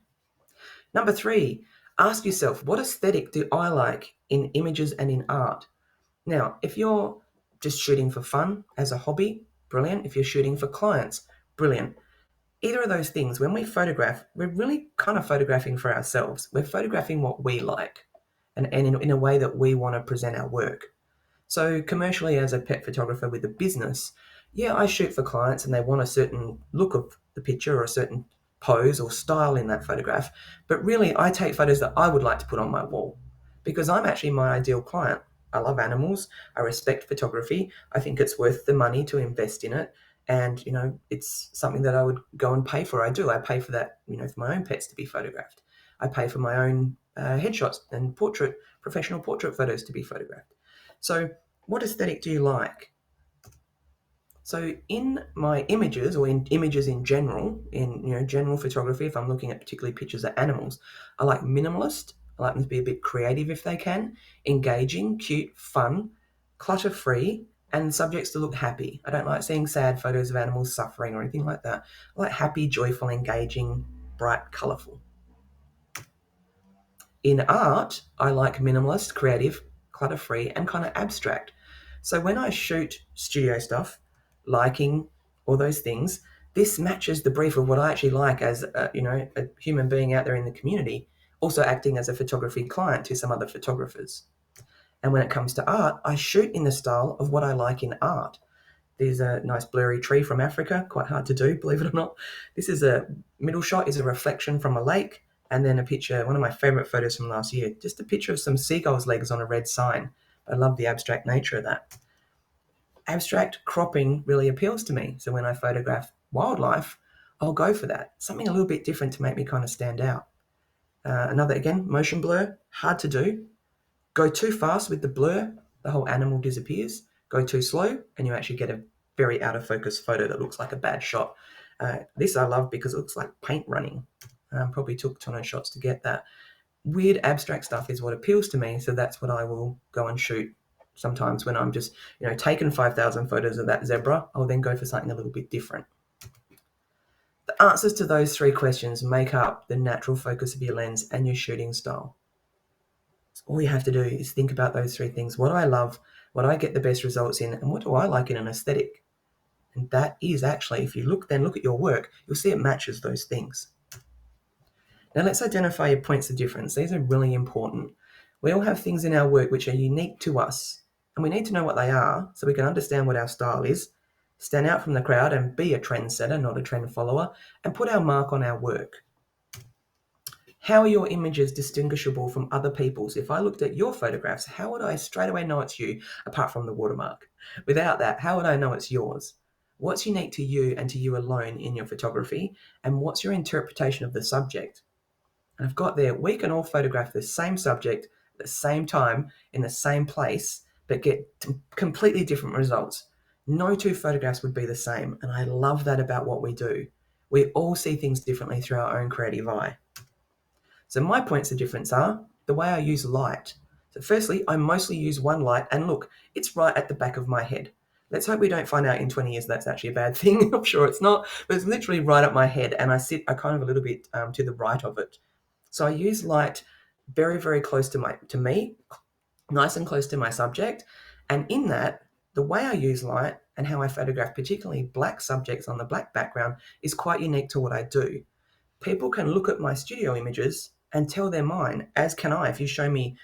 Number 3, ask yourself, what aesthetic do I like in images and in art? Now, if you're just shooting for fun as a hobby, brilliant. If you're shooting for clients, brilliant. Either of those things, when we photograph, we're really kind of photographing for ourselves. We're photographing what we like and in a way that we want to present our work. So commercially, as a pet photographer with a business, yeah, I shoot for clients and they want a certain look of the picture or a certain pose or style in that photograph. But really, I take photos that I would like to put on my wall because I'm actually my ideal client. I love animals. I respect photography. I think it's worth the money to invest in it. And, it's something that I would go and pay for. I do. I pay for that, for my own pets to be photographed. I pay for my own headshots and professional portrait photos to be photographed. So what aesthetic do you like? So in my images or in images in general, in general photography, if I'm looking at particularly pictures of animals, I like minimalist. I like them to be a bit creative if they can, engaging, cute, fun, clutter-free, and subjects to look happy. I don't like seeing sad photos of animals suffering or anything like that. I like happy, joyful, engaging, bright, colourful. In art, I like minimalist, creative, clutter-free, and kind of abstract. So when I shoot studio stuff, liking, all those things, this matches the brief of what I actually like as a human being out there in the community, also acting as a photography client to some other photographers. And when it comes to art, I shoot in the style of what I like in art. There's a nice blurry tree from Africa, quite hard to do, believe it or not. This is a middle shot is a reflection from a lake, and then a picture, one of my favorite photos from last year, just a picture of some seagulls' legs on a red sign. I love the abstract nature of that. Abstract cropping really appeals to me. So when I photograph wildlife, I'll go for that. Something a little bit different to make me kind of stand out. Another, again, motion blur, hard to do. Go too fast with the blur, the whole animal disappears. Go too slow, and you actually get a very out of focus photo that looks like a bad shot. This I love because it looks like paint running. Probably took 200 shots to get that. Weird abstract stuff is what appeals to me, so that's what I will go and shoot. Sometimes when I'm just, taking 5,000 photos of that zebra, I'll then go for something a little bit different. The answers to those 3 questions make up the natural focus of your lens and your shooting style. So all you have to do is think about those 3 things. What do I love? What do I get the best results in? And what do I like in an aesthetic? And that is actually, if you look at your work, you'll see it matches those things. Now let's identify your points of difference. These are really important. We all have things in our work which are unique to us, and we need to know what they are so we can understand what our style is, stand out from the crowd and be a trendsetter, not a trend follower, and put our mark on our work. How are your images distinguishable from other people's? If I looked at your photographs, how would I straight away know it's you, apart from the watermark? Without that, how would I know it's yours? What's unique to you and to you alone in your photography? And what's your interpretation of the subject? And I've got there, we can all photograph the same subject at the same time in the same place, but get completely different results. No two photographs would be the same. And I love that about what we do. We all see things differently through our own creative eye. So my points of difference are the way I use light. So firstly, I mostly use one light, and look, it's right at the back of my head. Let's hope we don't find out in 20 years that's actually a bad thing. I'm sure it's not, but it's literally right at my head, and I kind of a little bit to the right of it. So I use light very, very close to me, nice and close to my subject. And in that, the way I use light and how I photograph particularly black subjects on the black background is quite unique to what I do. People can look at my studio images and tell they're mine, as can I. If you show me,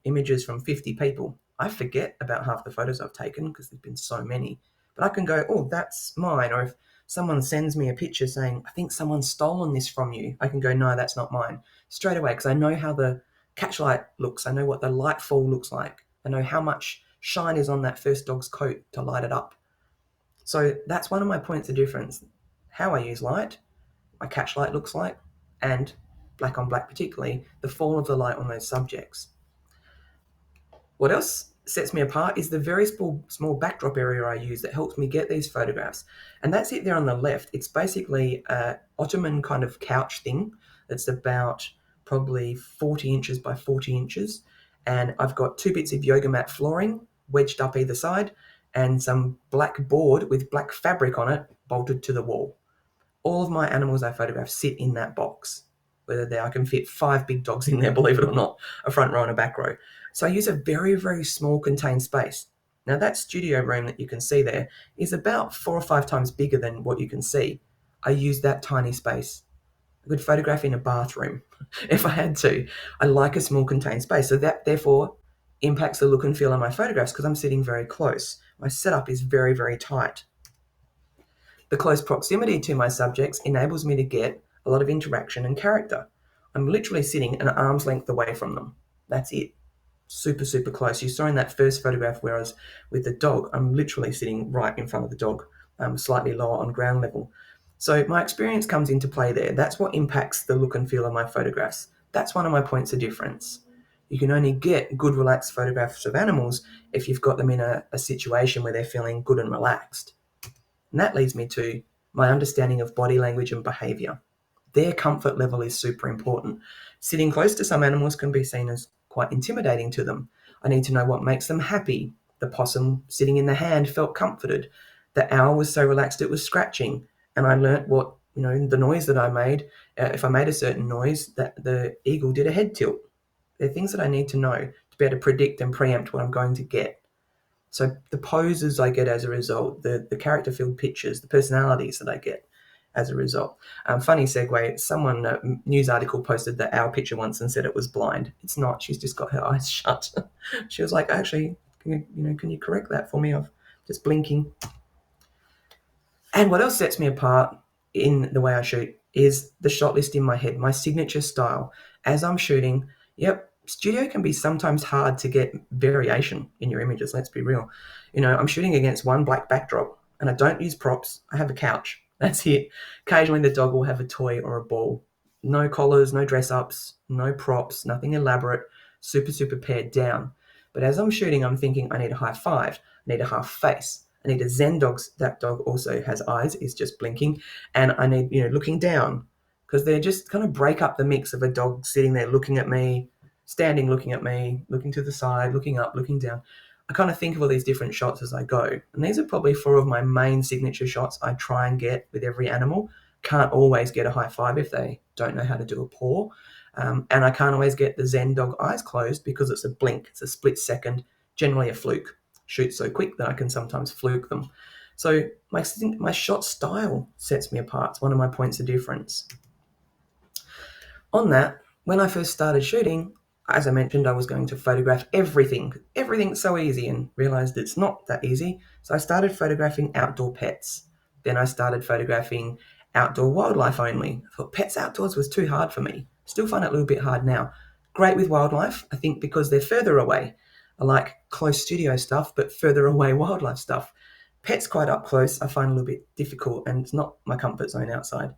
images from 50 people, I forget about half the photos I've taken because there's been so many. But I can go, oh, that's mine. Or if someone sends me a picture saying, I think someone's stolen this from you, I can go, no, that's not mine. Straight away, because I know how the catchlight looks. I know what the light fall looks like. I know how much shine is on that first dog's coat to light it up. So that's one of my points of difference. How I use light, my catchlight looks like, and black on black particularly, the fall of the light on those subjects. What else sets me apart is the very small backdrop area I use that helps me get these photographs. And that's it there on the left. It's basically an Ottoman kind of couch thing that's about probably 40 inches by 40 inches. And I've got 2 bits of yoga mat flooring wedged up either side and some black board with black fabric on it bolted to the wall. All of my animals I photograph sit in that box. I can fit 5 big dogs in there, believe it or not, a front row and a back row. So I use a very, very small contained space. Now that studio room that you can see there is about 4 or 5 times bigger than what you can see. I use that tiny space. I could photograph in a bathroom if I had to. I like a small contained space. So that therefore impacts the look and feel of my photographs because I'm sitting very close. My setup is very, very tight. The close proximity to my subjects enables me to get a lot of interaction and character. I'm literally sitting an arm's length away from them. That's it. Super, super close. You saw in that first photograph where I was with the dog, I'm literally sitting right in front of the dog, slightly lower on ground level. So my experience comes into play there. That's what impacts the look and feel of my photographs. That's one of my points of difference. You can only get good relaxed photographs of animals if you've got them in a situation where they're feeling good and relaxed. And that leads me to my understanding of body language and behavior. Their comfort level is super important. Sitting close to some animals can be seen as quite intimidating to them. I need to know what makes them happy. The possum sitting in the hand felt comforted. The owl was so relaxed it was scratching. And I learnt what, the noise that I made, if I made a certain noise, that the eagle did a head tilt. They're things that I need to know to be able to predict and preempt what I'm going to get. So the poses I get as a result, the character-filled pictures, the personalities that I get as a result. Funny segue, someone, a news article posted the owl picture once and said it was blind. It's not, she's just got her eyes shut. She was like, actually, can you correct that for me? I'm just blinking. And what else sets me apart in the way I shoot is the shot list in my head, my signature style. As I'm shooting, studio can be sometimes hard to get variation in your images, let's be real. I'm shooting against one black backdrop and I don't use props. I have a couch. That's it. Occasionally the dog will have a toy or a ball. No collars, no dress-ups, no props, nothing elaborate, super, super pared down. But as I'm shooting, I'm thinking I need a high five, I need a half face, I need a Zen dog. That dog also has eyes, is just blinking. And I need, looking down, because they just kind of break up the mix of a dog sitting there looking at me, standing looking at me, looking to the side, looking up, looking down. I kind of think of all these different shots as I go. And these are probably 4 of my main signature shots I try and get with every animal. Can't always get a high five if they don't know how to do a paw. And I can't always get the Zen dog eyes closed because it's a blink. It's a split second, generally a fluke. Shoot so quick that I can sometimes fluke them. So my shot style sets me apart. It's one of my points of difference. On that, when I first started shooting, as I mentioned, I was going to photograph everything. Everything's so easy, and realized it's not that easy. So I started photographing outdoor pets. Then I started photographing outdoor wildlife only. I thought pets outdoors was too hard for me. Still find it a little bit hard now. Great with wildlife, I think, because they're further away. I like close studio stuff, but further away wildlife stuff. Pets quite up close, I find a little bit difficult, and it's not my comfort zone outside.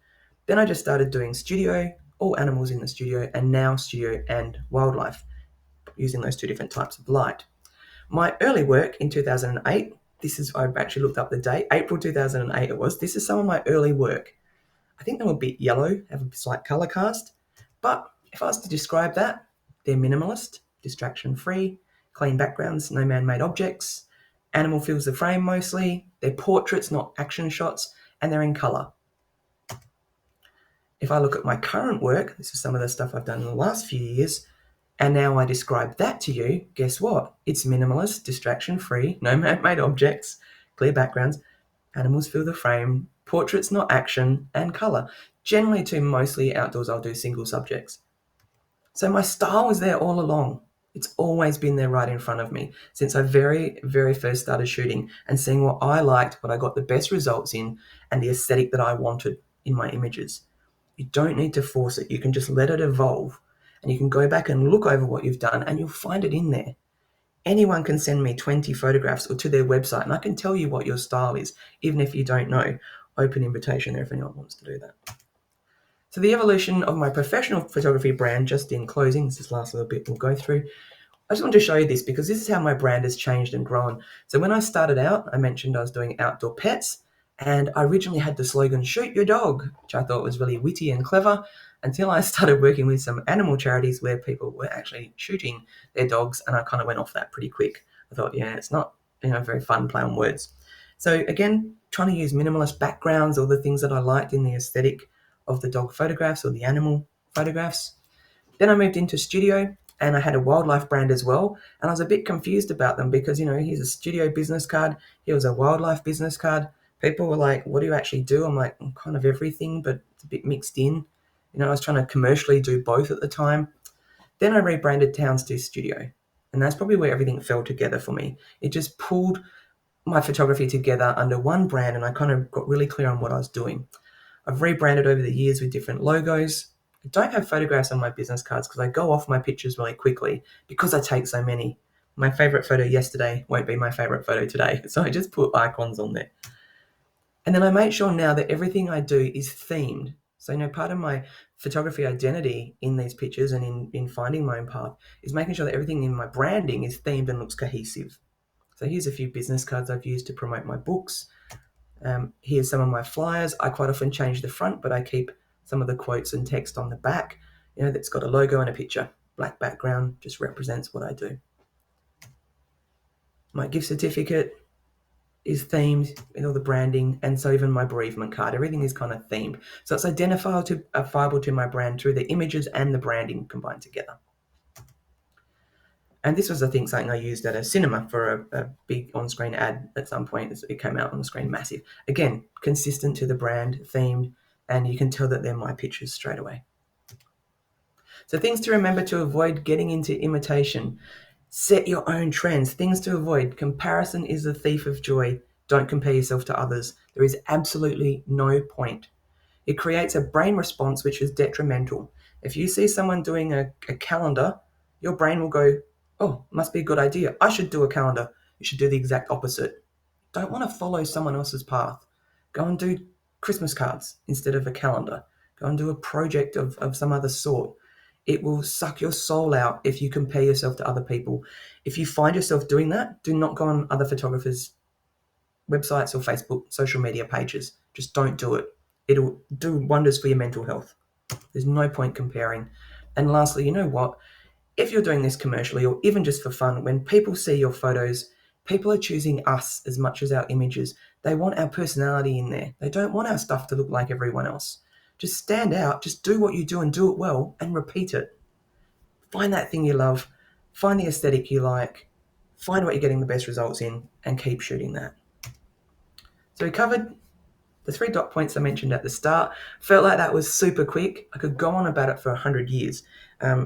Then I just started doing studio, all animals in the studio, and now studio and wildlife, using those two different types of light. My early work in 2008, I've actually looked up the date, April 2008 it was. This is some of my early work. I think they were a bit yellow, have a slight color cast, but if I was to describe that, they're minimalist, distraction-free, clean backgrounds, no man-made objects, animal fills the frame mostly, they're portraits, not action shots, and they're in color. If I look at my current work, this is some of the stuff I've done in the last few years, and now I describe that to you, guess what? It's minimalist, distraction-free, no man-made objects, clear backgrounds, animals fill the frame, portraits, not action, and color. Generally, too, mostly outdoors, I'll do single subjects. So my style was there all along. It's always been there right in front of me since I very, very first started shooting and seeing what I liked, what I got the best results in, and the aesthetic that I wanted in my images. You don't need to force it. You can just let it evolve, and you can go back and look over what you've done, and you'll find it in there. Anyone can send me 20 photographs or to their website, and I can tell you what your style is, even if you don't know. Open invitation there if anyone wants to do that. So the evolution of my professional photography brand, just in closing, this is the last little bit we'll go through. I just want to show you this because this is how my brand has changed and grown. So when I started out, I mentioned I was doing outdoor pets, and I originally had the slogan, shoot your dog, which I thought was really witty and clever, until I started working with some animal charities where people were actually shooting their dogs, and I kind of went off that pretty quick. I thought, yeah, it's not very fun play on words. So again, trying to use minimalist backgrounds or the things that I liked in the aesthetic of the dog photographs or the animal photographs. Then I moved into studio, and I had a wildlife brand as well, and I was a bit confused about them because, here's a studio business card, here was a wildlife business card. People were like, what do you actually do? I'm like, kind of everything, but it's a bit mixed in. I was trying to commercially do both at the time. Then I rebranded Towns to Studio, and that's probably where everything fell together for me. It just pulled my photography together under one brand, and I kind of got really clear on what I was doing. I've rebranded over the years with different logos. I don't have photographs on my business cards because I go off my pictures really quickly because I take so many. My favorite photo yesterday won't be my favorite photo today, so I just put icons on there. And then I make sure now that everything I do is themed. So, part of my photography identity in these pictures and in finding my own path is making sure that everything in my branding is themed and looks cohesive. So here's a few business cards I've used to promote my books. Here's some of my flyers. I quite often change the front, but I keep some of the quotes and text on the back, that's got a logo and a picture. Black background just represents what I do. My gift certificate is themed with all the branding, and so even my bereavement card, everything is kind of themed. So it's identifiable to my brand through the images and the branding combined together. And this was, I think, something I used at a cinema for a big on-screen ad at some point. It came out on the screen massive. Again, consistent to the brand, themed, and you can tell that they're my pictures straight away. So things to remember to avoid getting into imitation. Set your own trends. Things to avoid. Comparison is the thief of joy. Don't compare yourself to others. There is absolutely no point. It creates a brain response which is detrimental. If you see someone doing a calendar, your brain will go, oh, must be a good idea. I should do a calendar. You should do the exact opposite. Don't want to follow someone else's path. Go and do Christmas cards instead of a calendar. Go and do a project of some other sort. It will suck your soul out if you compare yourself to other people. If you find yourself doing that, do not go on other photographers' websites or Facebook social media pages. Just don't do it. It'll do wonders for your mental health. There's no point comparing. And lastly, you know what? If you're doing this commercially or even just for fun, when people see your photos, people are choosing us as much as our images. They want our personality in there. They don't want our stuff to look like everyone else. Just stand out, just do what you do and do it well and repeat it. Find that thing you love, find the aesthetic you like, find what you're getting the best results in and keep shooting that. So we covered the 3 dot points I mentioned at the start. Felt like that was super quick. I could go on about it for 100 years.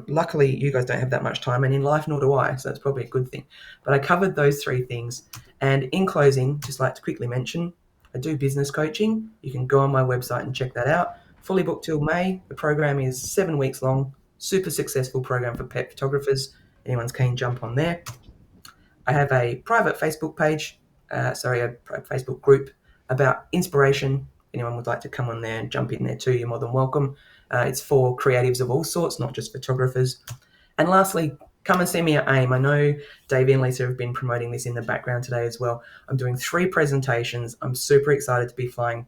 Luckily, you guys don't have that much time, and in life, nor do I, so that's probably a good thing. But I covered those 3 things. And in closing, just like to quickly mention, I do business coaching. You can go on my website and check that out. Fully booked till May. The program is 7 weeks long. Super successful program for pet photographers. Anyone's keen, jump on there. I have a private Facebook page, a Facebook group about inspiration. Anyone would like to come on there and jump in there too, you're more than welcome. It's for creatives of all sorts, not just photographers. And lastly, come and see me at AIM. I know Davey and Lisa have been promoting this in the background today as well. I'm doing 3 presentations. I'm super excited to be flying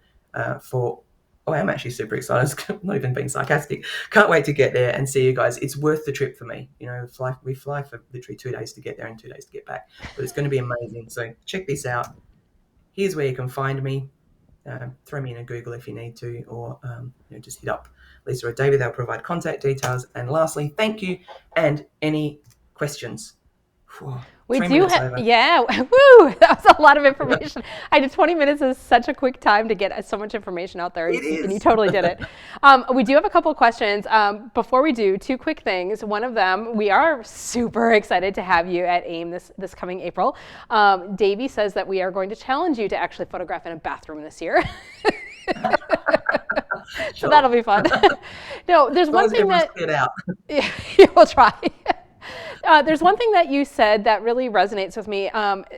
I am actually super excited. I'm not even being sarcastic. Can't wait to get there and see you guys. It's worth the trip for me. You know, we fly for literally 2 days to get there and 2 days to get back. But it's going to be amazing. So check this out. Here's where you can find me. Throw me in a Google if you need to, or just hit up Lisa or David. They'll provide contact details. And lastly, thank you. And any questions? Whew. We 3 do minutes have, over. yeah, woo, that was a lot of information. I did 20 minutes is such a quick time to get so much information out there, It is. and you totally did it. We do have a couple of questions. Before we do, 2 quick things. One of them, we are super excited to have you at AIM this coming April. Davey says that we are going to challenge you to actually photograph in a bathroom this year. So that'll be fun. No, there's one thing that, yeah, we'll try. There's one thing that you said that really resonates with me.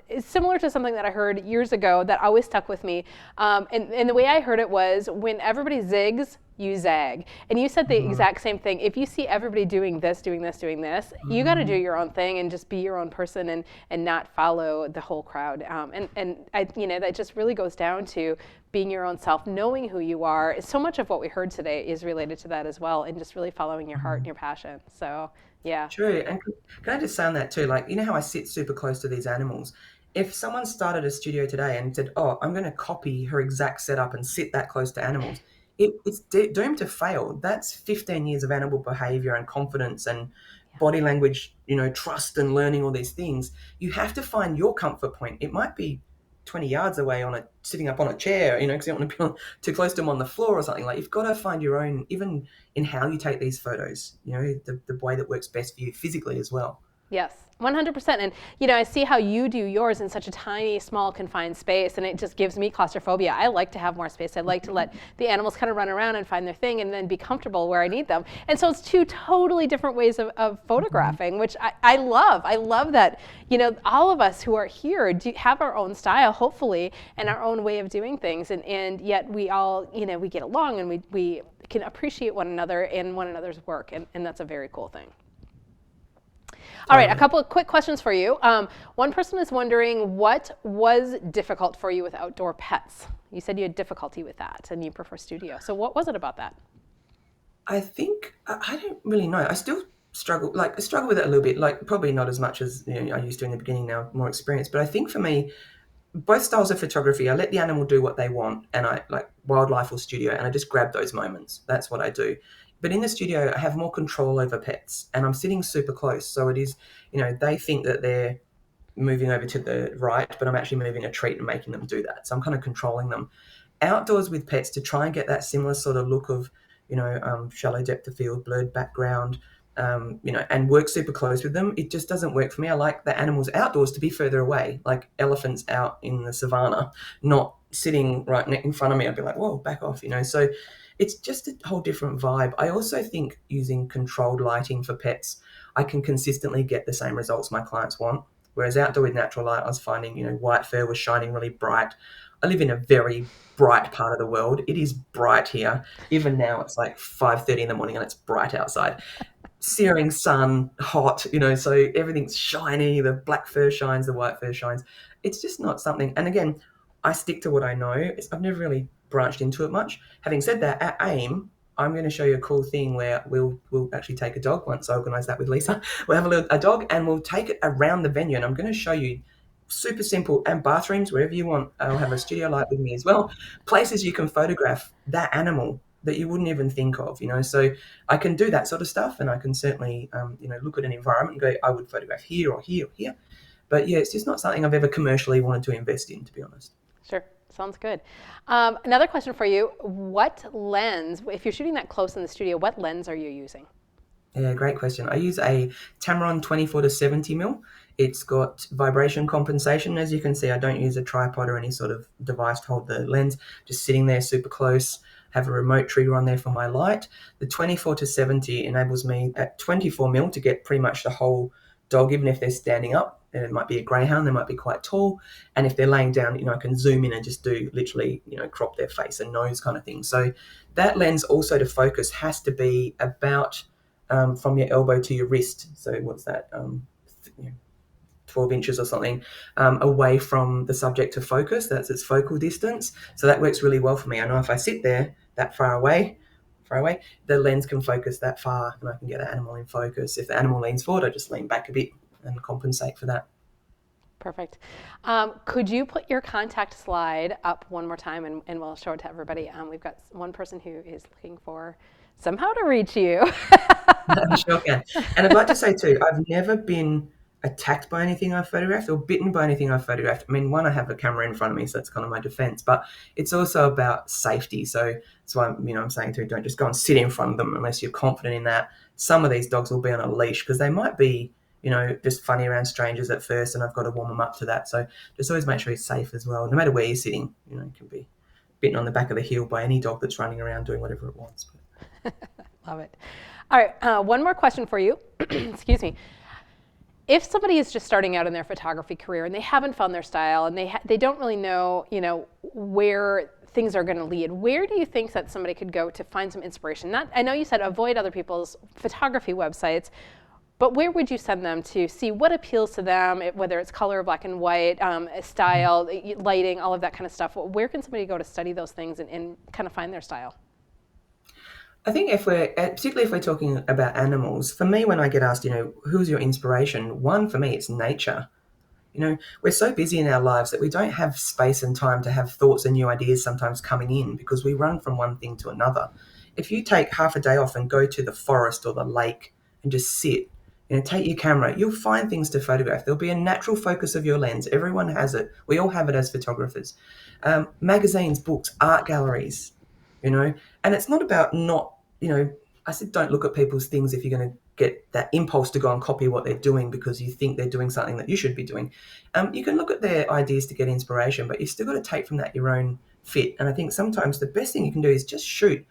It's similar to something that I heard years ago that always stuck with me. And the way I heard it was, when everybody zigs, you zag. And you said the exact same thing. If you see everybody doing this, you got to do your own thing and just be your own person and not follow the whole crowd. And I, that just really goes down to being your own self, knowing who you are. So much of what we heard today is related to that as well, and just really following your heart and your passion. So, yeah. True. And can I just say on that too, like, you know how I sit super close to these animals? If someone started a studio today and said, oh, I'm going to copy her exact setup and sit that close to animals, it's doomed to fail. That's 15 years of animal behavior and confidence and body language, trust and learning all these things. You have to find your comfort point. It might be 20 yards away sitting up on a chair, because you don't want to be too close to them on the floor or something. Like, you've got to find your own, even in how you take these photos, the way that works best for you physically as well. Yes, 100%. And, I see how you do yours in such a tiny, small, confined space, and it just gives me claustrophobia. I like to have more space. I like to let the animals kind of run around and find their thing and then be comfortable where I need them. And so it's 2 totally different ways of photographing, which I love. I love that, all of us who are here have our own style, hopefully, and our own way of doing things. And yet we all, we get along and we can appreciate one another and one another's work. And that's a very cool thing. All right, a couple of quick questions for you. One person is wondering, what was difficult for you with outdoor pets? You said you had difficulty with that and you prefer studio. So what was it about that? I think, I don't really know. I still struggle with it a little bit, probably not as much as I used to in the beginning, now more experienced. But I think for me, both styles of photography, I let the animal do what they want, and I like wildlife or studio, and I just grab those moments. That's what I do. But in the studio, I have more control over pets, and I'm sitting super close. So it is, they think that they're moving over to the right, but I'm actually moving a treat and making them do that. So I'm kind of controlling them. Outdoors with pets, to try and get that similar sort of look of, shallow depth of field, blurred background, and work super close with them, it just doesn't work for me. I like the animals outdoors to be further away, like elephants out in the savannah, not sitting right in front of me. I'd be like, whoa, back off, So it's just a whole different vibe. I also think using controlled lighting for pets, I can consistently get the same results my clients want. Whereas outdoor with natural light, I was finding, white fur was shining really bright. I live in a very bright part of the world. It is bright here. Even now, it's like 5:30 in the morning and it's bright outside. Searing sun, hot, so everything's shiny. The black fur shines, the white fur shines. It's just not something. And again, I stick to what I know. I've never really branched into it much. Having said that, at AIM, I'm going to show you a cool thing where we'll actually take a dog once I organise that with Lisa. We'll have a dog and we'll take it around the venue, and I'm going to show you super simple, and bathrooms, wherever you want. I'll have a studio light with me as well. Places you can photograph that animal that you wouldn't even think of, So I can do that sort of stuff, and I can certainly, look at an environment and go, I would photograph here or here or here. But yeah, it's just not something I've ever commercially wanted to invest in, to be honest. Sure. Sounds good. Another question for you. What lens, if you're shooting that close in the studio, what lens are you using? Yeah, great question. I use a Tamron 24 to 70 mil. It's got vibration compensation. As you can see, I don't use a tripod or any sort of device to hold the lens. Just sitting there super close, have a remote trigger on there for my light. The 24 to 70 enables me at 24 mil to get pretty much the whole dog, even if they're standing up. It might be a greyhound, they might be quite tall. And if they're laying down, I can zoom in and just do literally, crop their face and nose kind of thing. So that lens also to focus has to be about from your elbow to your wrist. So what's that? 12 inches or something away from the subject to focus. That's its focal distance. So that works really well for me. I know if I sit there that far away, the lens can focus that far and I can get an animal in focus. If the animal leans forward, I just lean back a bit and compensate for that. Perfect. Could you put your contact slide up one more time and we'll show it to everybody? We've got one person who is looking for somehow to reach you. I sure can. And I'd like to say too, I've never been attacked by anything I've photographed or bitten by anything I've photographed. I mean, one, I have a camera in front of me, so that's kind of my defense, but it's also about safety. So that's why I'm saying too, don't just go and sit in front of them unless you're confident in that. Some of these dogs will be on a leash because they might be, just funny around strangers at first, and I've got to warm them up to that. So just always make sure he's safe as well. No matter where you're sitting, it can be bitten on the back of the heel by any dog that's running around doing whatever it wants. Love it. All right, one more question for you. Excuse me. If somebody is just starting out in their photography career and they haven't found their style and they don't really know, where things are going to lead, where do you think that somebody could go to find some inspiration? I know you said avoid other people's photography websites, but where would you send them to see what appeals to them, whether it's color, black and white, style, lighting, all of that kind of stuff? Where can somebody go to study those things and kind of find their style? I think particularly if we're talking about animals, for me, when I get asked, who's your inspiration? One, for me, it's nature. We're so busy in our lives that we don't have space and time to have thoughts and new ideas sometimes coming in because we run from one thing to another. If you take half a day off and go to the forest or the lake and just sit, take your camera, you'll find things to photograph. There'll be a natural focus of your lens. Everyone has it. We all have it as photographers. Magazines, books, art galleries, and it's not about I said don't look at people's things if you're going to get that impulse to go and copy what they're doing because you think they're doing something that you should be doing. You can look at their ideas to get inspiration, but you've still got to take from that your own fit. And I think sometimes the best thing you can do is just shoot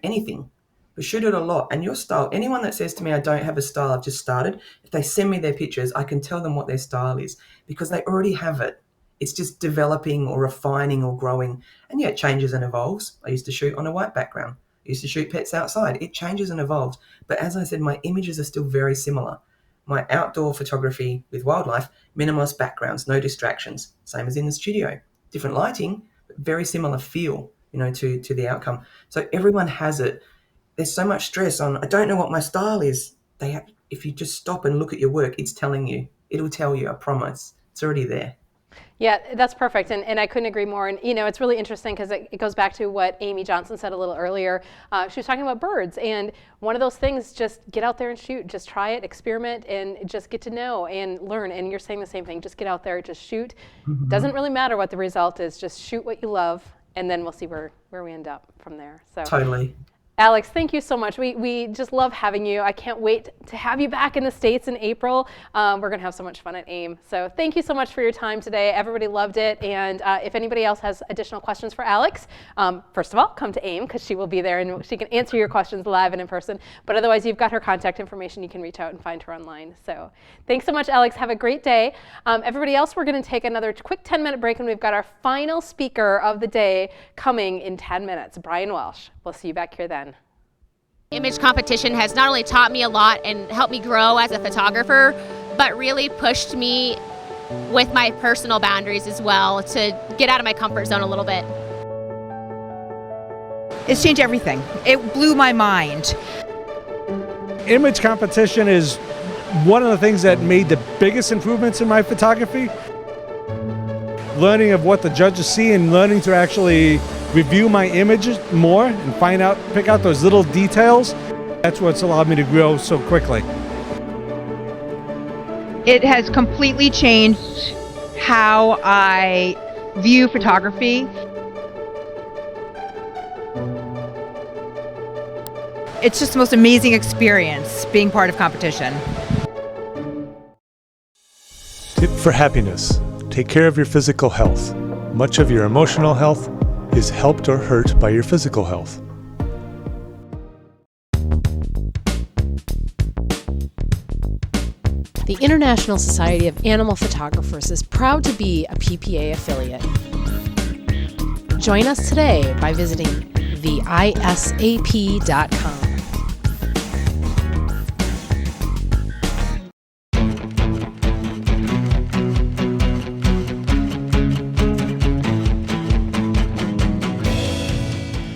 anything, but shoot it a lot. And your style, anyone that says to me, I don't have a style, I've just started, if they send me their pictures, I can tell them what their style is because they already have it. It's just developing or refining or growing. And yeah, it changes and evolves. I used to shoot on a white background. I used to shoot pets outside. It changes and evolves. But as I said, my images are still very similar. My outdoor photography with wildlife, minimalist backgrounds, no distractions, same as in the studio. Different lighting, but very similar feel, to the outcome. So everyone has it. There's so much stress on, I don't know what my style is. If you just stop and look at your work, it's telling you. It'll tell you, I promise. It's already there. Yeah, that's perfect, and I couldn't agree more. And it's really interesting because it goes back to what Amy Johnson said a little earlier. She was talking about birds, and one of those things, just get out there and shoot. Just try it, experiment, and just get to know and learn. And you're saying the same thing. Just get out there, just shoot. Mm-hmm. Doesn't really matter what the result is. Just shoot what you love, and then we'll see where we end up from there. So totally. Alex, thank you so much. We just love having you. I can't wait to have you back in the States in April. We're going to have so much fun at AIM. So thank you so much for your time today. Everybody loved it. And if anybody else has additional questions for Alex, first of all, come to AIM because she will be there and she can answer your questions live and in person. But otherwise, you've got her contact information. You can reach out and find her online. So thanks so much, Alex. Have a great day. Everybody else, we're going to take another quick 10-minute break, and we've got our final speaker of the day coming in 10 minutes, Brian Welsh. We'll see you back here then. Image competition has not only taught me a lot and helped me grow as a photographer, but really pushed me with my personal boundaries as well to get out of my comfort zone a little bit. It's changed everything. It blew my mind. Image competition is one of the things that made the biggest improvements in my photography. Learning of what the judges see and learning to actually review my images more and pick out those little details. That's what's allowed me to grow so quickly. It has completely changed how I view photography. It's just the most amazing experience being part of competition. Tip for happiness. Take care of your physical health. Much of your emotional health is helped or hurt by your physical health. The International Society of Animal Photographers is proud to be a PPA affiliate. Join us today by visiting theisap.com.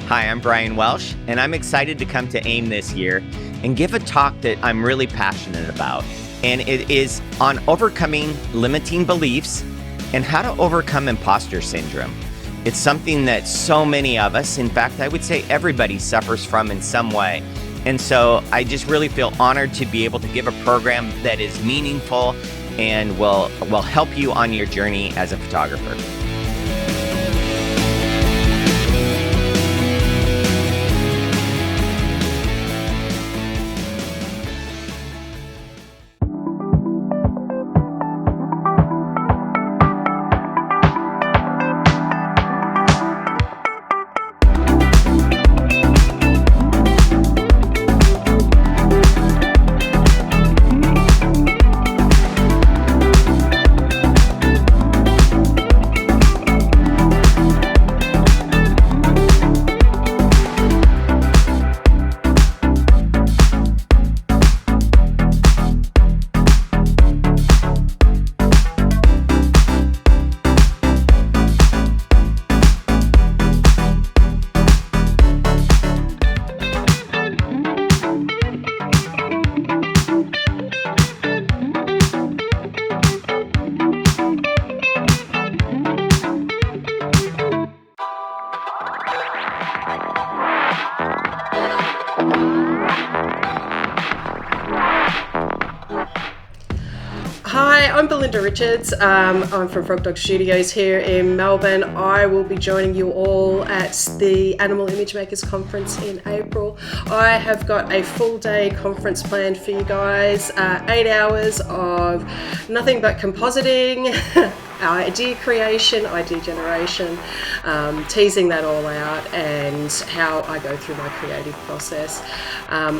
Hi, I'm Brian Welsh, and I'm excited to come to AIM this year and give a talk that I'm really passionate about. And it is on overcoming limiting beliefs and how to overcome imposter syndrome. It's something that so many of us, in fact, I would say everybody suffers from in some way. And so I just really feel honored to be able to give a program that is meaningful and will help you on your journey as a photographer. Hi, I'm Belinda Richards. I'm from Frog Dog Studios here in Melbourne. I will be joining you all at the Animal Image Makers Conference in April. I have got a full day conference planned for you guys, 8 hours of nothing but compositing, idea creation, idea generation, teasing that all out and how I go through my creative process.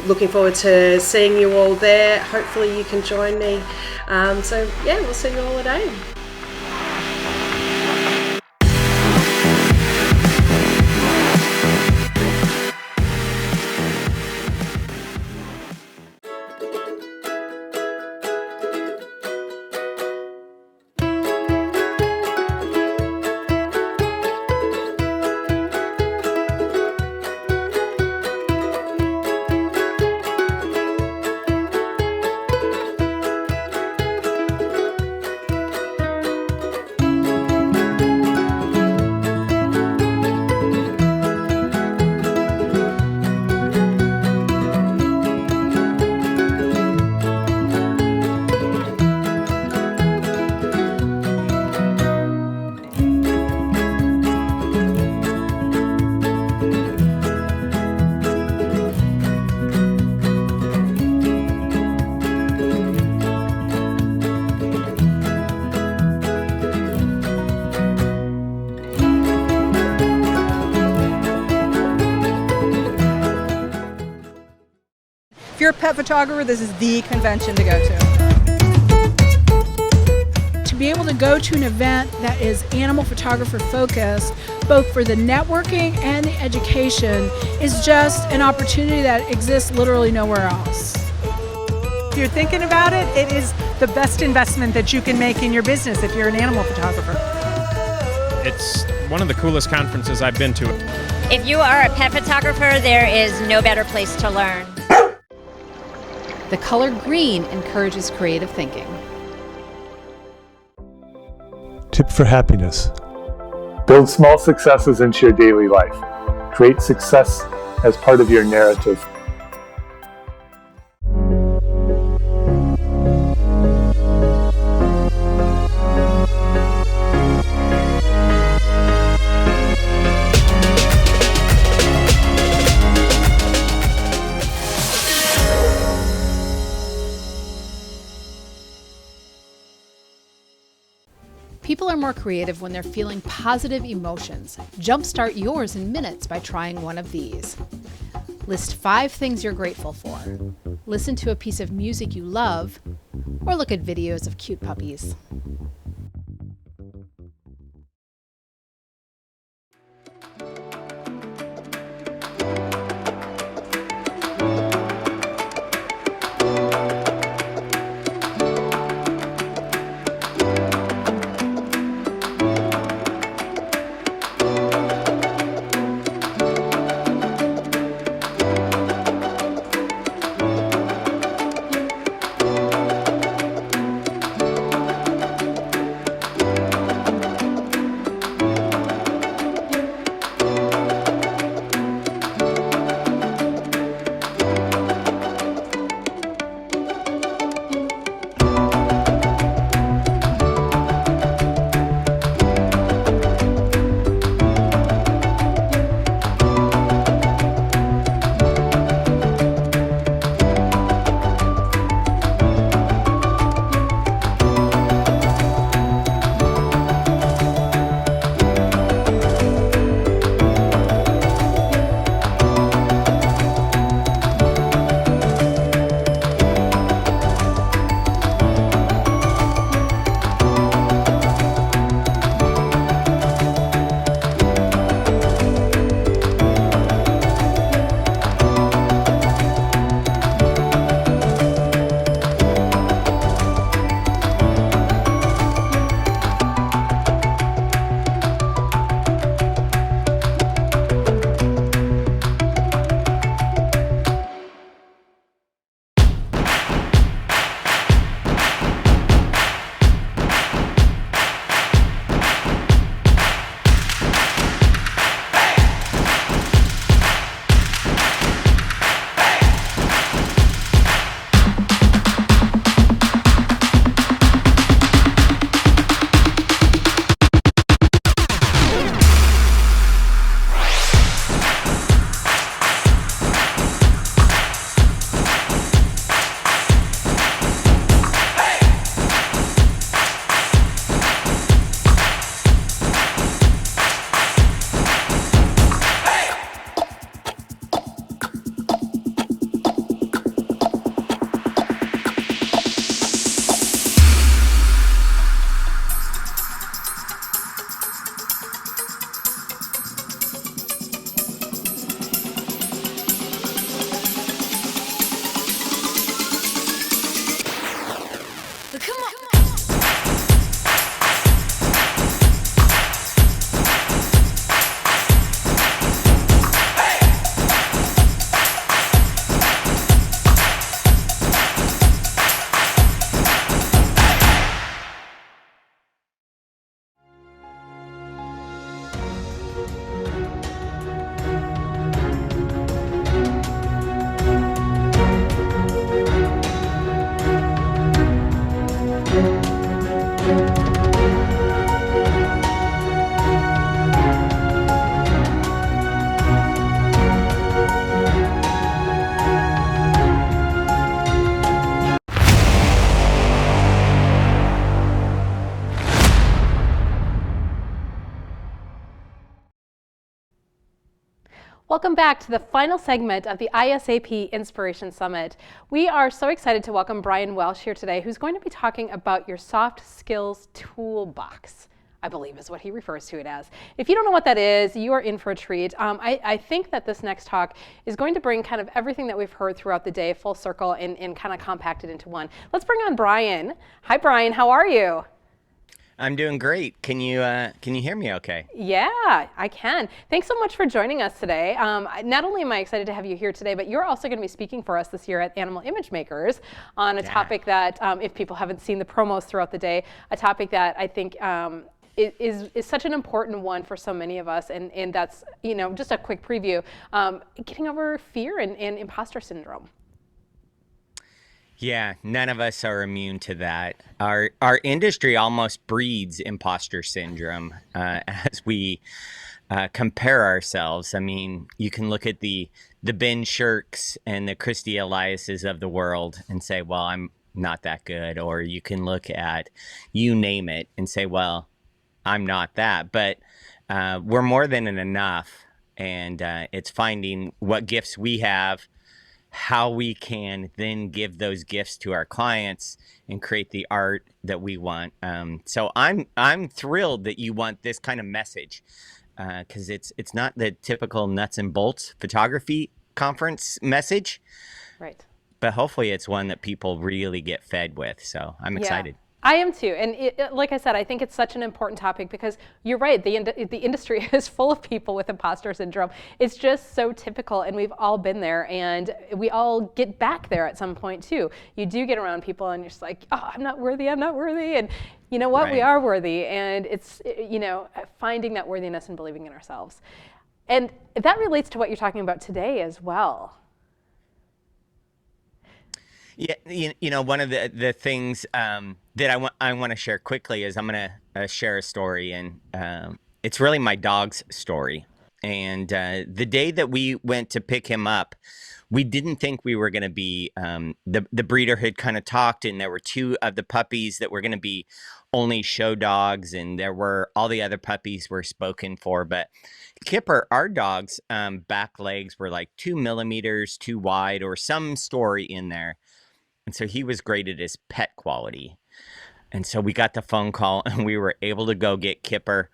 Looking forward to seeing you all there. Hopefully you can join me. So yeah, we'll see you all at AIM. If you're a pet photographer, this is the convention to go to. To be able to go to an event that is animal photographer focused, both for the networking and the education, is just an opportunity that exists literally nowhere else. If you're thinking about it, it is the best investment that you can make in your business if you're an animal photographer. It's one of the coolest conferences I've been to. If you are a pet photographer, there is no better place to learn. The color green encourages creative thinking. Tip for happiness. Build small successes into your daily life. Create success as part of your narrative. People are more creative when they're feeling positive emotions. Jumpstart yours in minutes by trying one of these. List 5 things you're grateful for. Listen to a piece of music you love, or look at videos of cute puppies. Welcome back to the final segment of the ISAP Inspiration Summit. We are so excited to welcome Brian Welsh here today, who's going to be talking about your soft skills toolbox, I believe is what he refers to it as. If you don't know what that is, you are in for a treat. I think that this next talk is going to bring kind of everything that we've heard throughout the day full circle and kind of compact it into one. Let's bring on Brian. Hi, Brian. How are you? I'm doing great. Can you hear me okay? Yeah, I can. Thanks so much for joining us today. Not only am I excited to have you here today, but you're also going to be speaking for us this year at Animal Image Makers on a topic that, if people haven't seen the promos throughout the day, a topic that I think is such an important one for so many of us, and that's, just a quick preview, getting over fear and imposter syndrome. Yeah, none of us are immune to that. Our industry almost breeds imposter syndrome as we compare ourselves. I mean, you can look at the Ben Shirks and the Christy Eliases of the world and say, well, I'm not that good. Or you can look at you name it and say, well, I'm not that, but we're more than enough. And it's finding what gifts we have, how we can then give those gifts to our clients and create the art that we want. So I'm thrilled that you want this kind of message, because it's not the typical nuts and bolts photography conference message, Right. but hopefully it's one that people really get fed with. So I'm excited. I am too, and like I said, I think it's such an important topic because you're right. The industry is full of people with imposter syndrome. It's just so typical, and we've all been there, and we all get back there at some point too. You do get around people, and you're just like, oh, I'm not worthy, and you know what? We are worthy, and it's finding that worthiness and believing in ourselves, and that relates to what you're talking about today as well. Yeah, one of the things that I want to share quickly is I'm going to share a story, and it's really my dog's story. And the day that we went to pick him up, we didn't think we were going to be, the breeder had kind of talked, and there were 2 of the puppies that were going to be only show dogs, and there were all the other puppies were spoken for. But Kipper, our dog's back legs were like 2 millimeters too wide, or some story in there. And so he was graded as pet quality. And so we got the phone call, and we were able to go get Kipper.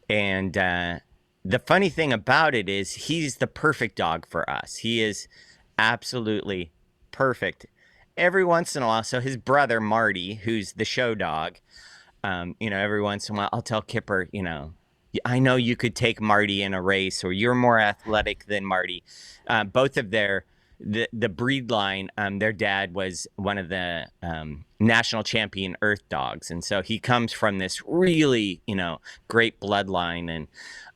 And the funny thing about it is he's the perfect dog for us. He is absolutely perfect. Every once in a while, so his brother, Marty, who's the show dog, every once in a while, I'll tell Kipper, I know you could take Marty in a race, or you're more athletic than Marty. Both of the breed line, their dad was one of the national champion earth dogs. And so he comes from this really, great bloodline.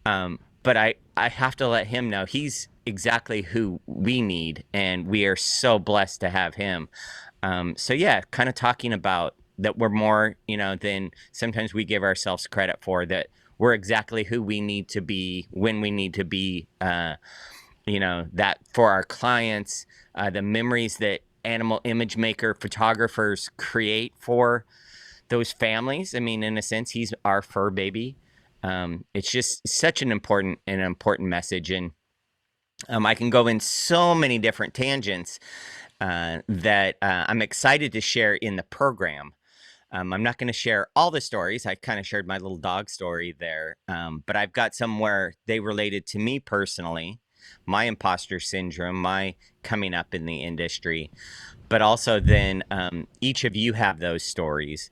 And but I have to let him know he's exactly who we need. And we are so blessed to have him. So yeah, kind of talking about that we're more, than sometimes we give ourselves credit for, that we're exactly who we need to be when we need to be, that for our clients, the memories that animal image maker photographers create for those families. I mean, in a sense, he's our fur baby. It's just such an important message. And I can go in so many different tangents that I'm excited to share in the program. I'm not going to share all the stories. I kind of shared my little dog story there, but I've got some where they related to me personally, my imposter syndrome, my coming up in the industry, but also then each of you have those stories,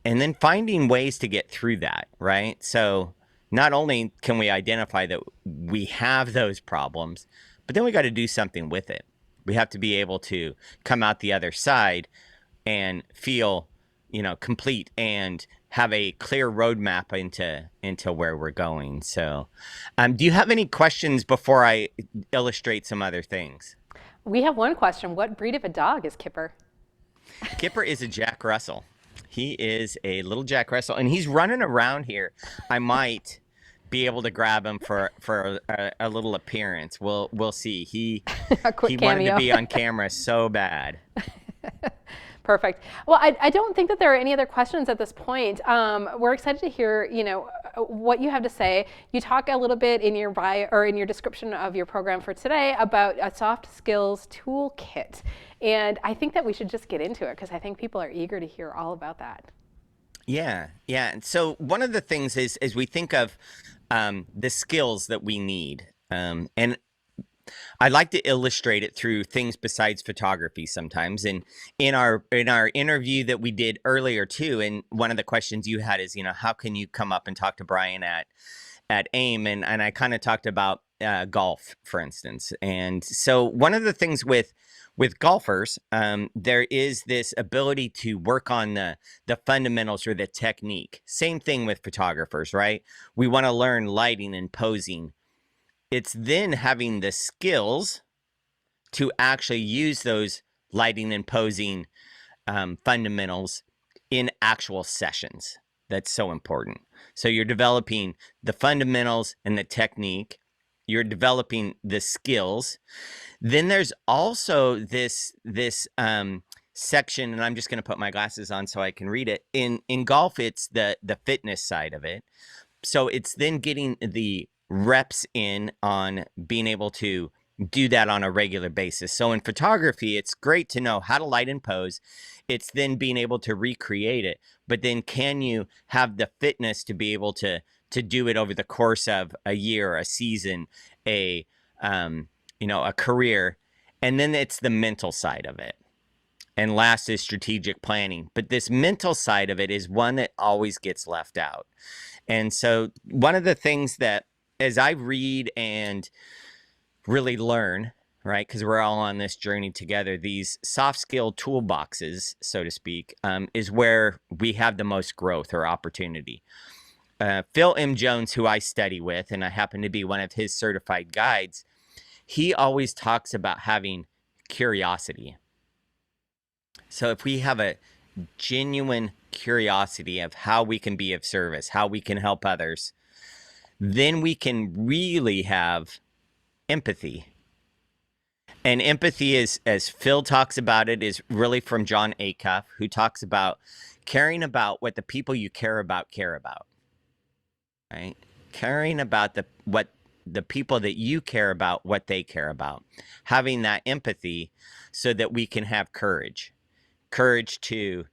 and then finding ways to get through that, right? So not only can we identify that we have those problems, but then we got to do something with it. We have to be able to come out the other side and feel, complete and have a clear roadmap into where we're going. So, do you have any questions before I illustrate some other things? We have one question. What breed of a dog is Kipper? Kipper is a Jack Russell. He is a little Jack Russell, and he's running around here. I might be able to grab him for a little appearance. We'll see. He wanted to be on camera so bad. Perfect. Well, I don't think that there are any other questions at this point. We're excited to hear, what you have to say. You talk a little bit in your bio or in your description of your program for today about a soft skills toolkit. And I think that we should just get into it because I think people are eager to hear all about that. Yeah. And so one of the things is, as we think of the skills that we need, and I like to illustrate it through things besides photography sometimes. And in our interview that we did earlier too, and one of the questions you had is, how can you come up and talk to Brian at AIM? And I kind of talked about golf, for instance. And so one of the things with golfers, there is this ability to work on the fundamentals or the technique. Same thing with photographers, right? We want to learn lighting and posing. It's then having the skills to actually use those lighting and posing fundamentals in actual sessions. That's so important. So you're developing the fundamentals and the technique. You're developing the skills. Then there's also this section, and I'm just going to put my glasses on so I can read it. In golf, it's the fitness side of it. So it's then getting the reps in on being able to do that on a regular basis. So in photography, it's great to know how to light and pose. It's then being able to recreate it. But then can you have the fitness to be able to do it over the course of a year, a season, a career? And then it's the mental side of it. And last is strategic planning. But this mental side of it is one that always gets left out. And so one of the things that as I read and really learn, right, because we're all on this journey together, these soft skill toolboxes, so to speak, is where we have the most growth or opportunity. Phil M. Jones, who I study with, and I happen to be one of his certified guides, he always talks about having curiosity. So if we have a genuine curiosity of how we can be of service, how we can help others, then we can really have empathy. And empathy is, as Phil talks about it, is really from John Acuff, who talks about caring about what the people you care about, right? Caring about what the people that you care about, what they care about. Having that empathy so that we can have courage to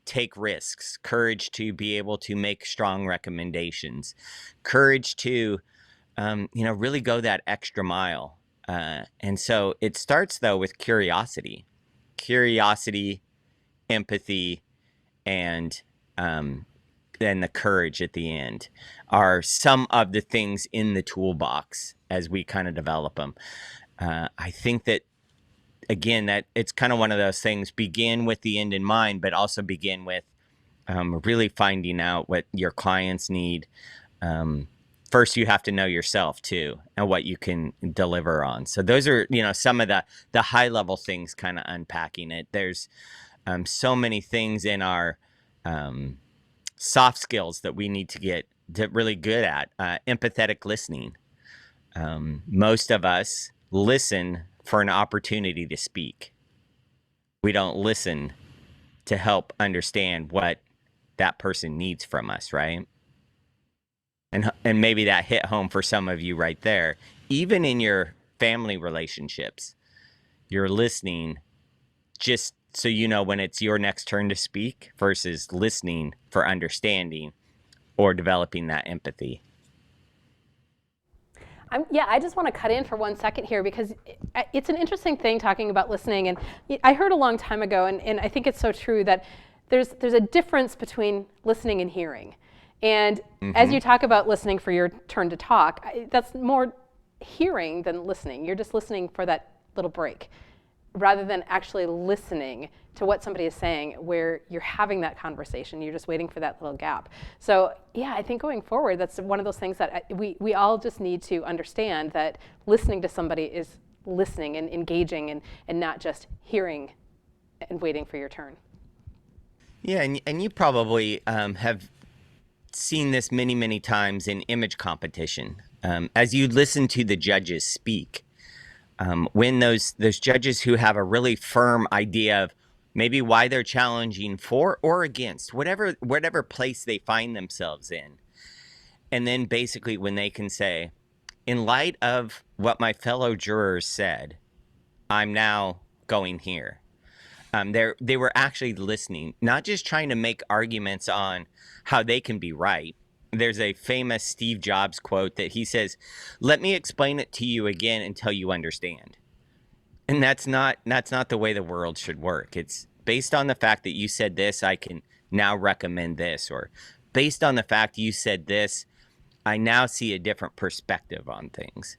take risks, courage to be able to make strong recommendations, courage to, really go that extra mile. And so it starts though with curiosity, empathy, and then the courage at the end are some of the things in the toolbox as we kind of develop them. I think that, again, that it's kind of one of those things, begin with the end in mind, but also begin with really finding out what your clients need. First, you have to know yourself too, and what you can deliver on. So those are, some of the high level things, kind of unpacking it. There's so many things in our soft skills that we need to get really good at. Empathetic listening. Most of us listen for an opportunity to speak. We don't listen to help understand what that person needs from us, right? And maybe that hit home for some of you right there. Even in your family relationships, you're listening just so you know when it's your next turn to speak versus listening for understanding or developing that empathy. I just want to cut in for 1 second here, because it's an interesting thing talking about listening. And I heard a long time ago, and I think it's so true, that there's a difference between listening and hearing. And as you talk about listening for your turn to talk, that's more hearing than listening. You're just listening for that little break, rather than actually listening to what somebody is saying, where you're having that conversation. You're just waiting for that little gap. So I think going forward, that's one of those things that we all just need to understand, that listening to somebody is listening and engaging, and not just hearing and waiting for your turn. Yeah, and you probably have seen this many, many times in image competition. As you listen to the judges speak, when those judges who have a really firm idea of maybe why they're challenging for or against whatever place they find themselves in, and then basically when they can say, in light of what my fellow jurors said, I'm now going here. They were actually listening, not just trying to make arguments on how they can be right. There's a famous Steve Jobs quote that he says, "Let me explain it to you again until you understand." And that's not the way the world should work. It's based on the fact that you said this, I can now recommend this, or based on the fact you said this, I now see a different perspective on things.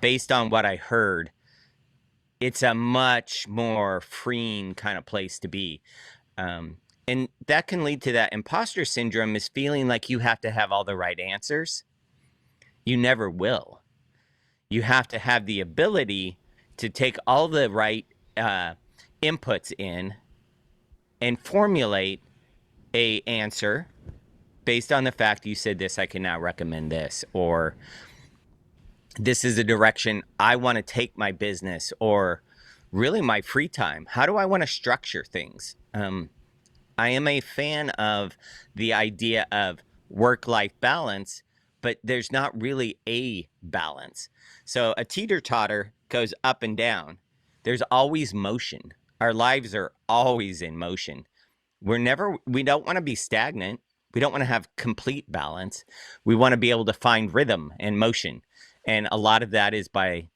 Based on what I heard, it's a much more freeing kind of place to be. And that can lead to that imposter syndrome, is feeling like you have to have all the right answers. You never will. You have to have the ability to take all the right inputs in and formulate a answer based on the fact you said this, I can now recommend this, or this is the direction I want to take my business, or really my free time. How do I want to structure things? I am a fan of the idea of work-life balance, but there's not really a balance. So a teeter-totter goes up and down. There's always motion. Our lives are always in motion. We don't want to be stagnant. We don't want to have complete balance. We want to be able to find rhythm and motion. And a lot of that is by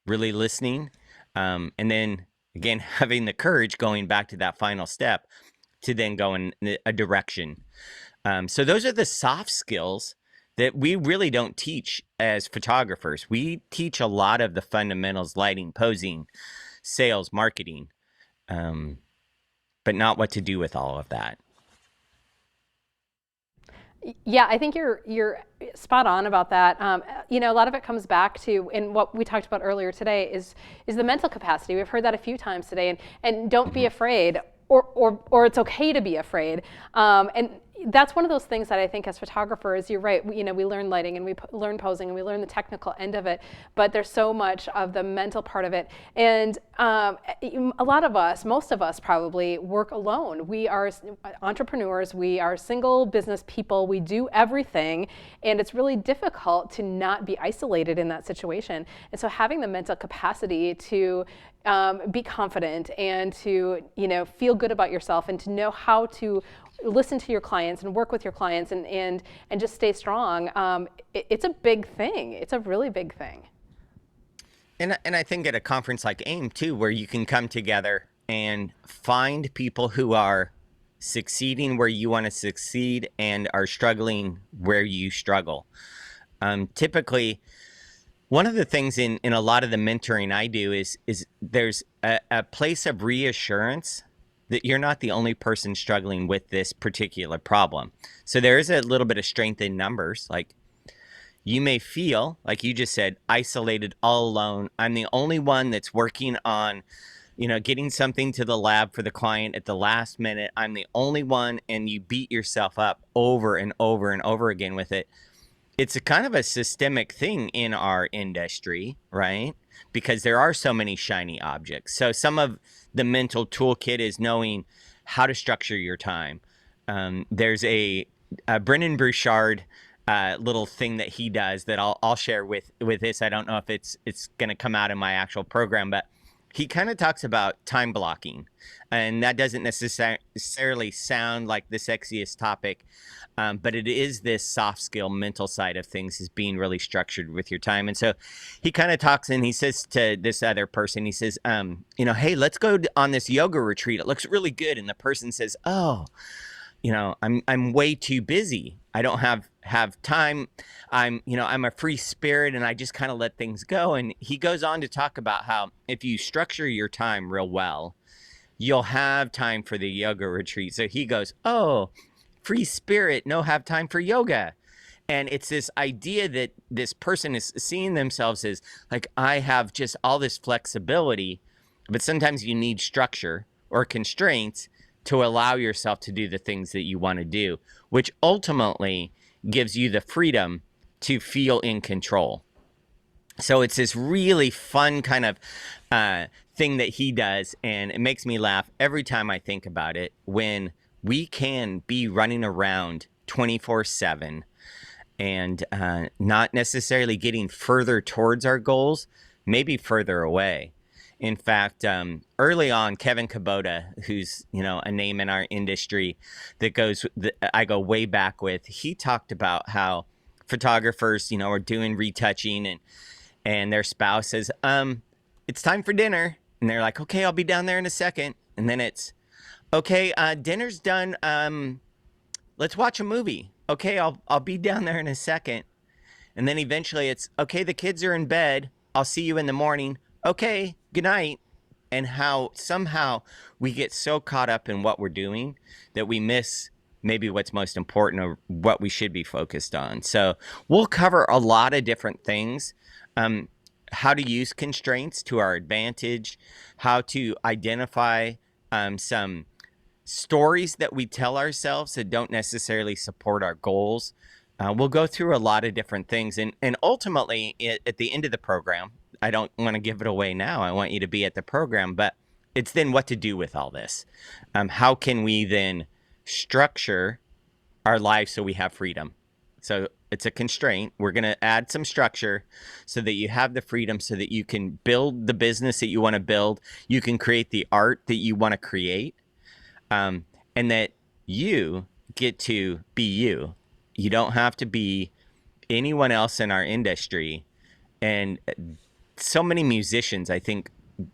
really listening. And then again, having the courage, going back to that final step, to then go in a direction. So those are the soft skills that we really don't teach as photographers. We teach a lot of the fundamentals: lighting, posing, sales, marketing, but not what to do with all of that. Yeah, I think you're spot on about that. A lot of it comes back to, and what we talked about earlier today is the mental capacity. We've heard that a few times today, and don't be afraid, or it's okay to be afraid. And that's one of those things that I think as photographers, you're right, we learn lighting and we learn posing and we learn the technical end of it, but there's so much of the mental part of it. And a lot of us, most of us probably, work alone. We are entrepreneurs, we are single business people, we do everything, and it's really difficult to not be isolated in that situation. And so having the mental capacity to be confident and to feel good about yourself and to know how to listen to your clients and work with your clients and just stay strong. It's a big thing. It's a really big thing. And I think at a conference like AIM too, where you can come together and find people who are succeeding where you want to succeed and are struggling where you struggle. Typically, one of the things in a lot of the mentoring I do is there's a place of reassurance that you're not the only person struggling with this particular problem. So there is a little bit of strength in numbers. Like, you may feel, like you just said, isolated, all alone. I'm the only one that's working on, getting something to the lab for the client at the last minute. I'm the only one, and you beat yourself up over and over and over again with it. It's a kind of a systemic thing in our industry, right? Because there are so many shiny objects. So some of the mental toolkit is knowing how to structure your time. There's a Brennan Bouchard little thing that he does that I'll share with this. I don't know if it's going to come out in my actual program, but he kind of talks about time blocking, and that doesn't necessarily sound like the sexiest topic, but it is this soft skill mental side of things, is being really structured with your time. And so he kind of talks, and he says to this other person, he says, hey, let's go on this yoga retreat. It looks really good. And the person says, oh, I'm way too busy. I don't have time. I'm a free spirit, and I just kind of let things go. And he goes on to talk about how if you structure your time real well, you'll have time for the yoga retreat. So he goes, oh, free spirit, no have time for yoga. And it's this idea that this person is seeing themselves as like, I have just all this flexibility, but sometimes you need structure or constraints to allow yourself to do the things that you want to do, which ultimately gives you the freedom to feel in control. So it's this really fun kind of thing that he does, and it makes me laugh every time I think about it, when we can be running around 24/7 and not necessarily getting further towards our goals, maybe further away. In fact, early on, Kevin Kubota, who's a name in our industry I go way back with, he talked about how photographers, are doing retouching, and their spouse says, it's time for dinner, and they're like, okay, I'll be down there in a second, and then it's, okay, dinner's done. Let's watch a movie. Okay, I'll be down there in a second, and then eventually it's, okay, the kids are in bed. I'll see you in the morning. Okay, good night. And how somehow we get so caught up in what we're doing that we miss maybe what's most important or what we should be focused on. So we'll cover a lot of different things. How to use constraints to our advantage, how to identify some stories that we tell ourselves that don't necessarily support our goals. We'll go through a lot of different things. And ultimately, at the end of the program, I don't want to give it away now. I want you to be at the program, but it's then what to do with all this. How can we then structure our lives so we have freedom? So it's a constraint. We're going to add some structure so that you have the freedom, so that you can build the business that you want to build. You can create the art that you want to create, and that you get to be you. You don't have to be anyone else in our industry. And so many musicians, I think,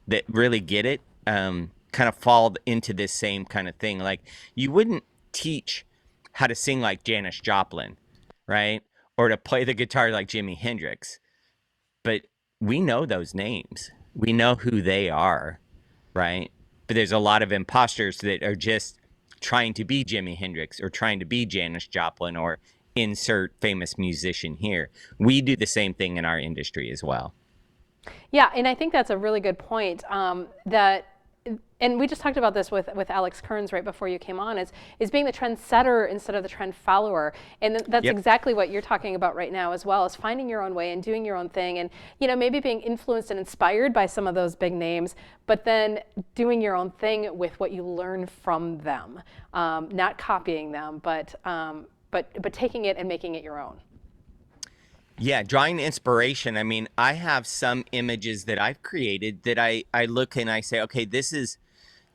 that really get it, kind of fall into this same kind of thing. Like, you wouldn't teach how to sing like Janis Joplin, right? Or to play the guitar like Jimi Hendrix. But we know those names. We know who they are, right? But there's a lot of imposters that are just trying to be Jimi Hendrix or trying to be Janis Joplin or insert famous musician here. We do the same thing in our industry as well. Yeah, and I think that's a really good point. And we just talked about this with Alex Kearns right before you came on, is being the trendsetter instead of the trend follower. And that's exactly what you're talking about right now as well, is finding your own way and doing your own thing, and maybe being influenced and inspired by some of those big names, but then doing your own thing with what you learn from them, not copying them, but taking it and making it your own. Yeah, drawing inspiration. I mean, I have some images that I've created that I look and I say, okay, this is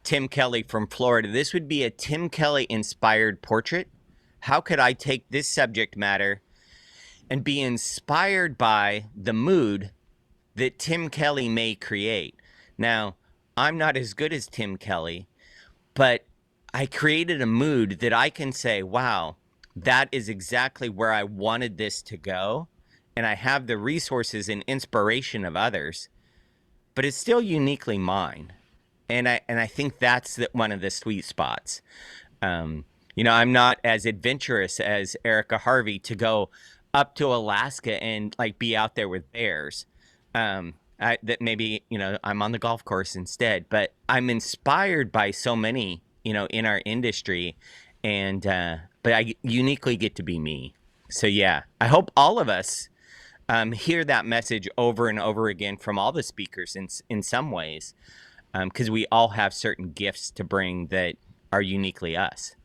Tim Kelly from Florida. This would be a Tim Kelly inspired portrait. How could I take this subject matter and be inspired by the mood that Tim Kelly may create? Now, I'm not as good as Tim Kelly, but I created a mood that I can say, wow, that is exactly where I wanted this to go. And I have the resources and inspiration of others, but it's still uniquely mine. And I think that's one of the sweet spots. I'm not as adventurous as Erica Harvey to go up to Alaska and like be out there with bears. That maybe, I'm on the golf course instead, but I'm inspired by so many, in our industry, and but I uniquely get to be me. So yeah, I hope all of us hear that message over and over again from all the speakers in some ways, because we all have certain gifts to bring that are uniquely us.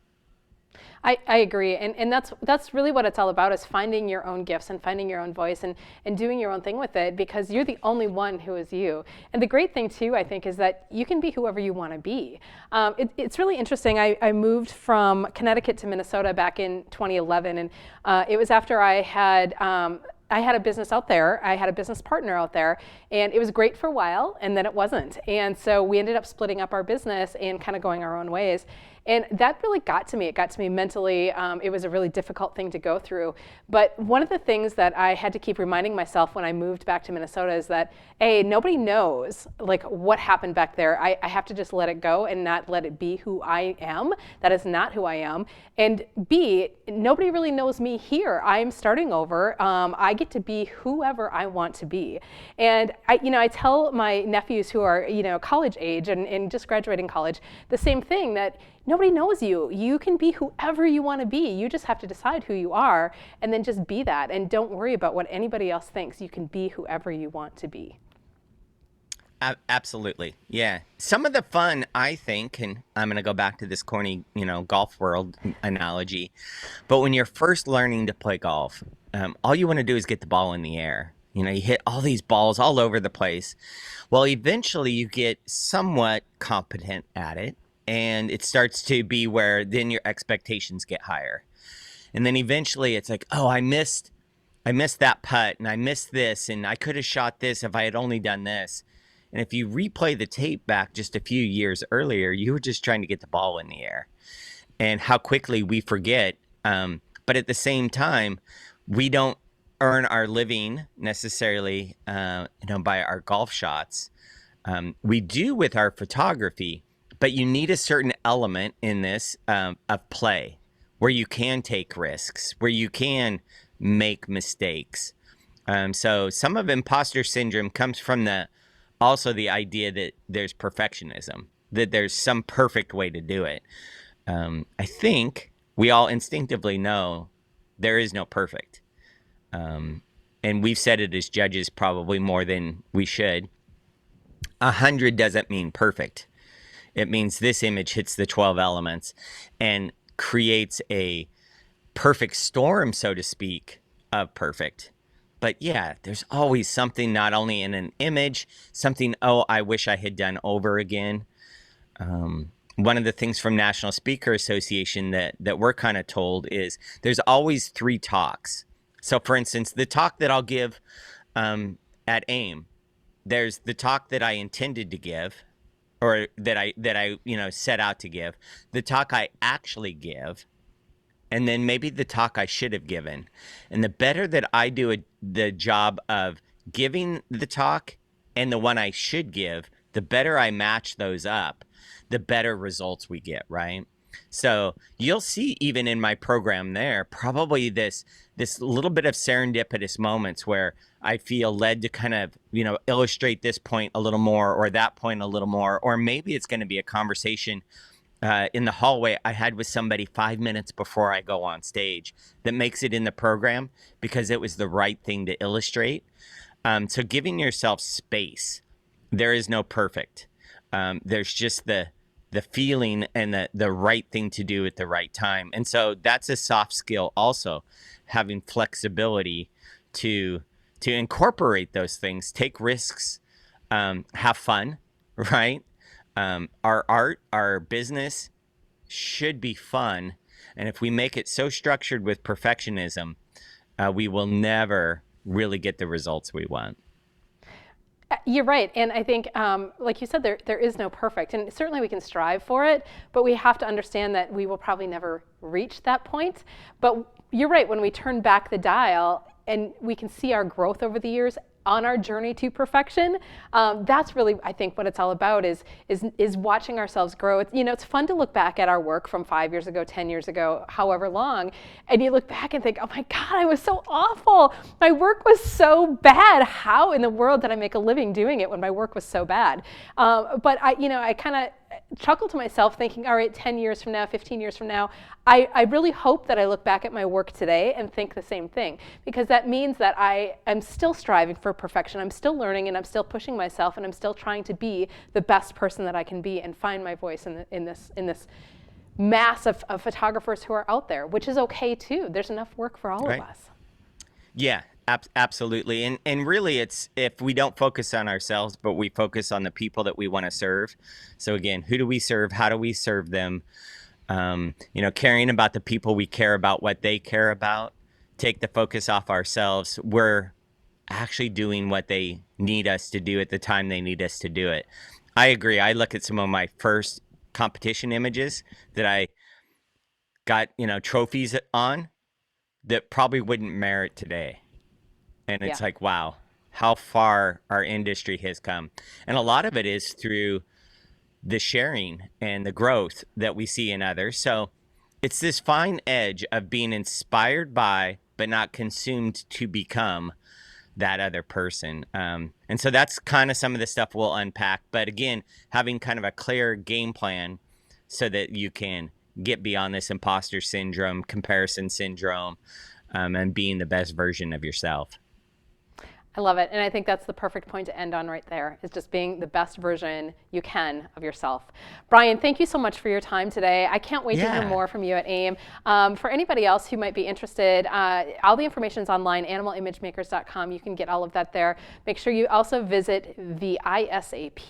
I agree, and that's really what it's all about, is finding your own gifts and finding your own voice and doing your own thing with it, because you're the only one who is you. And the great thing too, I think, is that you can be whoever you want to be. It's really interesting. I moved from Connecticut to Minnesota back in 2011, and it was after I had a business out there. I had a business partner out there, and it was great for a while, and then it wasn't. And so we ended up splitting up our business and kind of going our own ways. And that really got to me. It got to me mentally. It was a really difficult thing to go through. But one of the things that I had to keep reminding myself when I moved back to Minnesota is that, A, nobody knows like what happened back there. I have to just let it go and not let it be who I am. That is not who I am. And B, nobody really knows me here. I'm starting over. I get to be whoever I want to be. And I tell my nephews who are, college age and just graduating college, the same thing, that nobody knows you. You can be whoever you want to be. You just have to decide who you are and then just be that. And don't worry about what anybody else thinks. You can be whoever you want to be. Absolutely. Yeah. Some of the fun, I think, and I'm going to go back to this corny, golf world analogy, but when you're first learning to play golf, all you want to do is get the ball in the air. You hit all these balls all over the place. Well, eventually you get somewhat competent at it, and it starts to be where then your expectations get higher. And then eventually it's like, oh, I missed that putt, and I missed this, and I could have shot this if I had only done this. And if you replay the tape back just a few years earlier, you were just trying to get the ball in the air. And how quickly we forget. But at the same time, we don't earn our living necessarily, by our golf shots. We do with our photography, but you need a certain element in this of play, where you can take risks, where you can make mistakes. So some of imposter syndrome comes from also the idea that there's perfectionism, that there's some perfect way to do it. I think we all instinctively know there is no perfect. and we've said it as judges probably more than we should, 100 doesn't mean perfect. It means this image hits the 12 elements and creates a perfect storm, so to speak, of perfect. But yeah, there's always something, not only in an image, something, oh, I wish I had done over again. One of the things from National Speaker Association that we're kind of told is there's always 3 talks. So for instance, the talk that I'll give at AIM, there's the talk that I intended to give, or that I set out to give, the talk I actually give, and then maybe the talk I should have given. And the better that I do the job of giving the talk and the one I should give, the better I match those up, the better results we get, right? So you'll see even in my program there, probably this little bit of serendipitous moments where I feel led to kind of, illustrate this point a little more, or that point a little more, or maybe it's going to be a conversation in the hallway I had with somebody 5 minutes before I go on stage that makes it in the program because it was the right thing to illustrate. So giving yourself space. There is no perfect. There's just the feeling and the right thing to do at the right time. And so that's a soft skill also, having flexibility to incorporate those things, take risks, have fun, right? Our art, our business should be fun. And if we make it so structured with perfectionism, we will never really get the results we want. You're right. And I think, like you said, there is no perfect. And certainly we can strive for it, but we have to understand that we will probably never reach that point. But you're right. When we turn back the dial and we can see our growth over the years on our journey to perfection, that's really, I think, what it's all about is watching ourselves grow. It's fun to look back at our work from 5 years ago, 10 years ago, however long, and you look back and think, oh my God, I was so awful. My work was so bad. How in the world did I make a living doing it when my work was so bad? But I kind of chuckle to myself thinking, all right, 10 years from now, 15 years from now, I really hope that I look back at my work today and think the same thing, because that means that I am still striving for perfection. I'm still learning and I'm still pushing myself and I'm still trying to be the best person that I can be and find my voice in this mass of photographers who are out there, which is okay too. There's enough work for all of us. Yeah, absolutely. And really it's, if we don't focus on ourselves, but we focus on the people that we want to serve. So again, who do we serve? How do we serve them? Caring about the people we care about, what they care about, take the focus off ourselves. We're actually doing what they need us to do at the time they need us to do it. I agree. I look at some of my first competition images that I got, trophies on that probably wouldn't merit today. And it's like, wow, how far our industry has come. And a lot of it is through the sharing and the growth that we see in others. So it's this fine edge of being inspired by, but not consumed to become that other person. And so that's kind of some of the stuff we'll unpack. But again, having kind of a clear game plan so that you can get beyond this imposter syndrome, comparison syndrome, and being the best version of yourself. I love it. And I think that's the perfect point to end on right there, is just being the best version you can of yourself. Brian, thank you so much for your time today. I can't wait to hear more from you at AIM. For anybody else who might be interested, all the information is online, animalimagemakers.com. You can get all of that there. Make sure you also visit theisap.com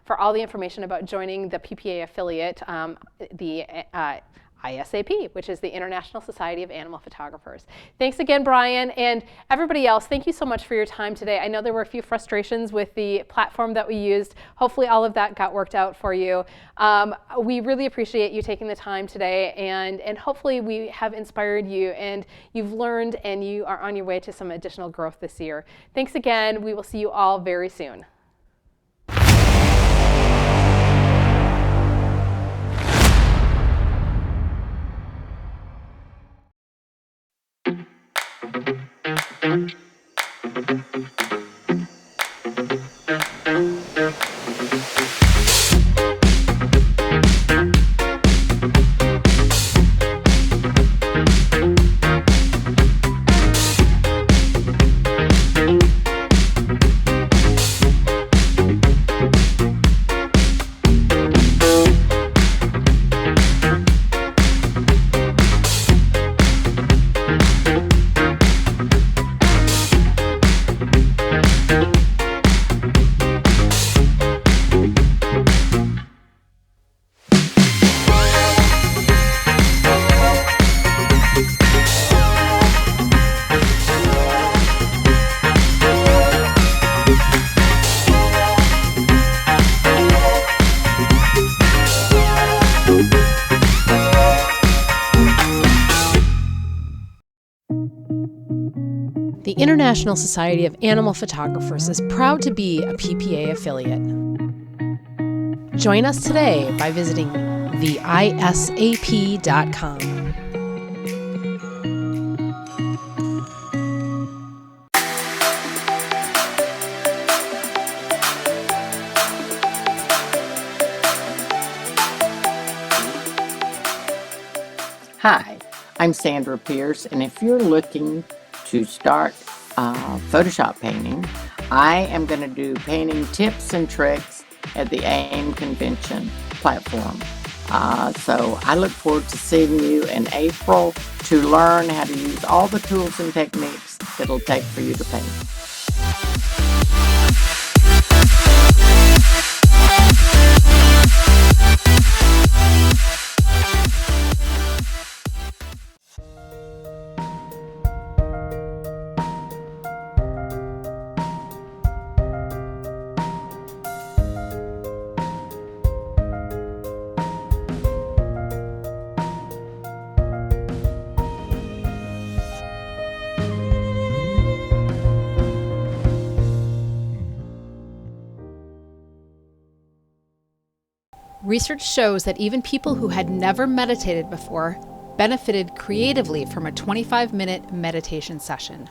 for all the information about joining the PPA affiliate, the ISAP, which is the International Society of Animal Photographers. Thanks again, Brian, and everybody else, thank you so much for your time today. I know there were a few frustrations with the platform that we used. Hopefully all of that got worked out for you. We really appreciate you taking the time today, and hopefully we have inspired you and you've learned and you are on your way to some additional growth this year. Thanks again. We will see you all very soon. International Society of Animal Photographers is proud to be a PPA affiliate. Join us today by visiting theisap.com. Hi, I'm Sandra Pierce, and if you're looking to start Photoshop painting, I am going to do painting tips and tricks at the AIM convention platform. So I look forward to seeing you in April to learn how to use all the tools and techniques it'll take for you to paint. Research shows that even people who had never meditated before benefited creatively from a 25-minute meditation session.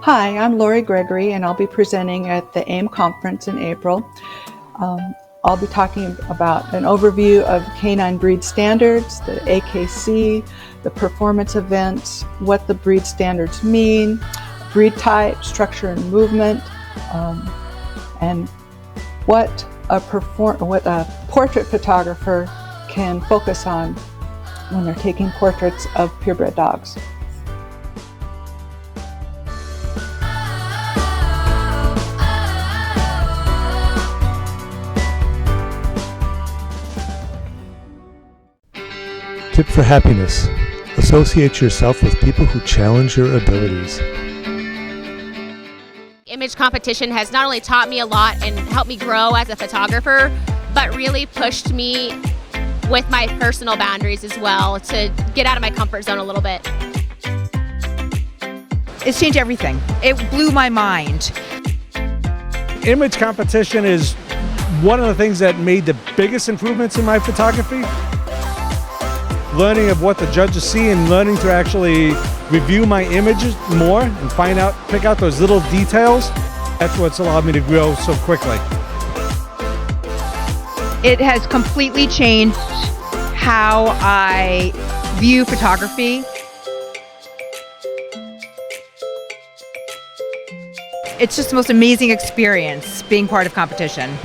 Hi, I'm Lori Gregory, and I'll be presenting at the AIM conference in April. I'll be talking about an overview of canine breed standards, the AKC, the performance events, what the breed standards mean, breed type, structure and movement, and what a portrait photographer can focus on when they're taking portraits of purebred dogs. Tip for happiness. Associate yourself with people who challenge your abilities. Image competition has not only taught me a lot and helped me grow as a photographer, but really pushed me with my personal boundaries as well to get out of my comfort zone a little bit. It's changed everything. It blew my mind. Image competition is one of the things that made the biggest improvements in my photography. Learning of what the judges see and learning to actually review my images more and pick out those little details. That's what's allowed me to grow so quickly. It has completely changed how I view photography. It's just the most amazing experience being part of competition.